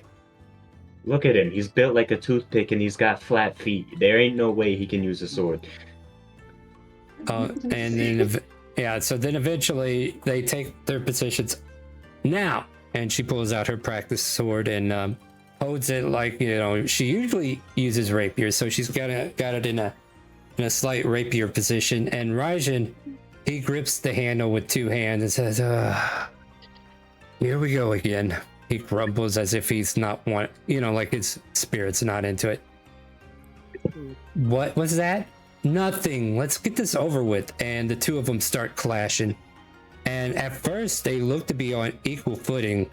Look at him. He's built like a toothpick and he's got flat feet. There ain't no way he can use a sword. And then, so then eventually they take their positions now. And she pulls out her practice sword and holds it like, she usually uses rapier. So she's got it in a slight rapier position. And Raijin, he grips the handle with two hands and says, here we go again. He grumbles as if he's not like his spirit's not into it. What was that? Nothing. Let's get this over with. And the two of them start clashing. And at first, they look to be on equal footing.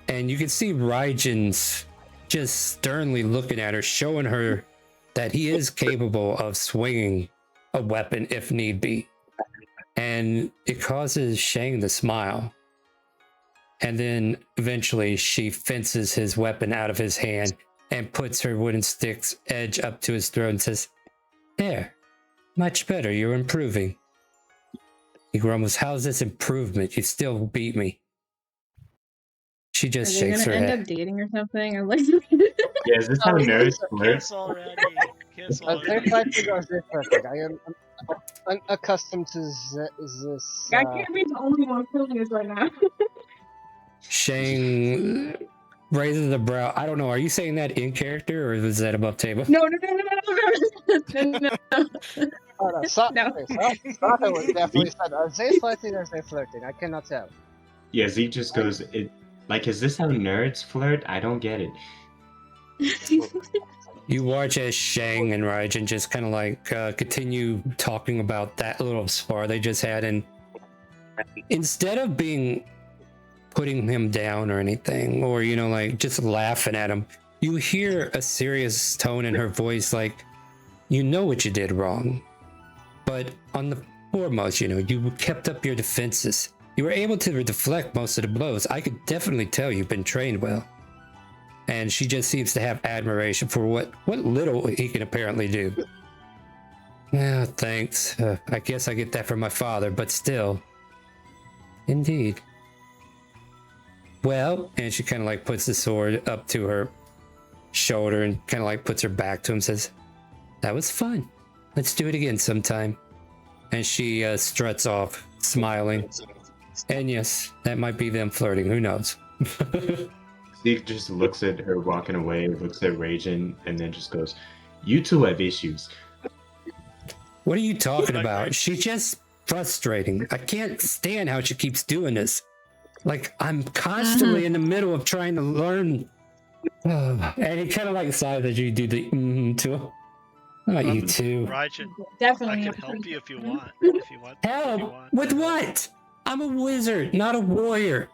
And you can see Raijin's just sternly looking at her, showing her that he is capable of swinging a weapon if need be. And it causes Shang to smile. And then eventually she fences his weapon out of his hand and puts her wooden stick's edge up to his throat and says, there, much better, you're improving. He grumbles, how's this improvement? You still beat me. She just shakes her Are they gonna head. end up dating or something? I'm like, Yeah, is this how nerds flirt? Kiss already. Kiss Are they already. fighting or is it perfect? I am unaccustomed to this. I can't be the only one feeling this right now. Shang raises a brow. I don't know. Are you saying that in character or is that above table? No. Oh, no, Saka would definitely said, are they fighting or are they flirting? I cannot tell. Yeah, Z just goes, is this how nerds flirt? I don't get it. You watch as Shang and Raijin just kind of like continue talking about that little spar they just had, and instead of putting him down or anything, or like just laughing at him, you hear a serious tone in her voice, like, you know what you did wrong, but on the foremost, you kept up your defenses. You were able to deflect most of the blows. I could definitely tell you've been trained well. And she just seems to have admiration for what little he can apparently do. Yeah, thanks. I guess I get that from my father, but still. Indeed. Well, and she kind of like puts the sword up to her shoulder and kind of like puts her back to him and says, that was fun. Let's do it again sometime. And she struts off, smiling. And yes, that might be them flirting. Who knows? Zeke just looks at her walking away, looks at Raijin, and then just goes, you two have issues. What are you talking about? She's just frustrating. I can't stand how she keeps doing this. Like, I'm constantly in the middle of trying to learn. And he kind of like sighs as you do the to him. Not you two. Raijin, Definitely. I can help you if you want. If you want. Help? With what? I'm a wizard, not a warrior.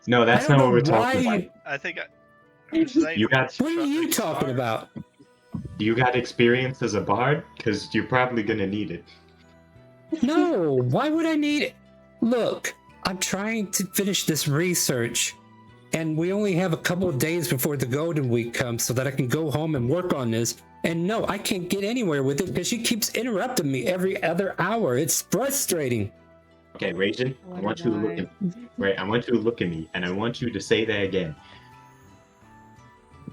No, that's not what we're talking about. I think You got. What are you talking about? You got experience as a bard? Because you're probably gonna need it. No, why would I need it? Look, I'm trying to finish this research, and we only have a couple of days before the Golden Week comes so that I can go home and work on this. And no, I can't get anywhere with it because she keeps interrupting me every other hour. It's frustrating. Okay, Raijin, I want you to look at me. Right, I want you to look at me, and I want you to say that again.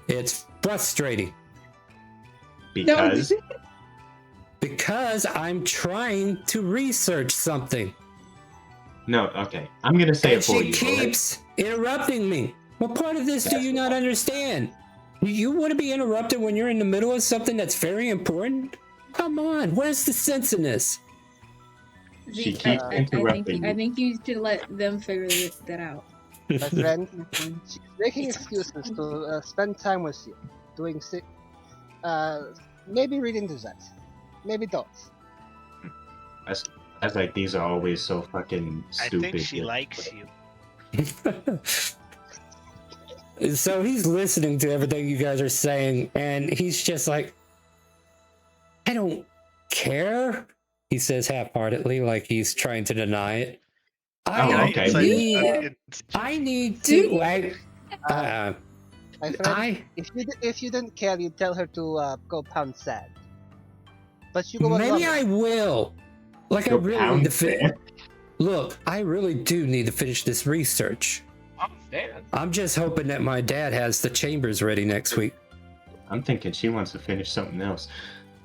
It's frustrating. Because? Because I'm trying to research something. No, okay. I'm gonna say And it for she you. keeps interrupting me. What part of this do you not understand? You want to be interrupted when you're in the middle of something that's very important? Come on, where's the sense in this? She keeps interrupting I you. think you should let them figure that out. My friend, she's making excuses to spend time with you, doing maybe reading Gazette, maybe don't. That's like, these are always so fucking I stupid. think she likes you. So he's listening to everything you guys are saying, and he's just like, I don't care. He says half-heartedly, like he's trying to deny it. I need to. My friend, if you didn't care, you'd tell her to go pound sand. But you go on Maybe longer. I will. Like, I Go really pound need to sand? Look, I really do need to finish this research. Dad. I'm just hoping that my dad has the chambers ready next week. I'm thinking she wants to finish something else.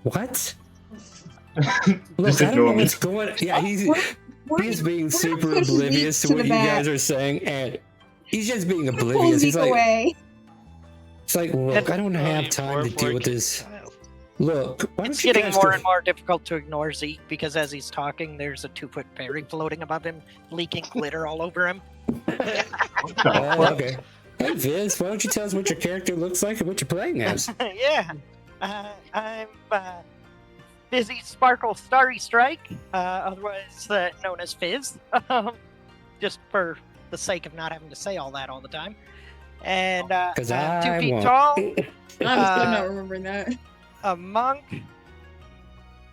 What? Just Look, I don't ignore know me. what's going. Yeah, he's being super push Zeke oblivious to to what the you back. guys are saying, and he's just being Pull oblivious. He's Zeke like, away. it's like, look, I don't have time to deal with this. Look, why It's don't you getting guys more go- and more difficult to ignore Zeke because as he's talking, there's a 2-foot fairy floating above him, leaking glitter all over him. Oh, okay. Hey, Viz, why don't you tell us what your character looks like and what you're playing as? Yeah, I'm Fizzy Sparkle Starry Strike, otherwise known as Fizz, just for the sake of not having to say all that all the time. And 'Cause I'm 2 I feet won't. tall, I'm still not remembering that. a monk,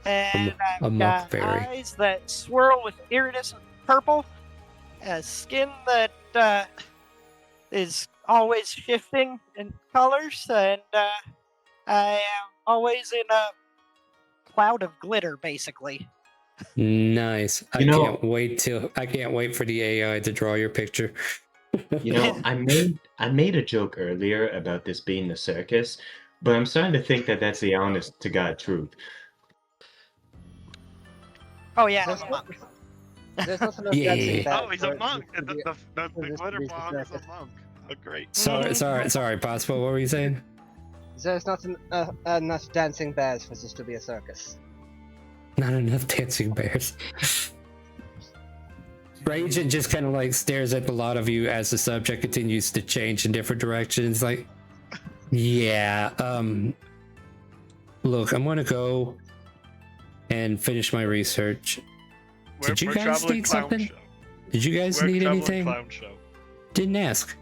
and A I've monk got fairy. eyes that swirl with iridescent purple, a skin that is always shifting in colors, and I am always in a cloud of glitter, basically. Nice. I You know- can't wait for the AI to draw your picture. You know, I made a joke earlier about this being the circus, but I'm starting to think that that's the honest to God truth. Oh yeah, I'm a monk. There's not enough Yeah. dancing bad Oh, he's a for monk. this to be- The for this to glitter be bomb is a circus. monk. Oh, great. Sorry, Possible. What were you saying? There's not enough dancing bears for this to be a circus. Not enough dancing bears. Raging just kind of like stares at the lot of you as the subject continues to change in different directions. Like, yeah, look, I'm gonna go and finish my research. Did you We're guys traveling need clown something? show. Did you guys We're need traveling anything? Clown show. Didn't ask.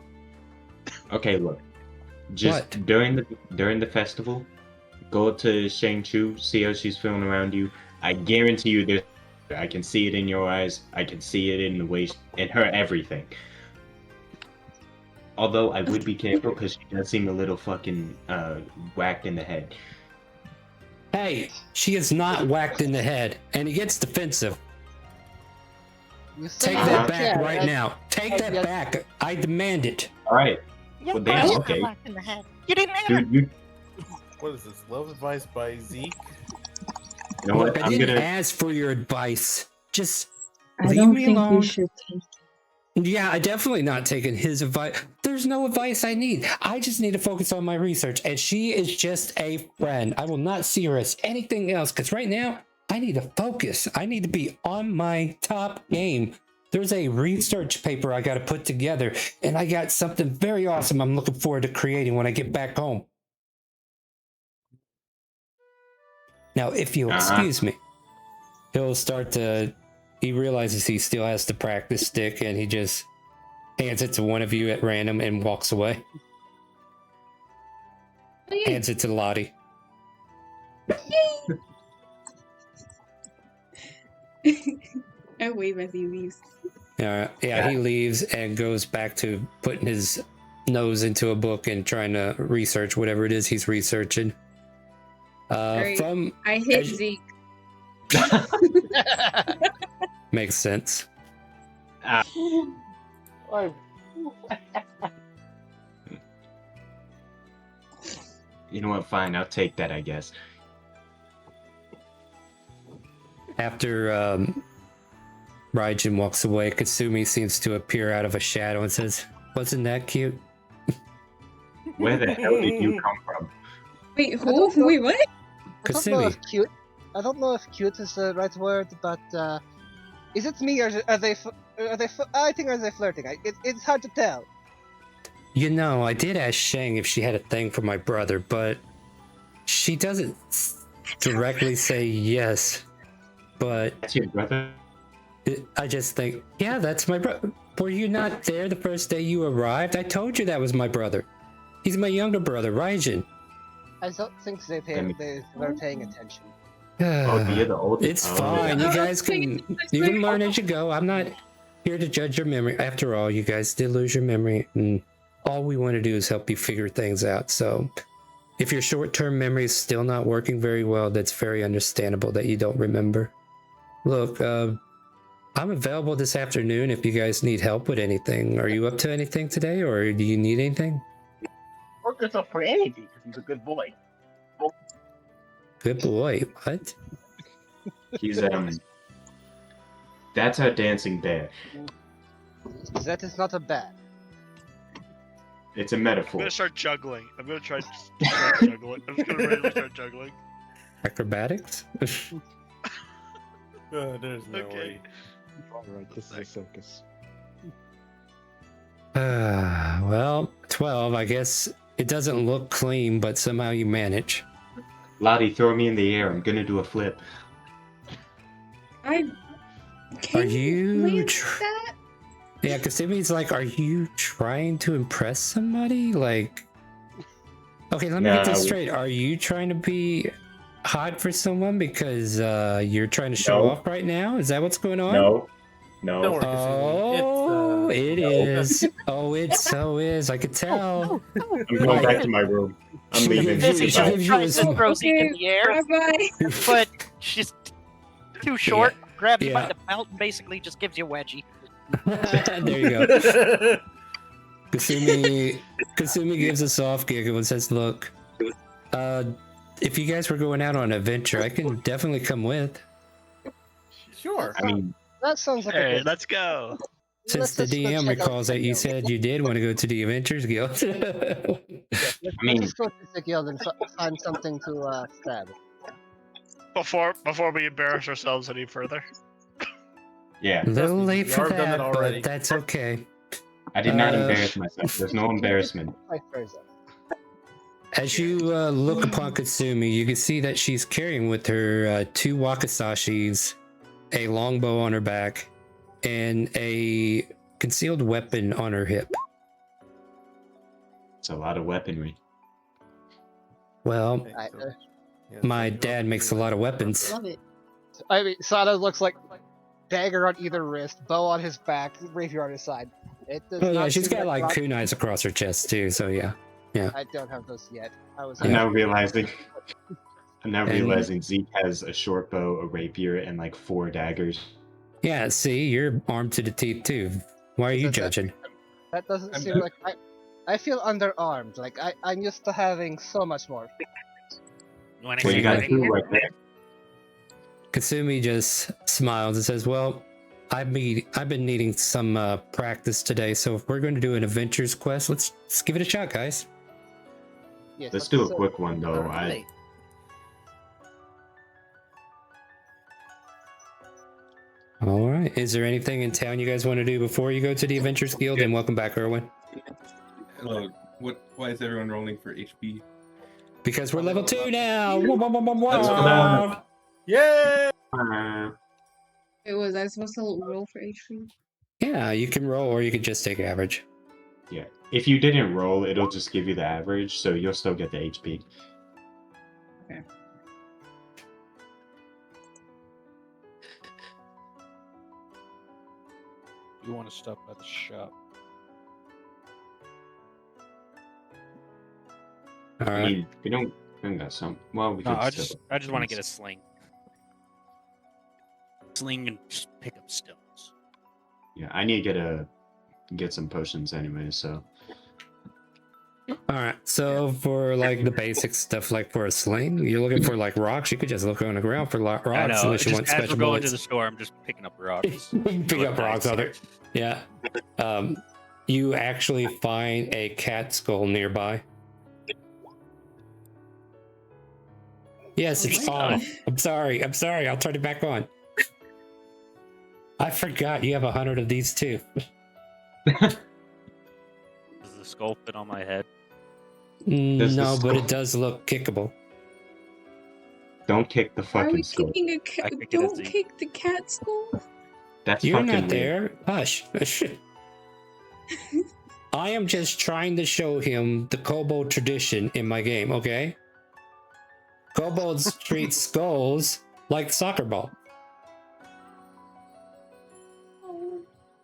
Okay, look. Just What? during the festival, go to Shang Chu, see how she's feeling around you. I guarantee you there's I can see it in your eyes. I can see it in the way in her everything. Although I would be careful because she does seem a little fucking whacked in the head. Hey, she is not whacked in the head, and he gets defensive. You say Take that that, back yeah, right I- now. Take I that guess- back. I demand it. All right. Yeah, Well, damn, but okay. in the head. You didn't hear Dude, you What is this? Love advice by Zeke? know what? Look, I I'm didn't gonna. ask for your advice. Just I leave don't me think alone. we should take Yeah, I definitely not taking his advice. There's no advice I need. I just need to focus on my research, and she is just a friend. I will not see her as anything else because right now I need to focus. I need to be on my top game. There's a research paper I got to put together, and I got something very awesome I'm looking forward to creating when I get back home. Now, if you'll excuse me, he'll start to. He realizes he still has to practice stick, and he just hands it to one of you at random and walks away. Hands it to Lottie. I wave as he leaves. Yeah, he leaves and goes back to putting his nose into a book and trying to research whatever it is he's researching. Great. From I hit as- Zeke. makes sense. You know what? Fine, I'll take that. I guess. After Raijin walks away, Kasumi seems to appear out of a shadow and says, "Wasn't that cute?" Where the hell did you come from? Wait, who? Wait, what? I don't know Kasumi. if cute. I don't know if cute is the right word, but is it me or are they? I think are they flirting? It's hard to tell. You know, I did ask Shang if she had a thing for my brother, but she doesn't directly say yes. But That's your brother? I just think, yeah, that's my brother. Were you not there the first day you arrived? I told you that was my brother. He's my younger brother, Raijin. I don't think they were paying attention. Oh, you're the oldest. It's Oh. fine. You guys can learn as you go. I'm not here to judge your memory. After all, you guys did lose your memory, and all we want to do is help you figure things out. So, if your short-term memory is still not working very well, that's very understandable that you don't remember. Look, I'm available this afternoon if you guys need help with anything. Are you up to anything today, or do you need anything? Orcus up for anything because he's a good boy. Good boy. What? He's That's our dancing bear. That is not a bat. It's a I'm metaphor. gonna start juggling. I'm gonna try to start juggling. I'm just gonna randomly start juggling. Acrobatics? There's no Okay. way. Alright, this is a circus. Well, 12. I guess it doesn't look clean, but somehow you manage. Lottie, throw me in the air. I'm gonna do a flip. I Are can you? land that? Yeah, because Timmy's like, are you trying to impress somebody? Like, okay, let me get this No. straight. Are you trying to be hot for someone because you're trying to show No. off right now? Is that what's going on? No. Don't No. worry, Kasumi. Oh, it No. is. Oh, it so is. I could tell. I'm going back to my room. I'm leaving. She She gives you a tries to small- throw Zeke in the air, Bye-bye. but she's too short. Grabs you by Yeah. the belt and basically just gives you a wedgie. There you go. Kasumi gives a soft giggle and says, "Look, if you guys were going out on an adventure, I can definitely come with. Sure. I mean, That sounds like a Hey, good. let's go. Since the Let's just go DM check out recalls that you said you did want to go to the Adventures Guild." Let's mean- just go to the guild and find something to stab. Before we embarrass ourselves any further. yeah. A little late You for already done that, that already. but that's okay. I did not Uh, embarrass myself. There's no embarrassment. Vice versa. As you look upon Katsumi, you can see that she's carrying with her 2 wakasashis, a longbow on her back, and a concealed weapon on her hip. It's a lot of weaponry. Well, I, my dad makes a lot of weapons. Love it. I mean, Sada looks like dagger on either wrist, bow on his back, rapier on his side. It does Oh yeah, not she's seem got like rock- kunais across her chest too. So yeah. I don't have those yet. I was. I'm now realizing. I'm now And- realizing Zeke has a short bow, a rapier, and like 4 daggers. Yeah, see, you're armed to the teeth too. Why are you judging? That doesn't I'm- seem like I feel underarmed. Like I'm used to having so much more. You want Well, you got right 2 here? right there. Kasumi just smiles and says, "Well, I've been needing some practice today, so if we're going to do an adventures quest, let's give it a shot, guys." Yes, Let's do a quick one though. All right. Is there anything in town you guys want to do before you go to the Adventures Guild? And welcome back, Erwin. Hello. Why is everyone rolling for HP? Because we're level 2 now. Yeah. Was I supposed to roll for HP? Yeah, you can roll or you can just take average. Yeah. If you didn't roll, it'll just give you the average, so you'll still get the HP. Okay. You want to stop by the shop? All I right. mean, we don't got some. Well, we No, could I still. just want to get a sling. Sling and just pick up stones. Yeah, I need to get some potions anyway. So All right. So for like the basic stuff, like for a sling, you're looking for like rocks. You could just look on the ground for rocks I know. unless you Just want as we're special going to bullets. the store, I'm just picking up rocks. Pick up rocks on it. Yeah. You actually find a cat skull nearby. Yes, it's on. I'm sorry. I'll turn it back on. I forgot you have 100 of these too. Does the skull fit on my head? Does the No, but skull- it does look kickable. don't kick the Are fucking we skull. kicking a cat? I kick it as Don't the- kick the cat skull. That's You're fucking not weird. there. Hush. I am just trying to show him the kobold tradition in my game, okay? Kobolds treat skulls like soccer ball.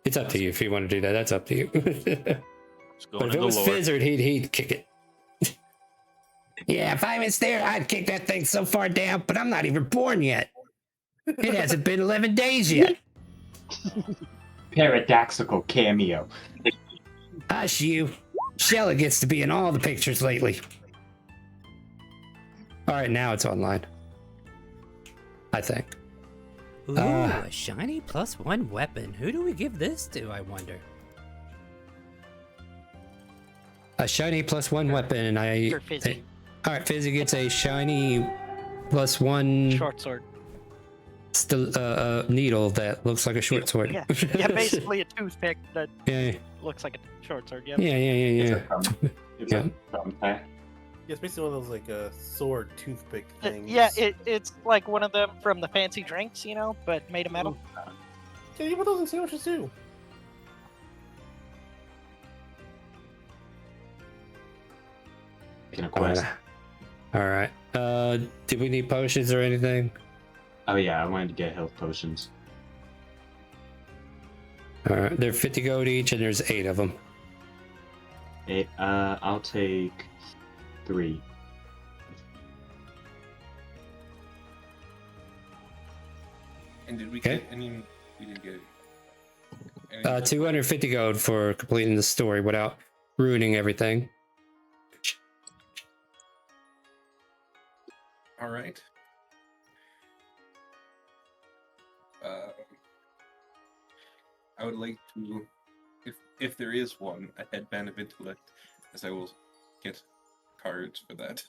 It's up to you if you want to do that. That's up to you. But going if to it the was Lord. Fizzard, he'd kick it. Yeah, if I was there, I'd kick that thing so far down, but I'm not even born yet. It hasn't been 11 days yet. Paradoxical cameo. Hush you. Shella gets to be in all the pictures lately. All right, now it's online. I think. Ooh, a shiny +1 weapon. Who do we give this to, I wonder? A shiny +1 weapon, and I. For Fizzy. All right, Fizzy gets a shiny +1 Short sword. needle that looks like a short sword. Yeah, yeah, basically a toothpick that Yeah. looks like a short sword. Yeah, Yep. yeah. Yeah. Yeah, it's basically one of those like sword toothpick things. Yeah, it's like one of them from the fancy drinks, you know, but made of metal. Yeah, you put those in sandwiches too. In a quest. All right. Do we need potions or anything? Oh yeah, I wanted to get health potions. All right, they're 50 gold each, and there's 8 of them. I'll take 3. And did we get any? We didn't get any. 250 gold for completing the story without ruining everything. All right. I would like to, if there is one, a headband of intellect, as I will get cards for that.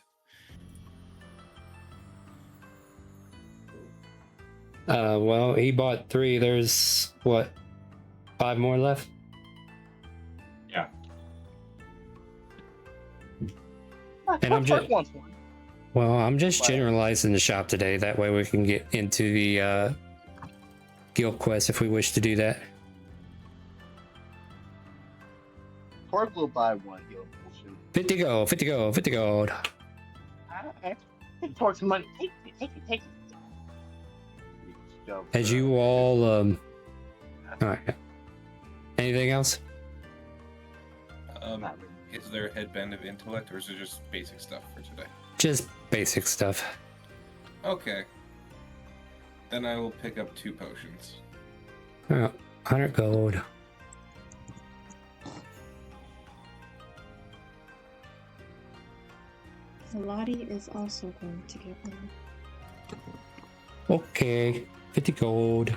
Well, he bought 3. There's what, 5 more left? Yeah. And I'm just, wants one. well, I'm just generalizing the shop today. That way we can get into the guild quest if we wish to do that. Pork will buy one guild potion. 50 gold, 50 gold, 50 gold. Alright. Pork's money. Take it, take it, take it. As you all, all right. Anything else? Is there a headband of intellect, or is it just basic stuff for today? Just basic stuff. Okay. Then I will pick up 2 potions. 100 gold. Lottie is also going to get one. Okay, 50 gold.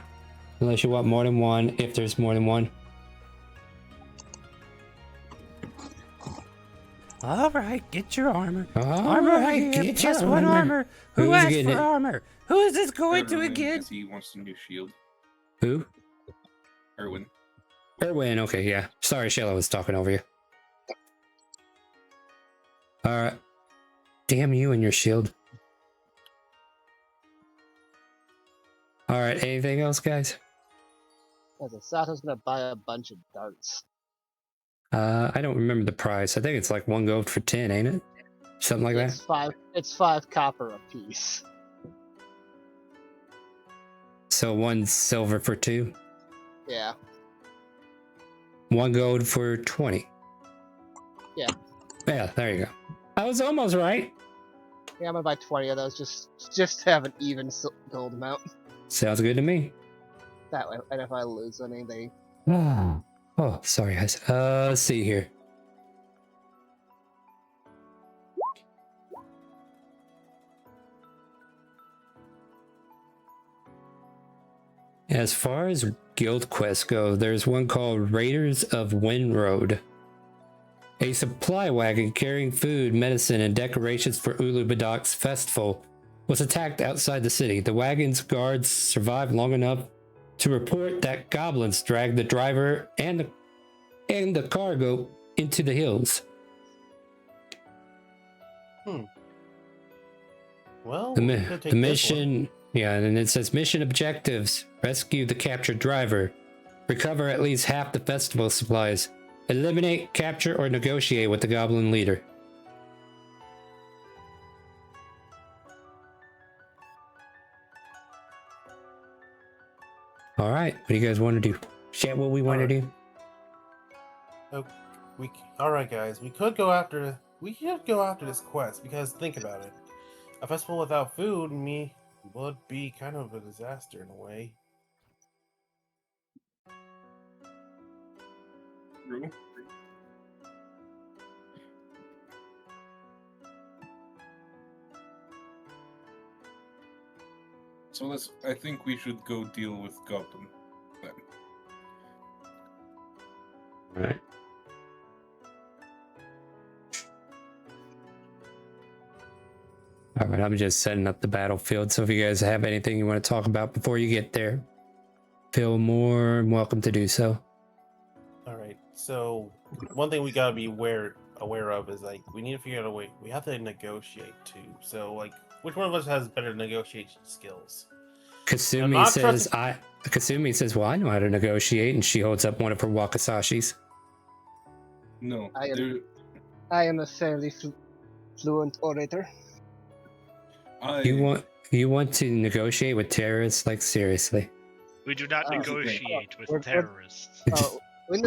Unless you want more than one, if there's more than one. All right, get your armor. All Armor right, here, get your +1 armor. armor. Who Who's asked getting for it? armor? Who is this going to Erwin, again? as he wants a new shield. Who? Erwin. Erwin, okay, yeah. Sorry, Shayla was talking over you. Alright. Damn you and your shield. Alright, anything else, guys? Sato's gonna buy a bunch of darts. I don't remember the price. I think it's like 1 gold for 10, ain't it? Something like that. It's 5 copper a piece. So 1 silver for 2. Yeah. 1 gold for 20. Yeah. Yeah, there you go. I was almost right. Yeah, I'm gonna buy 20 of those just to have an even gold amount. Sounds good to me. That way, and if I lose any, they. Oh, sorry, guys. Let's see here. As far as guild quests go, there's one called Raiders of Windroad. A supply wagon carrying food, medicine, and decorations for Ulubadok's festival was attacked outside the city. The wagon's guards survived long enough to report that goblins dragged the driver and the cargo into the hills. Well, The, we mi- could the take this one. mission, yeah, and it says mission objectives: rescue the captured driver, recover at least half the festival supplies, eliminate, capture, or negotiate with the goblin leader. All right, what do you guys want to do? Chat what we want to do. Oh, all right, guys. We could go after this quest because think about it. A festival without food would be kind of a disaster in a way. True. So I think we should go deal with Goblin then. Right. All right, I'm just setting up the battlefield. So if you guys have anything you want to talk about before you get there, feel more than welcome to do so. All right. So one thing we gotta be aware of is like we need to figure out a way. We have to negotiate too. So like, which one of us has better negotiation skills? Kasumi says, Kasumi says, well, I know how to negotiate, and she holds up one of her wakasashis. No, I am a fairly fluent orator. You want to negotiate with terrorists? Like, seriously? We do not negotiate with we're- terrorists. We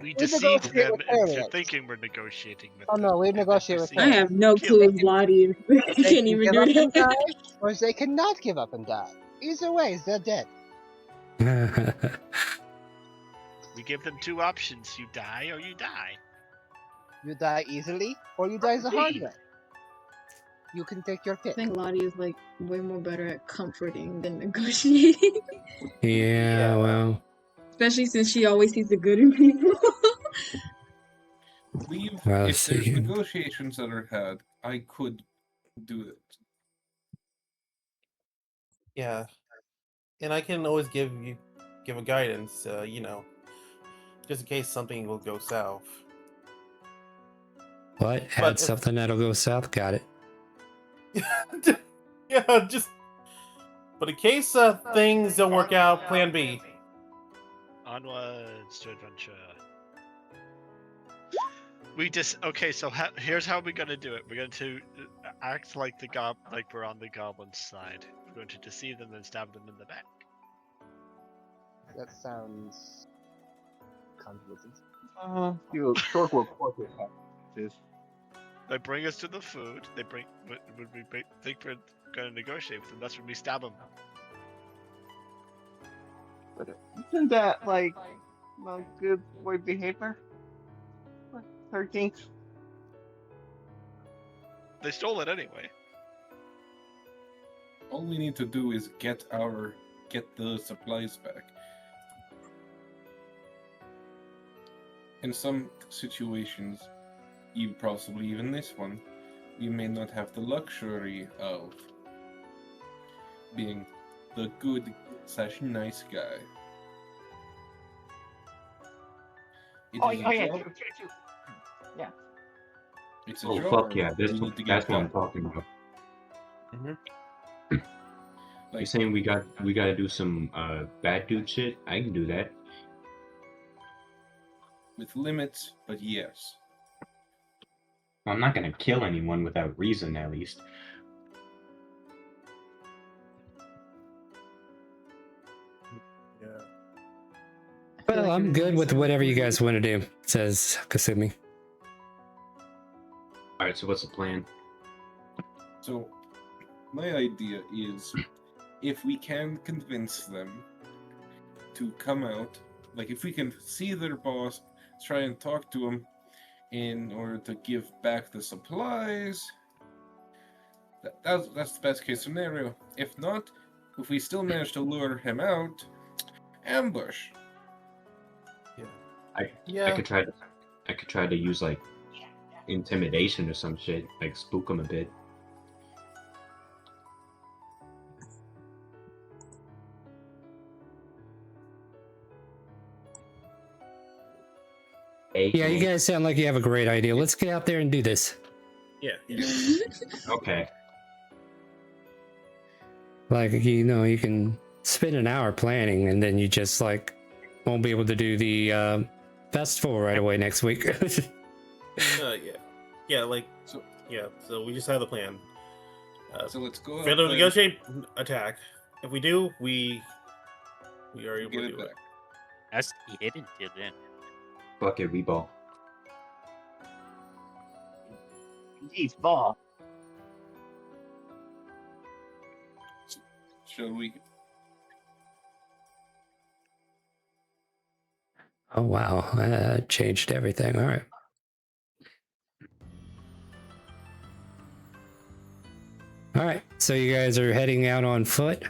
We deceive negotiate them with into terrorists. thinking we're negotiating with Oh them. no, we negotiate with I have no clue if Lottie They can't even give do up and that. die, or they cannot give up and die. Either way, they're dead. We give them two options: you die or you die. You die easily, or you die the hard way. You can take your I pick. think Lottie is like way more better at comforting than negotiating. Yeah, well, Especially since she always sees the good in people. Leave. Well, If there's see. negotiations that are had, I could do it. Yeah, and I can always give a guidance. Just in case something will go south. what? But Had if- something that'll go south? Got it. Yeah, But in case things don't work out, Plan B. Onwards to adventure. Okay. So here's how we're gonna do it. We're going to act like like we're on the goblin's side. We're going to deceive them and stab them in the back. That sounds convoluted. You short will portrait this. They bring us to the food. When we think we're gonna negotiate with them, that's when we stab them. But isn't that like not good boy behavior? 13th. They stole it anyway. All we need to do is get the supplies back. In some situations, possibly even this one, we may not have the luxury of being the good/nice guy. It Oh is a yeah, job. true. Yeah. It's a Oh job. fuck yeah, we that's need to get that's what I'm done. talking about. Mm-hmm. You're saying we gotta do some bad dude shit? I can do that. With limits, but yes. I'm not gonna kill anyone without reason, at least. Yeah. Well, I'm good with whatever you guys want to do, says Kasumi. Alright, so what's the plan? So, my idea is if we can convince them to come out, like if we can see their boss, try and talk to him in order to give back the supplies, that's the best case scenario. If not, if we still manage to lure him out, ambush. I could try to use like intimidation or some shit, like spook him a bit. Yeah, you guys sound like you have a great idea. Let's get out there and do this. Yeah. Okay. Like, you can spend an hour planning, and then you just like won't be able to do the festival right away next week. Yeah. So we just have the plan. So let's go. If we have to negotiate, attack. If we do, we are able Get to it do it. back. That's hidden till then. Fuck it, we ball. Jeez, ball. Shall we? Oh wow, that changed everything. All right. All right, so you guys are heading out on foot.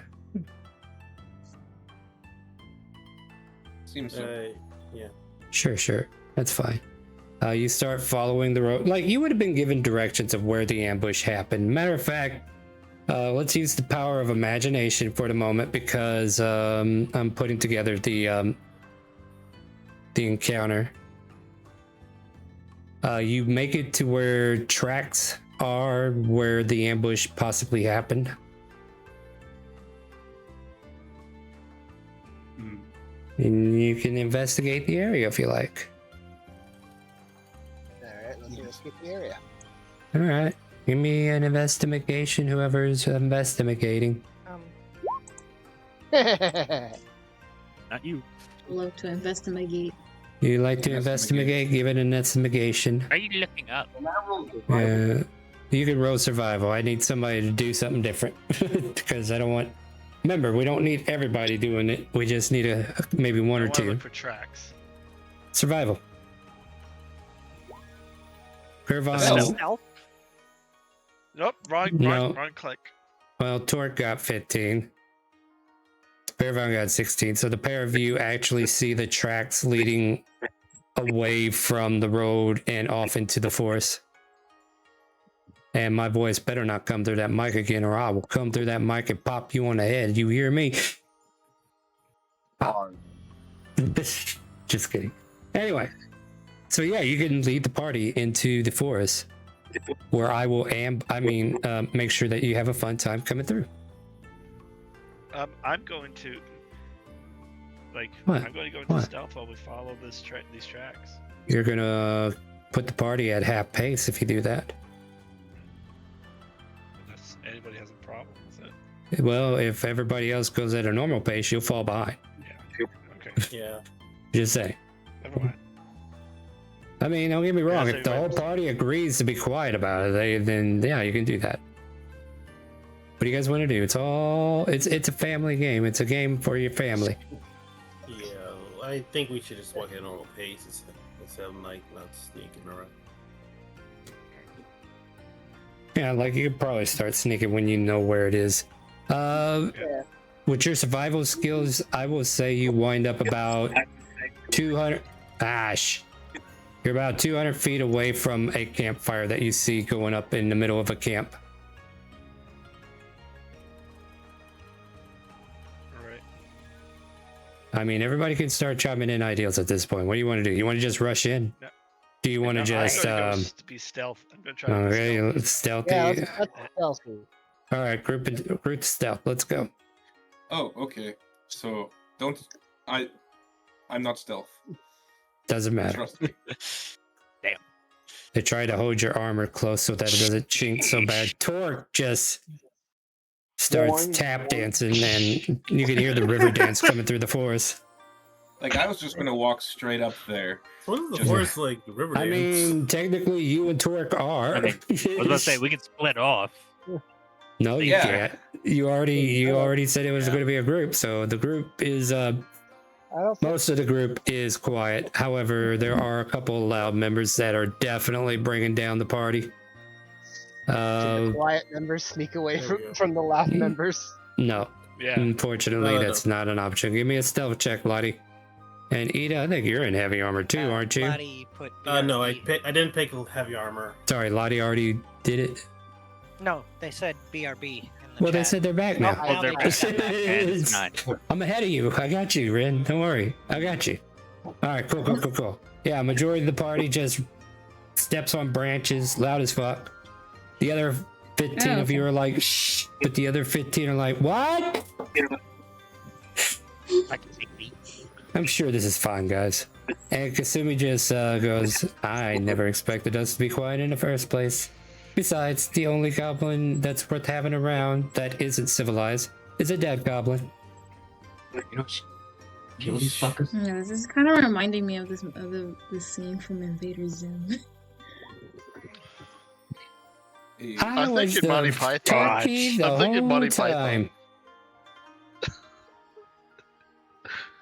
Seems so. Yeah. Sure, that's fine. You start following the road. Like, you would have been given directions of where the ambush happened. Matter of fact, let's use the power of imagination for the moment, because I'm putting together the encounter. You make it to where tracks are, where the ambush possibly happened. And you can investigate the area if you like. Alright, let's investigate the area. All right, give me an investigation, whoever's investigating. Not you. Love to investigate. You like to investigate? Give it an investigation. Are you looking up? You can roll survival. I need somebody to do something different because I don't want. Remember, we don't need everybody doing it. We just need maybe one or wanna two. Look for tracks. Survival. Irvine. Stealth? Nope, wrong No. click. Well, Torque got 15. Irvine got 16. So the pair of you actually see the tracks leading away from the road and off into the forest. And my voice better not come through that mic again, or I will come through that mic and pop you on the head. You hear me? Pop. Just kidding. Anyway, so yeah, you can lead the party into the forest, where I will make sure that you have a fun time coming through. I'm going to What? I'm going to go into What? stealth while we follow these tracks. You're gonna put the party at half pace if you do that. Unless anybody has a problem with it. Well, if everybody else goes at a normal pace, you'll fall behind. Yeah. Okay. Yeah. Just say. Never mind. I mean, don't get me wrong. Yeah, so If the whole party agrees to be quiet about it, then yeah, you can do that. What do you guys want to do? It's a family game. It's a game for your family. Yeah, I think we should just walk at a normal pace instead of like not sneaking around. Yeah, like you could probably start sneaking when you know where it is. With your survival skills, I will say you wind up about 200. You're about 200 feet away from a campfire that you see going up in the middle of a camp. Alright. I mean, everybody can start chiming in ideas at this point. What do you want to do? You want to just rush in? No. Do you want to just be stealth. I'm gonna try to be okay, stealthy? Yeah, let's stealthy. All right, group stealth. Let's go. Oh, okay. So I'm not stealth. Doesn't matter. Trust me. Damn. They try to hold your armor close so that it doesn't chink so bad. Torque just starts tap dancing, and you can hear the river dance coming through the forest. Like, I was just gonna walk straight up there. What is the Just- forest like? The river I dance? mean, technically, you and Torque are. I mean, I was about to say we could split off. No, you Yeah. can't. You already said it was going to be a group, so the group is most of the group is quiet. However, there are a couple loud members that are definitely bringing down the party. Should the quiet members sneak away from the loud members? No. Yeah. Unfortunately, No, that's not an option. Give me a stealth check, Lottie. And Ida, I think you're in heavy armor too, aren't you? Lottie put No, I BRB. I didn't pick heavy armor. Sorry, Lottie already did it. No, they said BRB. Well, they said they're back now. Oh, they're back. It's not. I'm ahead of you. I got you, Ren. Don't worry. I got you. All right, cool. Yeah, majority of the party just steps on branches, loud as fuck. The other 15 of you are like, shh, but the other 15 are like, what? I'm sure this is fine, guys. And Kasumi just goes, I never expected us to be quiet in the first place. Besides, the only goblin that's worth having around that isn't civilized is a dead goblin. You know, kill these fuckers. Yeah, this is kind of reminding me of this scene from Invader Zim. I I'm was thinking Monty the Python. turkey the I'm thinking whole Monty time. Python.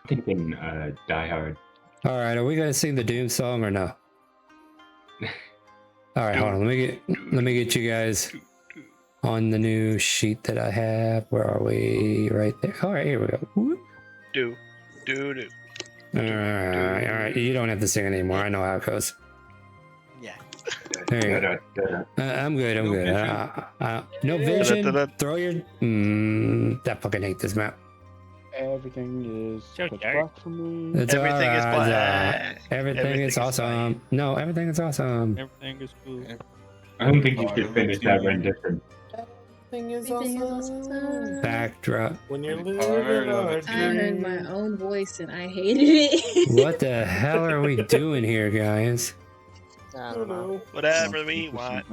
Thinking Die Hard. All right, are we gonna sing the Doom song or no? All right, hold on. Let me get you guys on the new sheet that I have. Where are we? Right there. All right, here we go. Whoop. Do. All right. You don't have to sing anymore. I know how it goes. Yeah. There you go. I'm good. No vision. Throw your. I fucking hate this map. Everything is So pitch dark. black for me. It's Everything is alright, black. Everything Everything is is awesome. No, everything is awesome. Everything is cool. I don't think you should finish that rendition. Everything is Everything is awesome. awesome. Backdrop. When you're living Part of our it. I heard my dreams. own voice and I hated it. What the hell are we doing here, guys? I don't know. Whatever we want.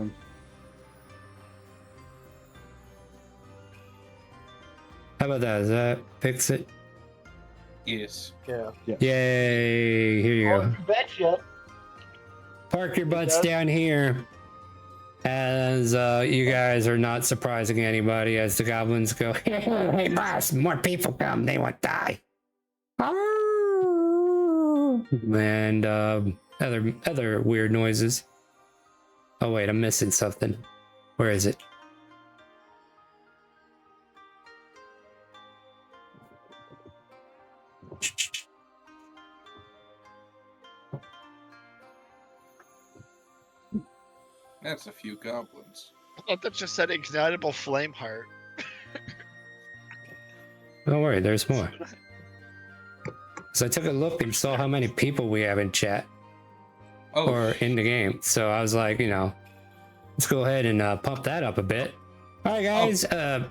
How about that? Does that fix it? Yes. Yeah. Yay! Here you go. Betcha. Park your butts down here. As you guys are not surprising anybody as the goblins go, hey boss, more people come, they won't die. And other weird noises. Oh wait, I'm missing something. Where is it? That's a few goblins. Oh, that just said ignitable flame heart. Don't worry, there's more. So I took a look and saw how many people we have in chat or in the game. So I was like, let's go ahead and pump that up a bit. All right, guys. I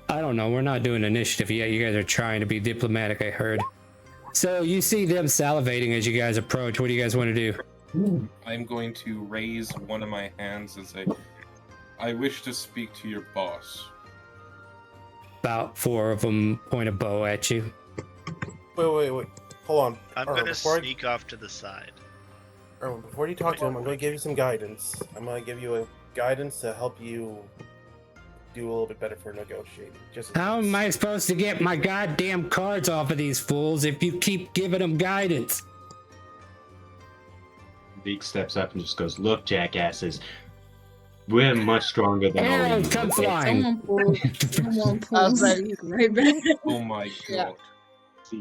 don't know. We're not doing initiative yet. You guys are trying to be diplomatic, I heard. So you see them salivating as you guys approach. What do you guys want to do? I'm going to raise one of my hands and say, I wish to speak to your boss. About 4 of them point a bow at you. Wait. Hold on. I'm Alright, gonna before sneak off to the side. Before you talk to him, I'm going to give you some guidance. I'm going to give you a guidance to help you do a little bit better for negotiating. How am I supposed to get my goddamn cards off of these fools if you keep giving them guidance? Zeke steps up and just goes, "Look, jackasses, we're much stronger than all of you." Come flying. Someone pulls Zeke right back. Oh my god.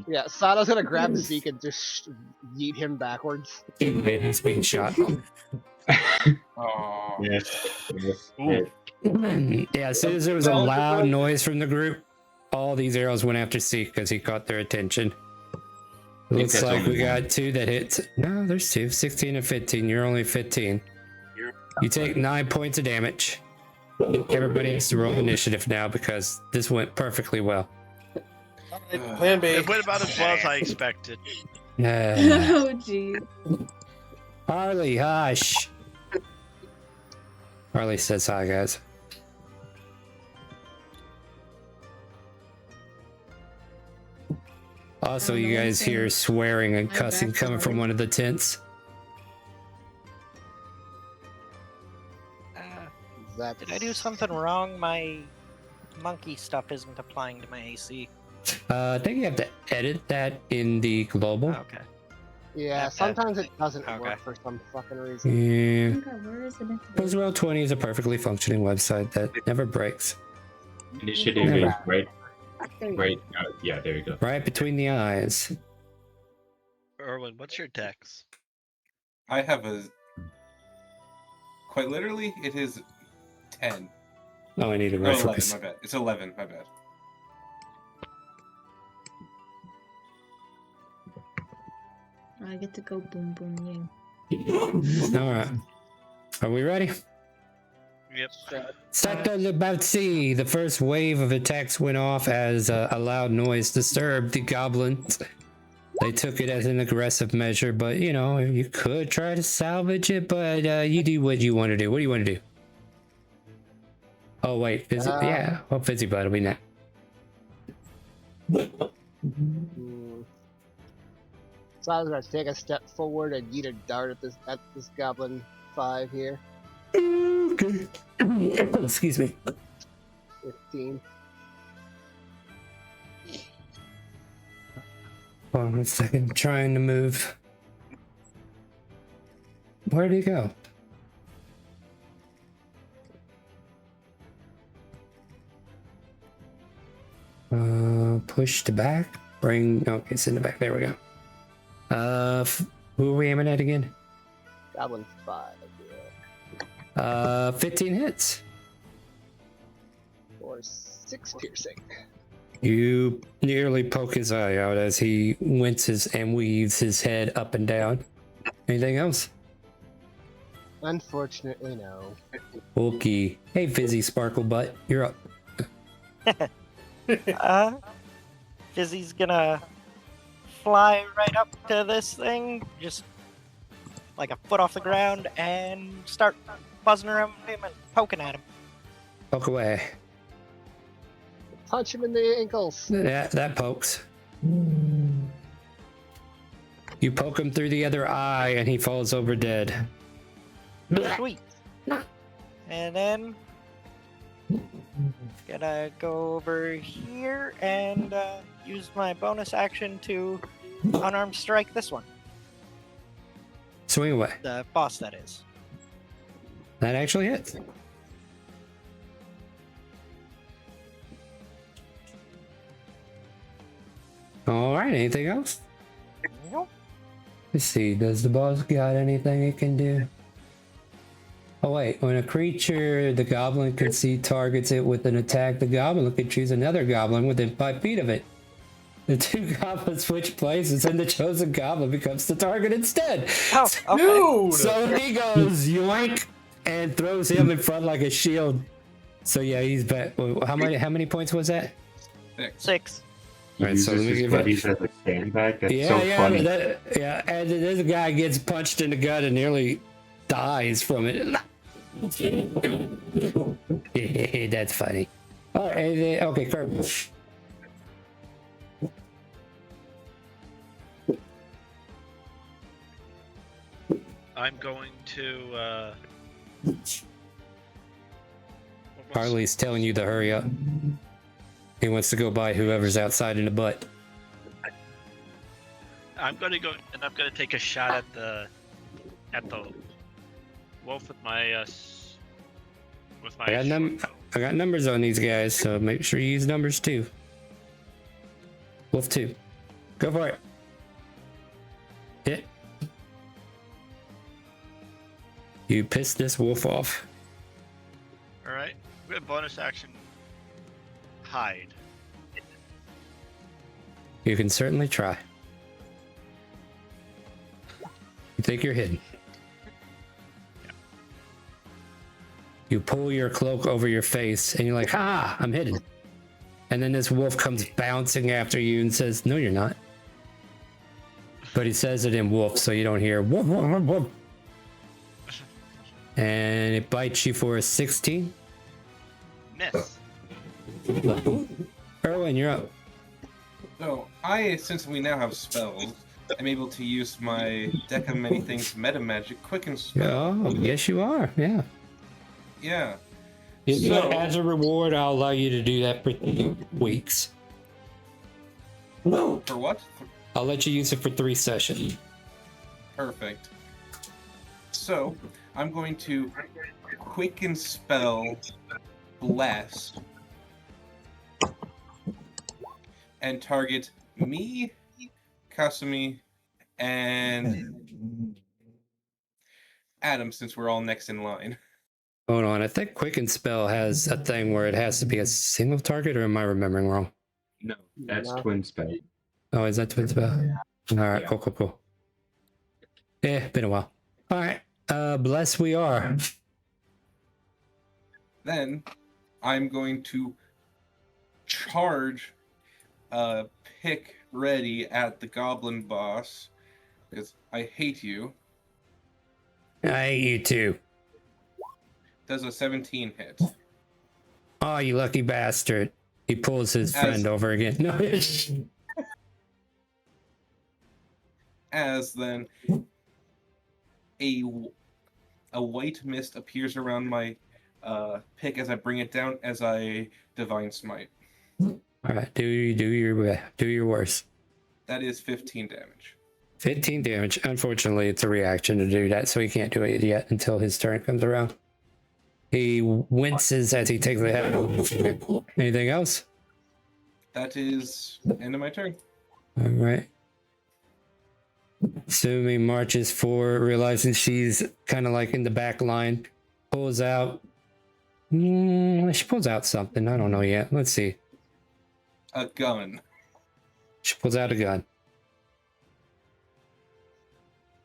Yeah, Sato's gonna grab Zeke and just yeet him backwards. He's being shot. Oh. Yes. Yeah, as soon as there was a loud noise from the group, all these arrows went after Zeke because he caught their attention. Looks that's like we only got 2 that hit. No, there's 2. 16 and 15. You're only 15. You take 9 points of damage. Everybody has to roll initiative now because this went perfectly well. Plan B. It went about as well as I expected. Oh, geez. Harley, hush. Harley says hi, guys. Also, you guys hear swearing and cussing coming from one of the tents. Did I do something wrong? My monkey stuff isn't applying to my AC. I think you have to edit that in the global. Okay. Yeah, sometimes it doesn't work for some fucking reason. Yeah. Where is it? Roosevelt 20 is a perfectly functioning website that never breaks. Initiative is right. Yeah, there you go. Right between the eyes. Erwin, what's your dex? I have quite literally, it is 10. Oh, I need a No, 11, reference. my bad. It's 11, my bad. I get to go boom boom yeah. All right. Are we ready? Yep. Sector Lebowski. The first wave of attacks went off as a loud noise disturbed the goblins. They took it as an aggressive measure, but you could try to salvage it, but you do what you want to do. What do you want to do? Oh, wait. Yeah. Oh, Fizzy Bud will be next. So I was gonna take a step forward and yeet a dart at this goblin 5 here. Okay. Excuse me. 15. Hold on a second. I'm trying to move. Where did he go? Push to back. Bring. Okay, send it back. There we go. Who are we aiming at again? Goblin 5. 15 hits. For 6 piercing. You nearly poke his eye out as he winces and weaves his head up and down. Anything else? Unfortunately, no. Okay. Hey, Fizzy Sparkle Butt, you're up. Fizzy's gonna fly right up to this thing, just like a foot off the ground, and start buzzing around him and poking at him. Poke away. Punch him in the ankles. That pokes. You poke him through the other eye and he falls over dead. Sweet. And then gonna go over here and use my bonus action to unarmed strike this one. Swing away. The boss, that is. That actually hits. All right, anything else? Nope. Let's see, does the boss got anything it can do? Oh wait, when a creature the goblin can see targets it with an attack, the goblin can choose another goblin within 5 feet of it. The two goblins switch places and the chosen goblin becomes the target instead. Oh, okay. So he goes yoink and throws him in front like a shield. So yeah, he's back. How many points was that? 6. He Right, so uses let me his give buddies as a standback. That's Yeah, so yeah, funny. and this guy gets punched in the gut and nearly dies from it. That's funny. All right, okay, Kurt. I'm going to. Harley's telling you to hurry up. He wants to go by whoever's outside in the butt. I'm gonna go and I'm gonna take a shot at the wolf with my I got numbers on these guys, so make sure you use numbers too. Wolf 2. Go for it. Hit. You pissed this wolf off. All right, we have bonus action. Hide. You can certainly try. You think you're hidden. You pull your cloak over your face and you're like, ah, I'm hidden. And then this wolf comes bouncing after you and says, no, you're not. But he says it in wolf, so you don't hear woof, woof, woof, woof. And it bites you for a 16. Miss. Erwin, you're up. So, since we now have spells, I'm able to use my Deck of Many Things Meta Magic Quicken spell. Oh, yes, you are. Yeah. Yeah. As a reward, I'll allow you to do that for 3 weeks. For what? I'll let you use it for 3 sessions. Perfect. So, I'm going to Quicken Spell Bless and target me, Kasumi, and Adam, since we're all next in line. Hold on, I think Quicken Spell has a thing where it has to be a single target, or am I remembering wrong? No, that's twin spell. Oh, is that Twin Spell? All right, cool. Yeah, been a while. All right, bless we are. Then I'm going to charge pick ready at the goblin boss because I hate you. I hate you too. Does a 17 hit? Oh, you lucky bastard. He pulls his friend over again. No. As then a white mist appears around my pick as I bring it down as I divine smite. All right, do your worst. That is 15 damage. 15 damage. Unfortunately, it's a reaction to do that, so he can't do it yet until his turn comes around. He winces as he takes the hit. Anything else? That is end of my turn. All right. Sumi marches forward, realizing she's kind of like in the back line. Pulls out. She pulls out something. I don't know yet. Let's see. A gun. She pulls out a gun.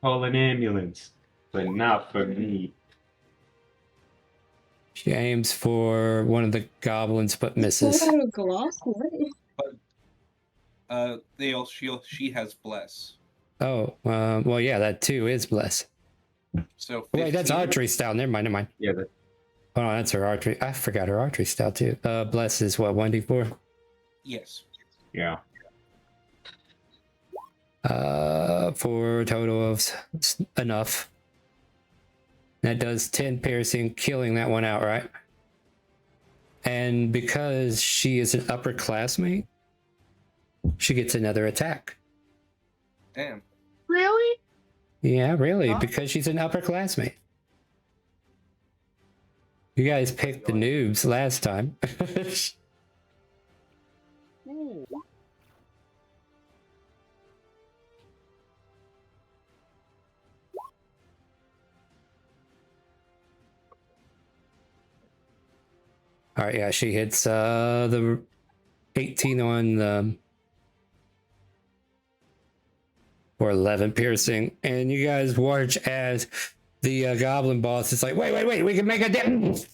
Call an ambulance, but not for me. She aims for one of the goblins, but misses. Pull out a Glock? What? She has bless. Oh, well, yeah, that too is bless. So wait, that's 15? archery style. Never mind, never mind. Yeah, Oh, no, that's her archery. I forgot her archery style too. Bless is what, 1d4? Yes. Yeah. For a total of enough. That does 10 piercing, killing that one outright. And because she is an upperclassmate, she gets another attack. Damn. Really? Yeah, really, because she's an upperclassmate. You guys picked the noobs last time. Ooh. All right, yeah, she hits the 18 on the or 11 piercing, and you guys watch as the goblin boss is like, wait, we can make a difference.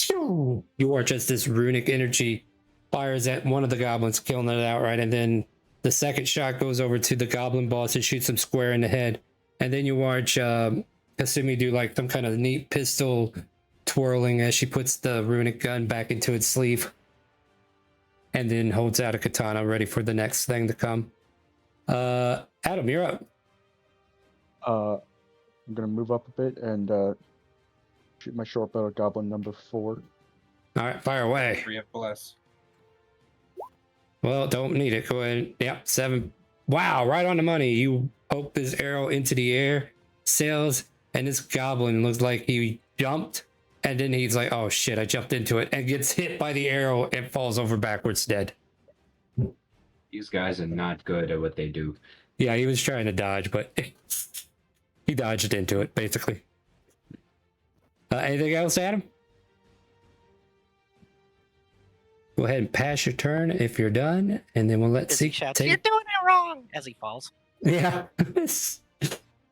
You watch as this runic energy fires at one of the goblins, killing it outright, and then the second shot goes over to the goblin boss and shoots him square in the head. And then you watch Kasumi do like some kind of neat pistol twirling as she puts the runic gun back into its sleeve, and then holds out a katana ready for the next thing to come. Adam, you're up. I'm gonna move up a bit and shoot my short bow at goblin number 4. All right, fire away. 3 of bless. Well, don't need it. Go ahead. Yep, 7. Wow, right on the money. You poke this arrow into the air, sails, and this goblin looks like he jumped, and then he's like, oh shit, I jumped into it, and gets hit by the arrow and falls over backwards dead. These guys are not good at what they do. Yeah, he was trying to dodge, but he dodged into it, basically. Anything else, Adam? Go ahead and pass your turn if you're done, and then we'll let As he Seek shouts, take... "You're doing it wrong!" as he falls. Yeah.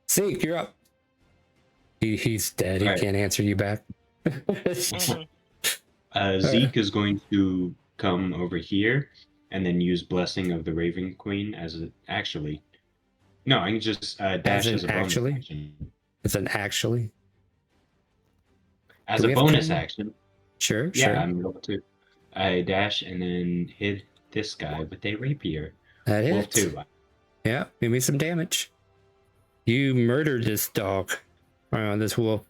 Seek, you're up. He's dead. He All right. can't answer you back. Zeke is going to come over here and then use Blessing of the Raven Queen as a... Actually... No, I can just dash as a bonus actually? action. It's an actually. As Do a we have bonus camera? action. Sure, Yeah, sure. I'm able to. I dash and then hit this guy with a rapier. That Well, hits. 2. Yeah, give me some damage. You murdered this dog. This wolf.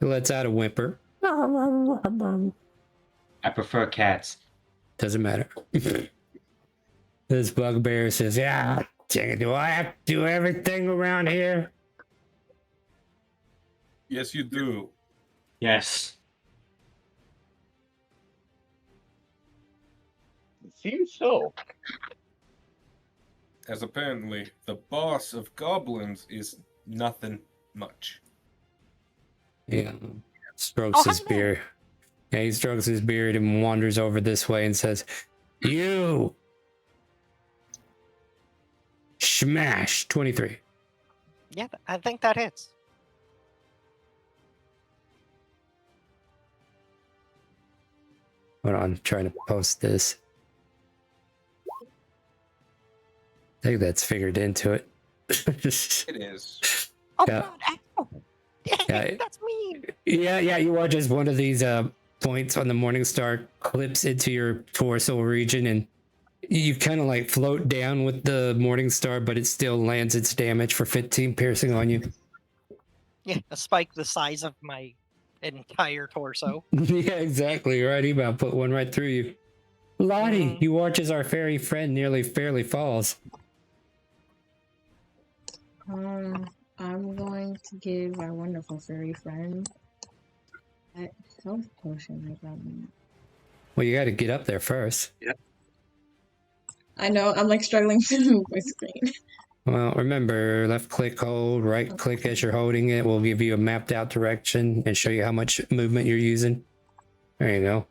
It lets out a whimper. I prefer cats. Doesn't matter. This bugbear says, yeah, dang it, do I have to do everything around here? Yes, you do. Yes. It seems so. As apparently the boss of goblins is nothing much. Yeah. Strokes his hi there. beard. Yeah, he strokes his beard and wanders over this way and says, you! Smash! 23. Yeah, I think that hits. Hold on, I'm trying to post this. I think that's figured into it. It is. Oh Yeah. God, ow. Dang, Yeah. that's mean. Yeah, you watch as one of these points on the Morning Star clips into your torso region, and you kind of like float down with the Morning Star, but it still lands its damage for 15 piercing on you. Yeah, a spike the size of my entire torso. Yeah, exactly. Right, he about put one right through you. Lottie, you watch as our fairy friend nearly fairly falls. I'm going to give our wonderful furry friend that health potion I got. Well, you got to get up there first. I know, I'm like struggling to move my screen. Well, remember, left click, hold, right click as you're holding it will give you a mapped out direction and show you how much movement you're using. There you go.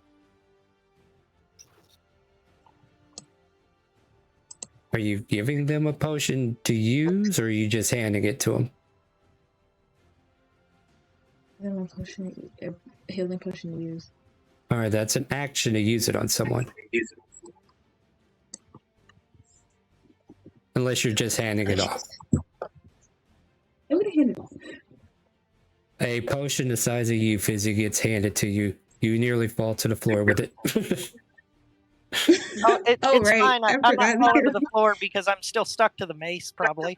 Are you giving them a potion to use, or are you just handing it to them? A healing potion to use. All right, that's an action to use it on someone. Unless you're just handing it off. I'm gonna hand it off. A potion the size of you, Fizzy, gets handed to you. You nearly fall to the floor with it. Oh, it's right. fine. I I'm not forgot. falling to the floor because I'm still stuck to the mace, probably.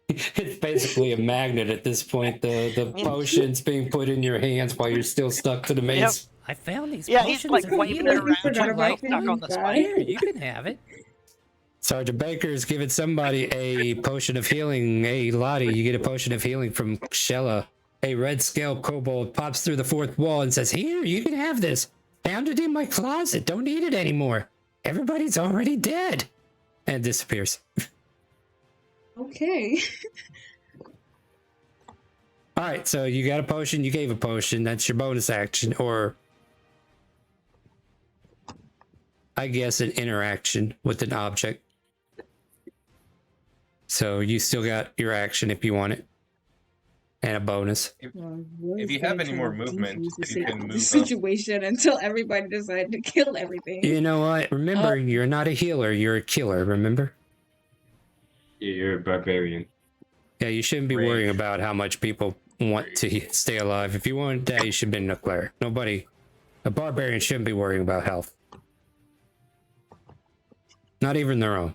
It's basically a magnet at this point. The potion's being put in your hands while you're still stuck to the mace. I found these Yeah, potions. he's like of waving it healing. around, forgot like about stuck on the him. spike. Here, you can have it. Sergeant Baker's giving somebody a potion of healing. Hey, Lottie, you get a potion of healing from Shella. A red scale kobold pops through the fourth wall and says, "Here, you can have this. Found it in my closet. Don't need it anymore. Everybody's already dead." And disappears. Okay. All right, so you got a potion. You gave a potion. That's your bonus action, or I guess an interaction with an object. So you still got your action if you want it, and a bonus. If you have any more movement, you can move up. Situation until everybody decided to kill everything. You know what? Remember, you're not a healer. You're a killer. Remember? Yeah, you're a barbarian. Yeah, you shouldn't be worrying about how much people want to stay alive. If you want to die, you should have been a cleric. Nobody, a barbarian shouldn't be worrying about health. Not even their own.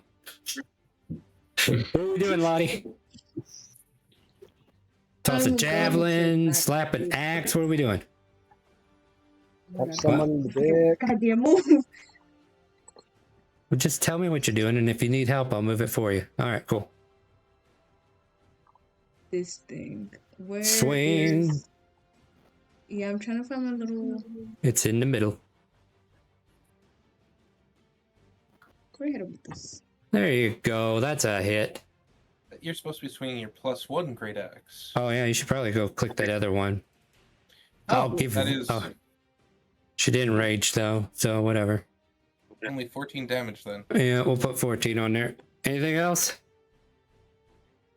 What are we doing, Lottie? Toss a javelin, slap an axe. What are we doing? Punch someone in the dick. Goddamn move. Well, just tell me what you're doing, and if you need help, I'll move it for you. All right, cool. This thing. Where Swing. is- Yeah, I'm trying to find my little. It's in the middle. Where head with this? There you go. That's a hit. You're supposed to be swinging your +1 great axe. Oh yeah, you should probably go click that other one. I'll give that is oh. She didn't rage though, so whatever. only 14 damage then. Yeah, we'll put 14 on there. Anything else?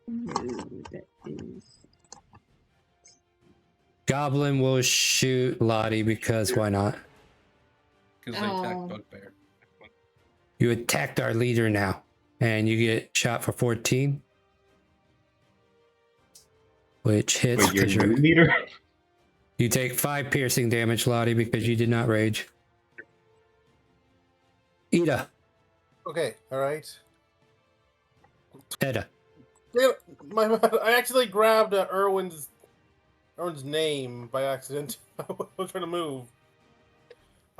That is. Goblin will shoot Lottie because why not? Because they attacked Bugbear. You attacked our leader now, and you get shot for 14, which hits. Wait, you're 'cause a new leader? You take 5 piercing damage, Lottie, because you did not rage. Ida. Okay, alright. Edda. Damn, I accidentally grabbed Erwin's name by accident. I was trying to move.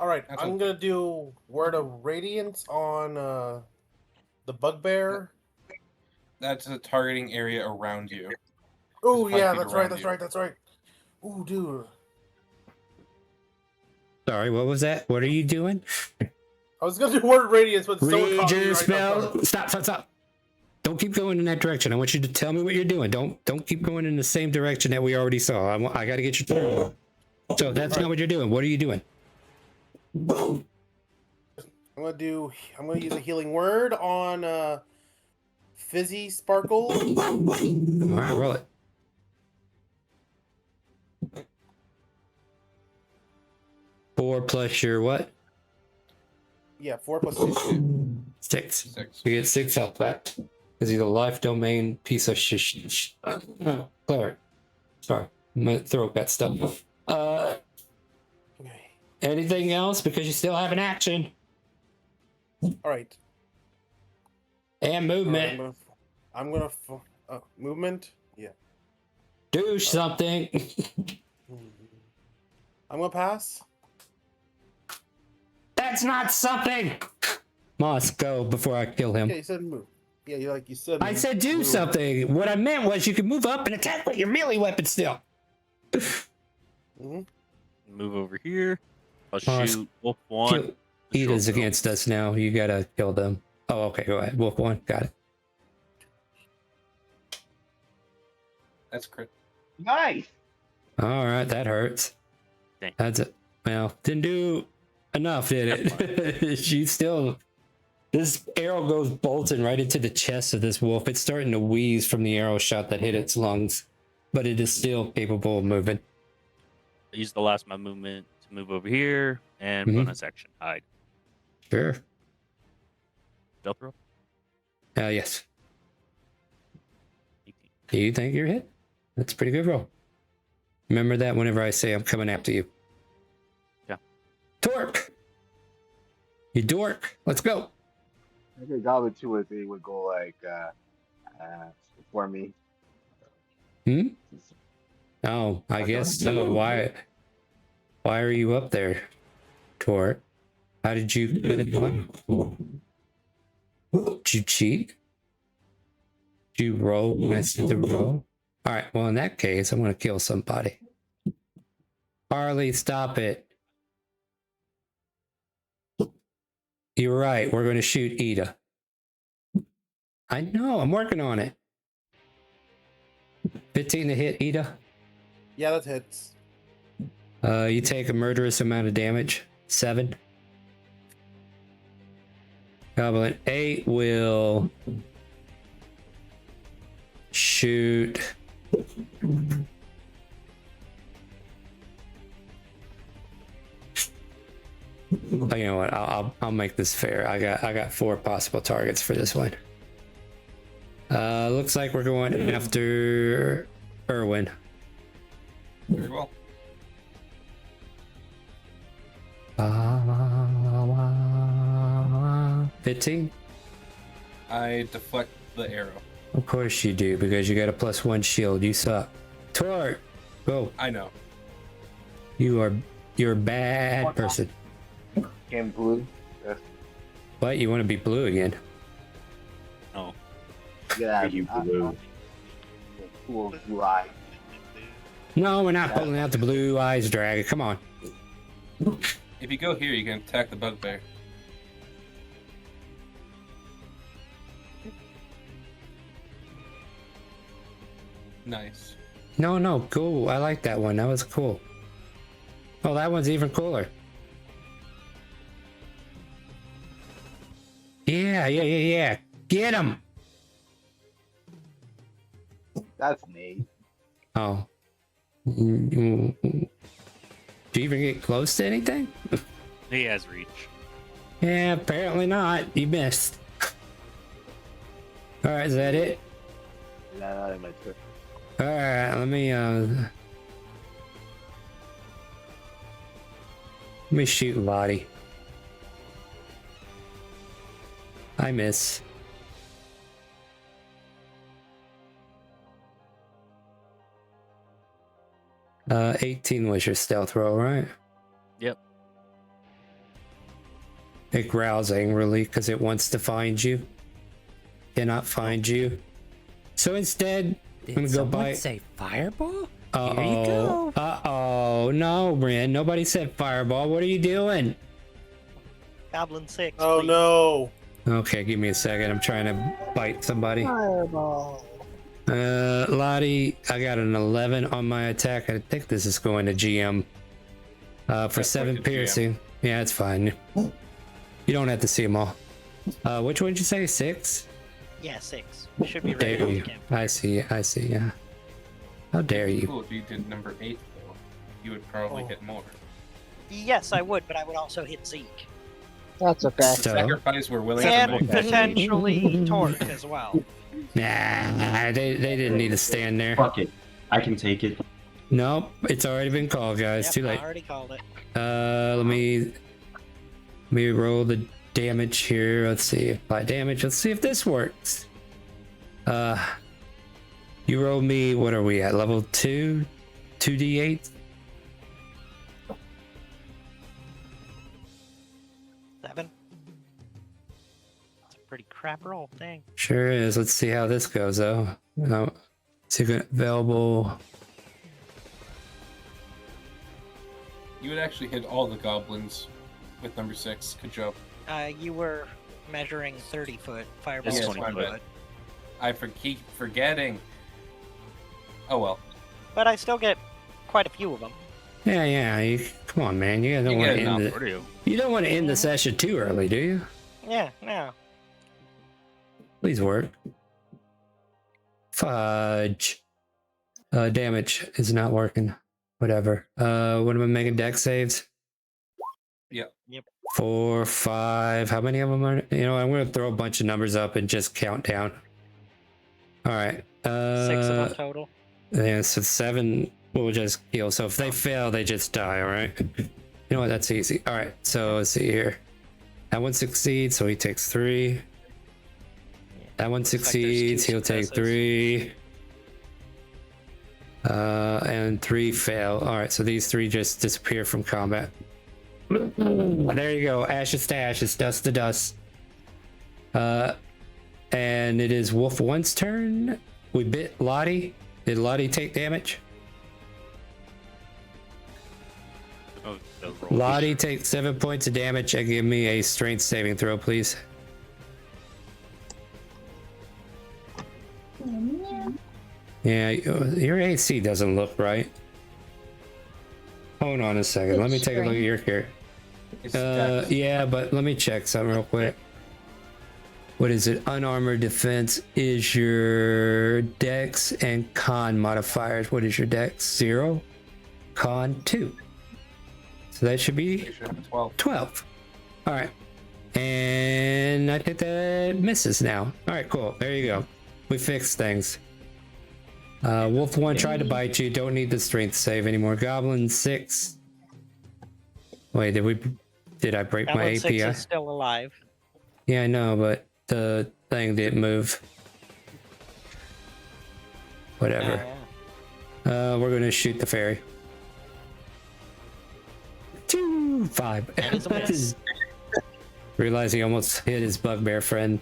Alright, I'm gonna do Word of Radiance on the Bugbear. That's a targeting area around you. Oh It's 5 yeah, feet that's right, around that's you. right. Ooh, dude. Sorry, what was that? What are you doing? I was gonna do Word of Radiance, but someone Read caught me your right spell. Stop. Don't keep going in that direction. I want you to tell me what you're doing. Don't keep going in the same direction that we already saw. I got to get your turn. So that's not what you're doing. What are you doing? I'm gonna use a healing word on Fizzy Sparkle. All right, roll it. Four plus your what? Yeah, 4 plus 6. 6. You get 6 health back. Because he's a life domain piece of cleric. Sorry, my throat got stuck. Anything else? Because you still have an action. Alright. And movement. I'm gonna movement? Yeah. Do something. I'm gonna pass. That's not something. Moss, go before I kill him. Okay, you said move. Yeah, like you said. I said do something. What I meant was you can move up and attack with your melee weapon still. Mm-hmm. Move over here. I'll Oh, shoot Wolf 1. Ida's against us now. You gotta kill them. Oh, okay, go ahead. Wolf 1, got it. That's crit. Nice. All right, that hurts. Dang. That's it. Well, didn't do enough, did it? She still. This arrow goes bolting right into the chest of this wolf. It's starting to wheeze from the arrow shot that hit its lungs, but it is still capable of moving. Use the last of my movement to move over here and Mhm. bonus action hide. Sure. Stealth roll. Yes. Do you think you're hit? That's a pretty good roll. Remember that whenever I say I'm coming after you. Yeah. Torque! You dork! Let's go! I think Goblin 2 if they would go like for me. Hmm? Oh, I guess so. Why are you up there, Torque? How did you get it done? Did you cheat? Did you roll when I said to roll? Alright, well in that case, I'm gonna kill somebody. Harley, stop it. You're right, we're gonna shoot Ida. I know, I'm working on it. 15 to hit Ida. Yeah, that hits. You take a murderous amount of damage. 7. Goblin 8 will shoot. Oh, you know what? I'll make this fair. I got 4 possible targets for this one. Looks like we're going after Erwin. Very well. 15? I deflect the arrow. Of course you do, because you got a +1 shield. You suck. Torque, go. I know. You're a bad person. Game blue. Yes. What? You want to be blue again? Oh. Yeah, You blue. Cool blue eye. No, we're not pulling out the blue eyes dragon. Come on. If you go here, you can attack the bugbear. Nice. No, cool. I like that one. That was cool. Oh, that one's even cooler. Yeah. Get him. That's Nate. Oh. Do you even get close to anything? He has reach. Yeah, apparently not. You missed. All right, is that it? Nah, my turn. All right, let me shoot Lottie. I miss. Uh, 18 was your stealth roll, right? Yep. It growls angrily because it wants to find you. Cannot find you. So instead, I'm gonna go by. Say fireball? Uh Here you go. oh. No, Ren. Nobody said fireball. What are you doing? Goblin 6. Oh please. no. Okay, give me a second. I'm trying to bite somebody. Fireball. Lottie, I got an 11 on my attack. I think this is going to GM. For That's 7 like a GM. piercing. Yeah, it's fine. You don't have to see them all. Which one did you say? 6? Yeah, 6. Should be ready Dare to you? camp. I see. Yeah. How dare you? Cool if you did number 8 though. You would probably hit more. Yes, I would, but I would also hit Zeke. That's okay. So, Sacrifice we're willing to And make. potentially Torque as well. nah, they didn't need to stand there. Fuck it. I can take it. Nope, it's already been called, guys. Yep, Too I late. already called it. Let me roll the damage here. Let's see. Apply damage. Let's see if this works. You roll me. What are we at? Level 2? 2d8? 7. That's a pretty crap roll. Dang. Sure is. Let's see how this goes, though. No, secret available. You would actually hit all the goblins with number 6. Good job. You were measuring 30-foot fireball. Yes, 20 my foot. bad. I keep forgetting. Oh well. But I still get quite a few of them. Yeah. Come on, man. You don't You want get to enough, end it. What are you? You don't want to end the session too early, do you? Yeah, no. Please work. Fudge. Damage is not working. Whatever. What am I making? Deck saves? Yep. 4, 5. How many of them are? You know, I'm going to throw a bunch of numbers up and just count down. All right. 6 of them total. Yeah, so 7 will just heal. So if they fail, they just die. All right. You know what? That's easy. All right. So let's see here. That one succeeds, so he takes 3. That one succeeds, he'll take 3. And 3 fail. All right, so these 3 just disappear from combat. There you go. Ashes to ashes, dust to dust. And it is Wolf 1's turn. We bit Lottie. Did Lottie take damage? Oh, the roll. Lottie takes 7 points of damage and give me a strength saving throw, please. Yeah, your AC doesn't look right. Hold on a second. Let me take a look at your character. Yeah, but let me check something real quick. What is it? Unarmored defense is your dex and con modifiers. What is your dex? 0. Con 2. So that should be You should have 12. 12. All right. And I think that misses now. All right, cool. There you go. We fixed things. Wolf 1 tried to bite you. Don't need the strength save anymore. Goblin 6. Wait, did I break my Goblin 6 API? is still alive. Yeah, I know, but the thing didn't move. Whatever. We're gonna shoot the fairy. 2, 5. That is a miss. Realize he almost hit his bugbear friend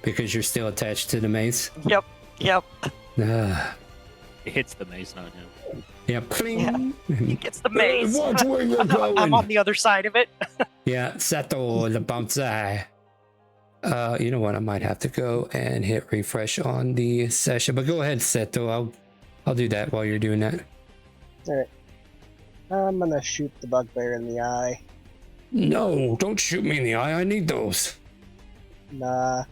because you're still attached to the mace. Yep. Ah. It hits the mace, not him. Yeah, pling. He gets the maze. Watch where you're going. I'm on the other side of it. Yeah, Sato the bouncer. You know what? I might have to go and hit refresh on the session. But go ahead, Seto. I'll do that while you're doing that. Alright. I'm gonna shoot the bugbear in the eye. No, don't shoot me in the eye. I need those. Nah.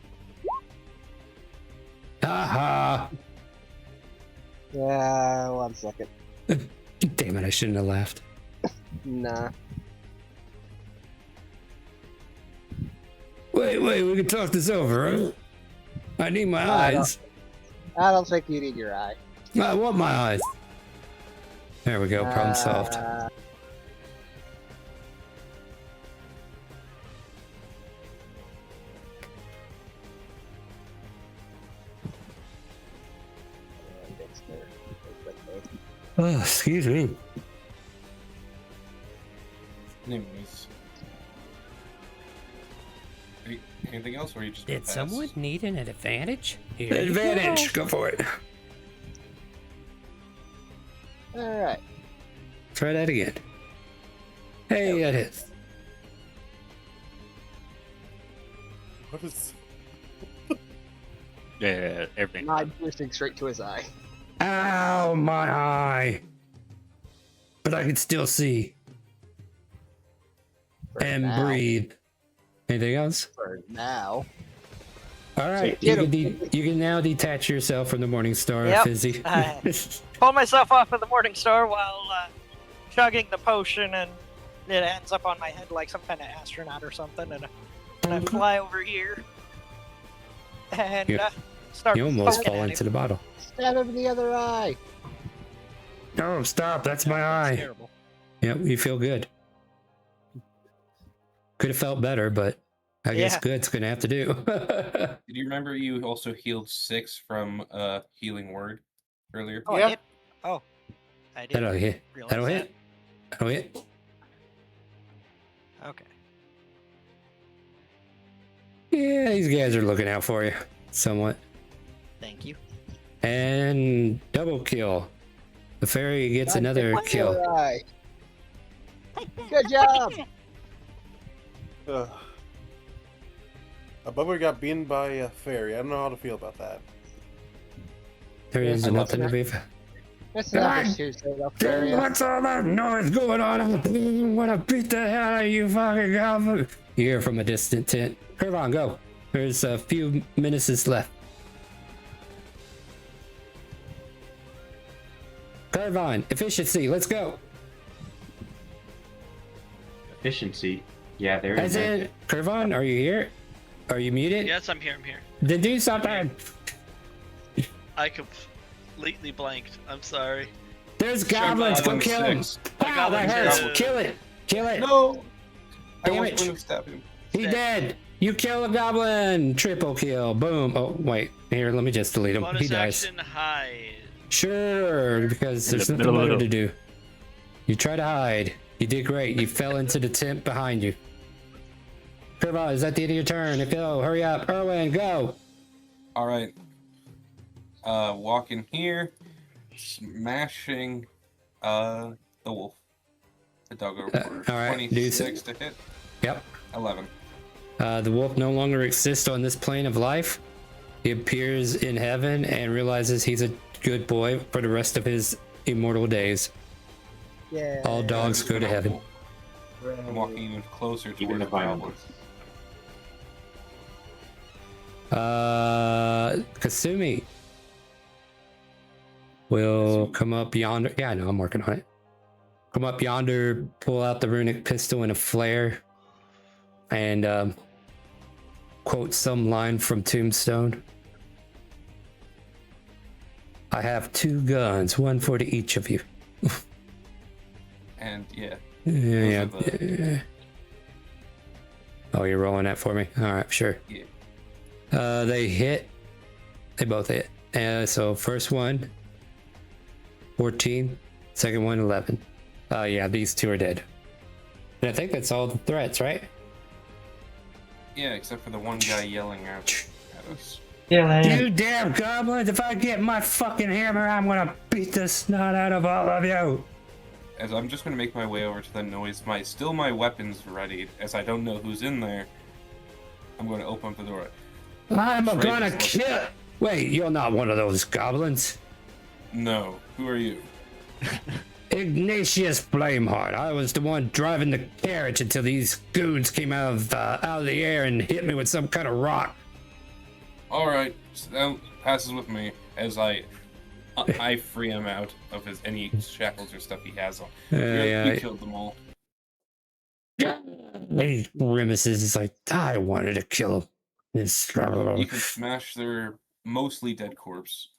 Haha. Yeah, 1 second. Damn it, I shouldn't have laughed. Nah. Wait, we can talk this over, huh? I need my eyes. I don't think you need your eye. I want my eyes. There we go, problem solved. Oh, excuse me. Anyways. Anything else, or are you just Did pass? someone need an advantage? Here you Advantage, go for it. Alright. Try that again. Hey, that is. What is? Yeah, everything. I'm piercing straight to his eye. Ow, my eye. But I can still see. And now. breathe. Anything else? For now. All right, you can now detach yourself from the Morning Star, Yep. Fizzy. Pull myself off of the Morning Star while chugging the potion, and it ends up on my head like some kind of astronaut or something, and I fly over here and You- start You almost poking fall at into him. the bottle. Stab him in the other eye. No, stop. That's my eye. Terrible. Yep, you feel good. Could have felt better, but I guess Yeah. good's gonna have to do. Did you remember you also healed 6 from Healing Word earlier? Oh, I did? Oh, I did. That'll hit. realize That'll that. hit. That'll hit. Okay. Yeah, these guys are looking out for you, somewhat. Thank you. And double kill. The fairy gets another kill. Alright. Good job. A bummer got beaten by a fairy. I don't know how to feel about that. There is nothing to be. That's another suicide up there. What's all that noise going on? I want to beat the hell out of you, fucking goblin. You hear from a distant tent. Curvon, go. There's a few minutes left. Curvon, efficiency, let's go. Efficiency. Yeah, there As is. in, Curvon, are you here? Are you muted? Yes, I'm here. I'm here. Then do something. I completely blanked. I'm sorry. There's goblins. Go kill him. Wow, that hurts. Kill it. Kill it. No. I Damn was it. going to stab him. He's dead. You kill a goblin. Triple kill. Boom. Oh, wait. Here, let me just delete him. Bonus He dies. action hide. Sure, because there's In the nothing middle. better to do. You try to hide. You did great. You fell into the tent behind you. Curvon, is that the end of your turn? If so, hurry up. Erwin, go. All right. Walking here, smashing the wolf. The doggo. All right, do 26 to hit. Yep. 11. The wolf no longer exists on this plane of life. He appears in heaven and realizes he's a good boy for the rest of his immortal days. Yeah. All dogs go to heaven. I'm walking even closer Even towards the if I'm- goblins. Kasumi will come up yonder. Yeah, I know, I'm working on it. Come up yonder, pull out the runic pistol and a flare, and quote some line from Tombstone. I have 2 guns, one for each of you. And yeah. Yeah. Those are the- Oh, you're rolling that for me? All right, sure. Yeah. They hit. They both hit. So first one, 14. Second one, 11. Yeah, these 2 are dead. And I think that's all the threats, right? Yeah, except for the one guy yelling at us. You damn goblins! If I get my fucking hammer, I'm gonna beat the snot out of all of you. As I'm just gonna make my way over to the noise, my weapons ready, as I don't know who's in there. I'm gonna open up the door. I'm Trade gonna is kill. Wait, you're not one of those goblins. No, who are you? Ignatius Flameheart. I was the one driving the carriage until these goons came out of the air and hit me with some kind of rock. All right, so that passes with me as I free him out of any shackles or stuff he has on. We killed them all. He grimaces. It's like, I wanted to kill him. You can smash their mostly dead corpse.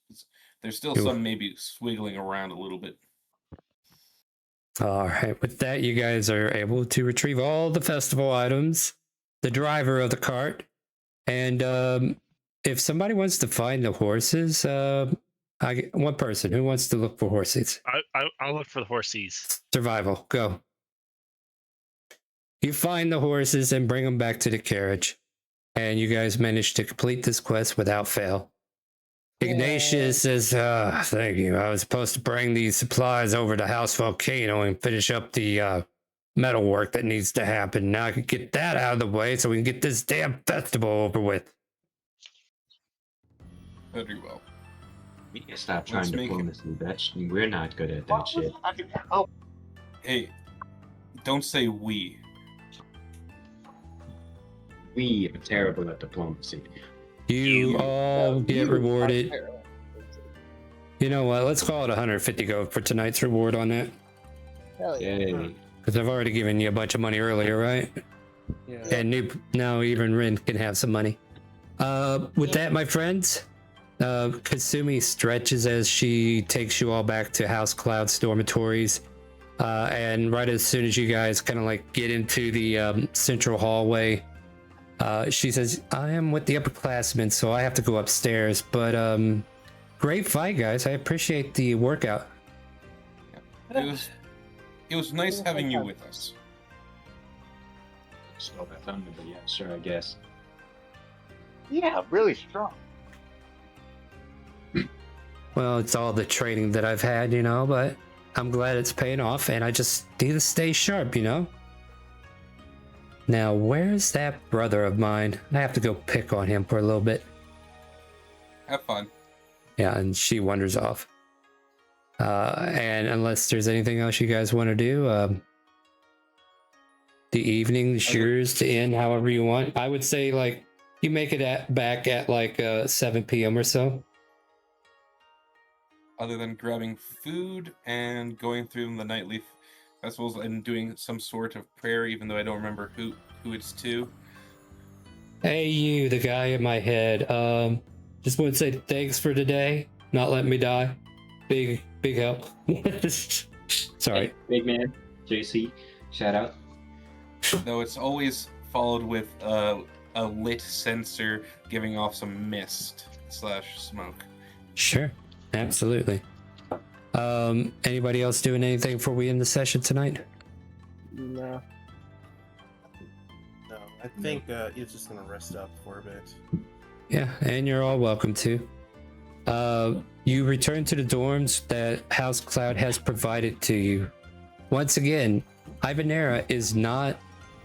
There's still some maybe swiggling around a little bit. All right, with that, you guys are able to retrieve all the festival items, the driver of the cart, and if somebody wants to find the horses, I get one person who wants to look for horses. I'll look for the horses. Survival, go. You find the horses and bring them back to the carriage, and you guys manage to complete this quest without fail. Ignatius says, thank you. I was supposed to bring these supplies over to House Volcano and finish up the metal work that needs to happen. Now I can get that out of the way so we can get this damn festival over with. Very well. We can stop trying Let's to make pull it- this. We're not good at that shit. Hey, don't say we. We are terrible at diplomacy. You all get rewarded. You know what? Let's call it 150 gold for tonight's reward on that. Hell yeah. Yay. Because I've already given you a bunch of money earlier, right? Yeah. And now even Rin can have some money. With that, my friends, Kasumi stretches as she takes you all back to House Cloud's dormitories. And right as soon as you guys kind of like get into the central hallway, she says, I am with the upperclassmen, so I have to go upstairs. But great fight, guys. I appreciate the workout. It was nice having you with us. Stole that thunder, but yeah, sure, I guess. Yeah, really strong. Well, it's all the training that I've had, you know, but I'm glad it's paying off, and I just need to stay sharp, you know? Now, where's that brother of mine? I have to go pick on him for a little bit. Have fun. Yeah, and she wanders off. And unless there's anything else you guys want to do, the evening is yours to end however you want. I would say, like, you make it back at like 7 p.m. or so. Other than grabbing food and going through the nightly festivals and doing some sort of prayer, even though I don't remember who it's to. Hey, you, the guy in my head. Just want to say thanks for today. Not letting me die. Big help. Sorry. Hey, big man, JC, shout out. Though it's always followed with a lit sensor giving off some mist / smoke. Sure. Absolutely. Anybody else doing anything before we end the session tonight? No. No, I think he's just gonna rest up for a bit. Yeah, and you're all welcome to. You return to the dorms that House Cloud has provided to you. Once again, Ivanera is not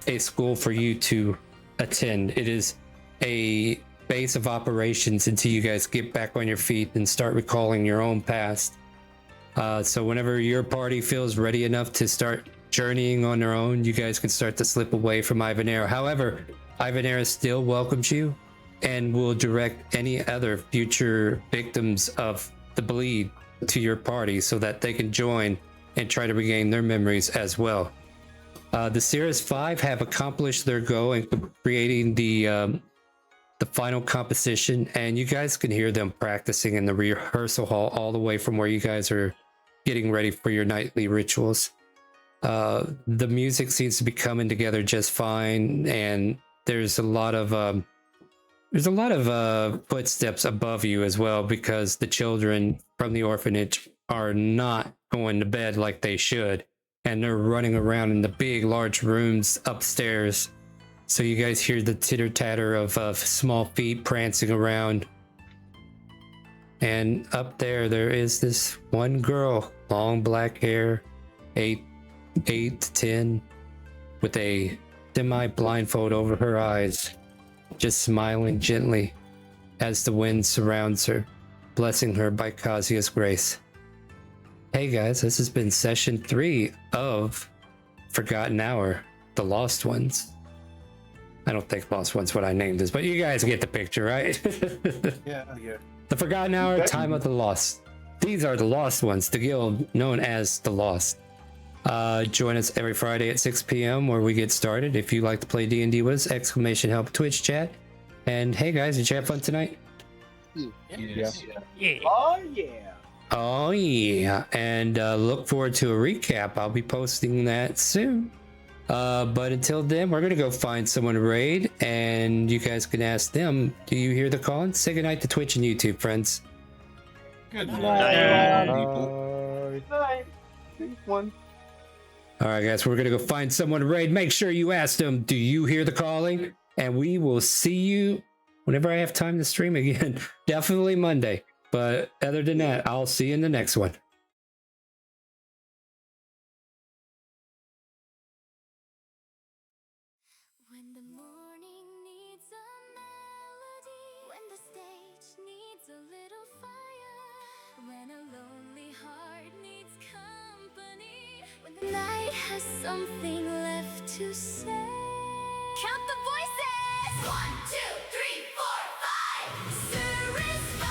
a school for you to attend. It is a base of operations until you guys get back on your feet and start recalling your own past. So whenever your party feels ready enough to start journeying on their own, you guys can start to slip away from Ivanera. However, Ivanera still welcomes you and will direct any other future victims of the bleed to your party so that they can join and try to regain their memories as well. The Cirrus 5 have accomplished their goal in creating the final composition, and you guys can hear them practicing in the rehearsal hall all the way from where you guys are getting ready for your nightly rituals. The music seems to be coming together just fine, and there's a lot of footsteps above you as well, because the children from the orphanage are not going to bed like they should, and they're running around in the big large rooms upstairs. So you guys hear the titter-tatter of small feet prancing around. And up there is this one girl, long black hair, 8 to 10, with a semi-blindfold over her eyes, just smiling gently as the wind surrounds her, blessing her by Kazuya's grace. Hey guys, this has been session 3 of Forgotten Hour, The Lost Ones. I don't think Lost One's what I named this, but you guys get the picture, right? Yeah. The Forgotten Hour, Time of the Lost. These are the Lost Ones, the guild known as the Lost. Join us every Friday at 6 p.m. where we get started. If you like to play D&D with us, exclamation help Twitch chat. And hey guys, did you have fun tonight? Yes. Yeah. Oh yeah. Oh yeah. And look forward to a recap. I'll be posting that soon. But until then, we're gonna go find someone to raid, and you guys can ask them, do you hear the call? And say goodnight to Twitch and YouTube, friends. Good night, people. Night. One. All right, guys, we're gonna go find someone to raid. Make sure you ask them, do you hear the calling? And we will see you whenever I have time to stream again. Definitely Monday. But other than that, I'll see you in the next one. When the morning needs a melody, when the stage needs a little fire, when a lonely heart needs company, when the night has something left to say. Count the voices! 1, 2, 3, 4, 5. Cirrus 5.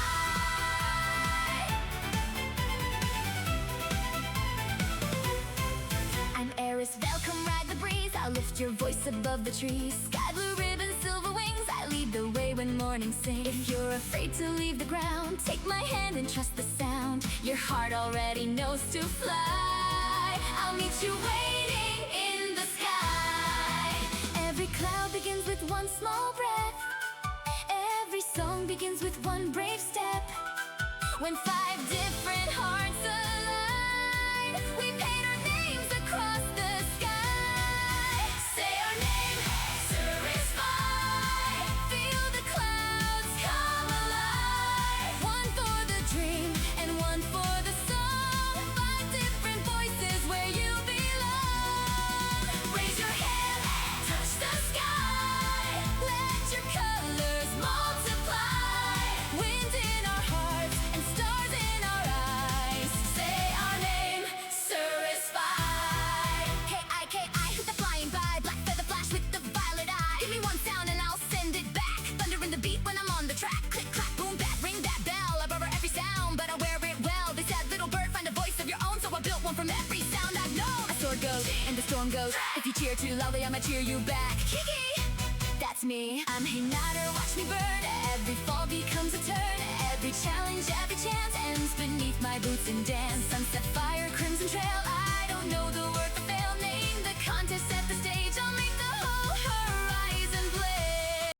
I'm Eris, welcome, ride the breeze. I'll lift your voice above the trees. Sky blue ribbon, silver wings. I lead the way when morning sings. If you're afraid to leave the ground, take my hand and trust the sound. Your heart already knows to fly. I'll meet you waiting in the sky. Every cloud begins with one small breath. Every song begins with one brave step. When 5 different hearts align, we paint our names across the sky. Say our name, Cirrus 5. Feel the clouds storm goes. If you cheer too loudly, I'ma cheer you back. Kiki, that's me. I'm Hinata, watch me burn. Every fall becomes a turn. Every challenge, every chance ends beneath my boots and dance. Sunset fire, crimson trail. I don't know the